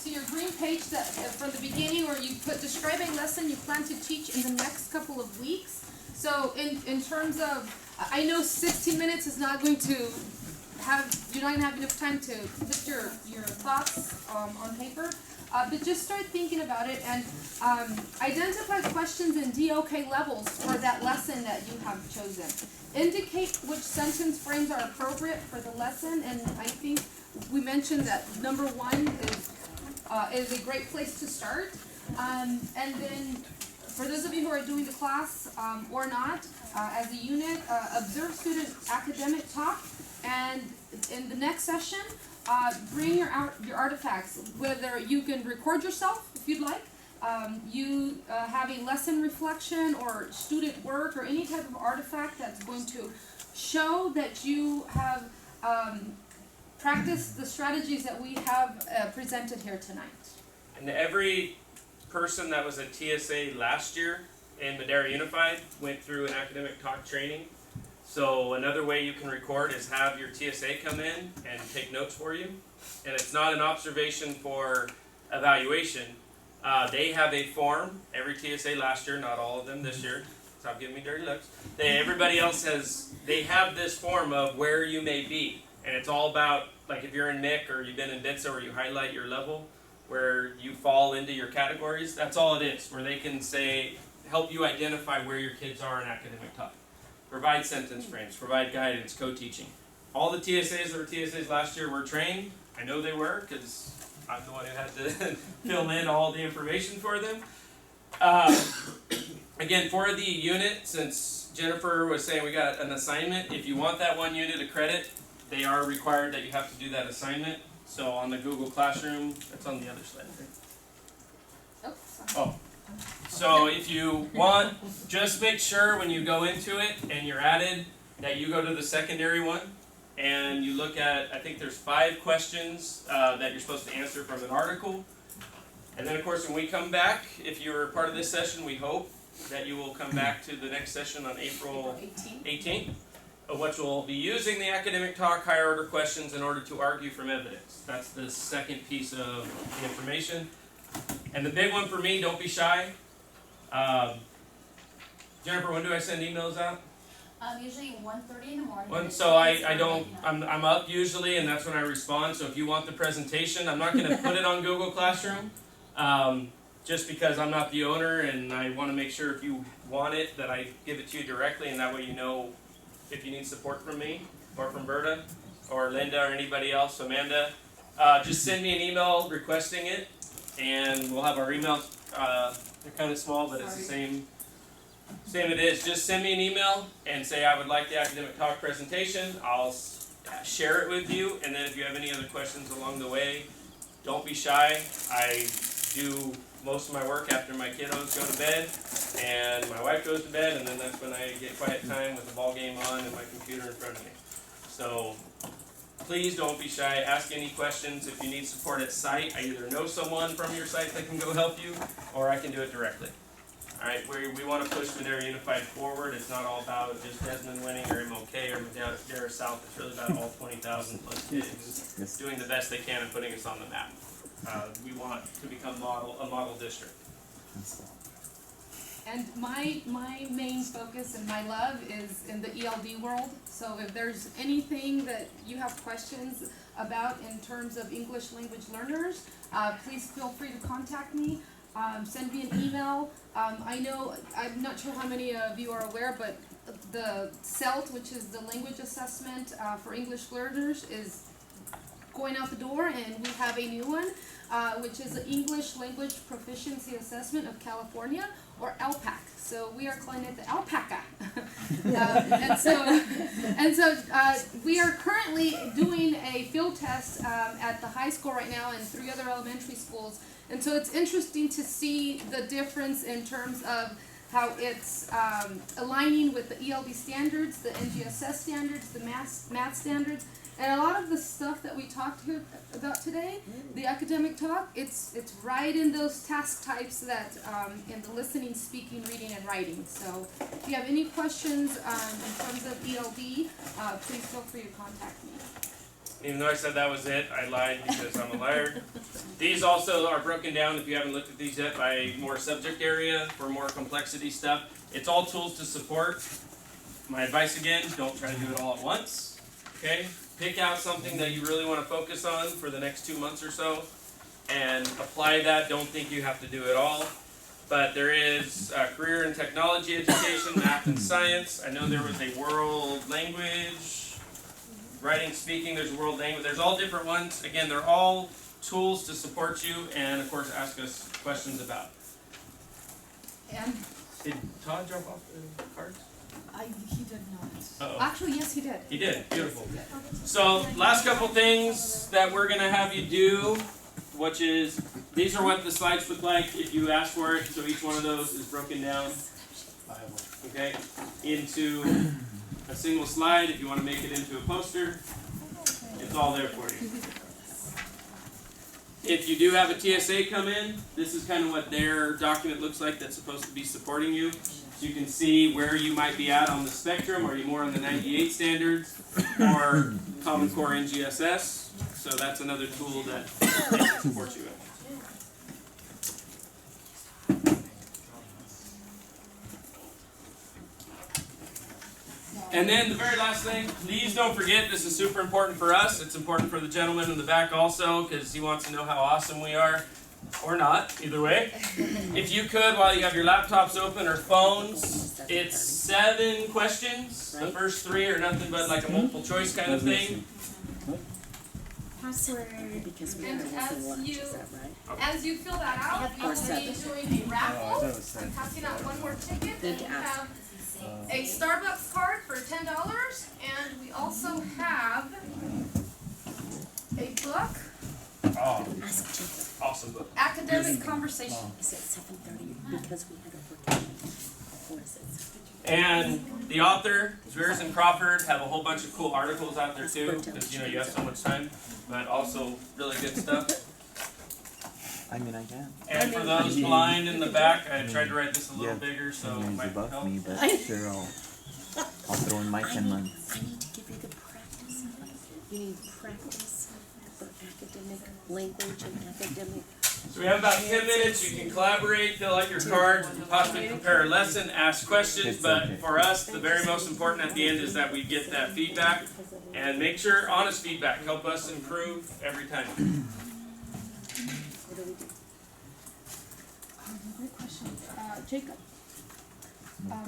Your green page that from the beginning, where you put describe a lesson you plan to teach in the next couple of weeks. So in terms of, I know 16 minutes is not going to you're not going to have enough time to put your thoughts on paper, but just start thinking about it and identify questions and DOK levels for that lesson that you have chosen. Indicate which sentence frames are appropriate for the lesson, and I think we mentioned that number 1 is a great place to start. And then for those of you who are doing the class or not, as a unit, observe student academic talk, and in the next session, bring your artifacts, whether you can record yourself if you'd like, you have a lesson reflection or student work or any type of artifact that's going to show that you have practiced the strategies that we have presented here tonight. And every person that was a TSA last year in Madera Unified went through an academic talk training. So another way you can record is have your TSA come in and take notes for you. And it's not an observation for evaluation. They have a form, every TSA last year, not all of them this year. Stop giving me dirty looks. Everybody else they have this form of where you may be. And it's all about, like if you're in MIC or you've been in BITSA where you highlight your level, where you fall into your categories, that's all it is, where they can help you identify where your kids are in academic talk. Provide sentence frames, provide guidance, co-teaching. All the TSAs that were TSAs last year were trained. I know they were, because I'm the one who had to fill in all the information for them. Again, for the unit, since Jennifer was saying we got an assignment, if you want that 1 unit of credit, they are required that you have to do that assignment. So on the Google Classroom, that's on the other slide, right? Oh. So if you want, just make sure when you go into it and you're added that you go to the secondary one and you look at, I think there's 5 questions that you're supposed to answer from an article. And then of course when we come back, if you're part of this session, we hope that you will come back to the next session on April 18th. Which will be using the academic talk higher order questions in order to argue from evidence. That's the second piece of the information. And the big one for me, don't be shy. Jennifer, when do I send emails out? Usually 1:30 in the morning. So I'm up usually, and that's when I respond. So if you want the presentation, I'm not going to put it on Google Classroom, just because I'm not the owner, and I want to make sure if you want it that I give it to you directly, and that way you know if you need support from me or from Berta or Linda or anybody else, Amanda, just send me an email requesting it, and we'll have our emails. They're kind of small, but it's the same it is. Just send me an email and say I would like the academic talk presentation. I'll share it with you, and then if you have any other questions along the way, don't be shy. I do most of my work after my kiddos go to bed and my wife goes to bed, and then that's when I get quiet time with the ball game on and my computer in front of me. So please don't be shy. Ask any questions. If you need support at site, I either know someone from your site that can go help you, or I can do it directly. Alright, we want to push Madera Unified forward. It's not all about just Desmond winning or MOK or Madera South. It's really about all 20,000 plus kids doing the best they can and putting us on the map. We want to become a model district. And my main focus and my love is in the ELD world. So if there's anything that you have questions about in terms of English language learners, please feel free to contact me. Send me an email. I know, I'm not sure how many of you are aware, but the CELT, which is the language assessment for English learners, is going out the door, and we have a new one, which is the English Language Proficiency Assessment of California, or ALPAC. So we are calling it the alpaca. and so we are currently doing a field test at the high school right now and 3 other elementary schools. And so it's interesting to see the difference in terms of how it's aligning with the ELD standards, the NGSS standards, the math standards. And a lot of the stuff that we talked here about today, the academic talk, it's right in those task types that in the listening, speaking, reading, and writing. So if you have any questions in terms of ELD, please feel free to contact me. Even though I said that was it, I lied because I'm a liar. These also are broken down, if you haven't looked at these yet, by more subject area for more complexity stuff. It's all tools to support. My advice again, don't try to do it all at once. Okay? Pick out something that you really want to focus on for the next 2 months or so and apply that. Don't think you have to do it all. But there is career and technology education, math and science. I know there was a world language, writing, speaking, there's a world language. There's all different ones. Again, they're all tools to support you and, of course, ask us questions about. And did Todd drop off the cards? He did not. Uh-oh. Actually, yes, he did. He did. Beautiful. So, last couple things that we're going to have you do, which is, these are what the slides look like if you ask for it. So each one of those is broken down, okay, into a single slide. If you want to make it into a poster, it's all there for you. If you do have a TSA come in, this is kind of what their document looks like that's supposed to be supporting you. So you can see where you might be at on the spectrum. Are you more on the 98 standards or Common Core NGSS? So that's another tool that supports you. And then the very last thing, please don't forget, this is super important for us. It's important for the gentleman in the back also, because he wants to know how awesome we are. Or not, either way. If you could, while you have your laptops open or phones, it's 7 questions. The first 3 are nothing but like a multiple choice kind of thing. Password. And as you fill that out, you will be doing a raffle. I'm passing out one more ticket, and you have a Starbucks card for $10, and we also have a book. Oh, awesome book. Academic Conversation. Is it 7:30 because we had a work? Or is it 7:30? And the author, Zveres and Crawford, have a whole bunch of cool articles out there too, because you have so much time, but also really good stuff. I mean, I can. And for those blind in the back, I tried to write this a little bigger, so it might above help. me, but sure, I'll throw in my 10 months. I need to give you the practice. You need practice for academic language and academic. So we have about 10 minutes. You can collaborate, fill out your cards, possibly prepare a lesson, ask questions. But for us, the very most important at the end is that we get that feedback. And make sure, honest feedback, help us improve every time. What do we do? Great question. Jacob,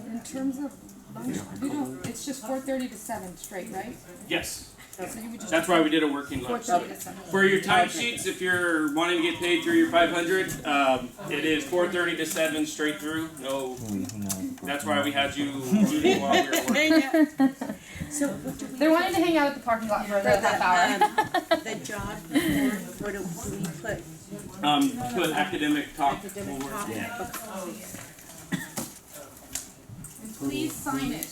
in terms of lunch, we don't, it's just 4:30 to 7 straight, right? Yes. That's why we did a working lunch. 4:30 to 7:30. For your timesheets, if you're wanting to get paid through your 500, it is 4:30 to 7 straight through. No, that's why we had you rooting while we were working. So what do we? They're wanting to hang out at the parking lot for the half hour. The job report, where do we put? Put academic talk. Academic forward. talk? Yeah. And please sign it.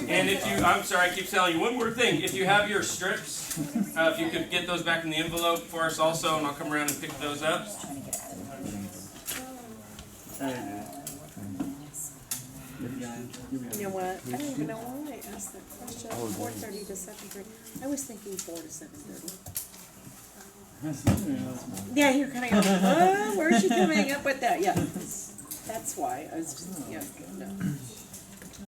And if you, I'm sorry, I keep telling you one more thing. If you have your strips, if you could get those back in the envelope for us also, and I'll come around and pick those up. You know what? I don't even know why I asked that question. 4:30 to 7:30. I was thinking 4 to 7:30. Yeah, you're kind of going, oh, where's she coming up with that? Yeah, that's why I was just, yeah, no.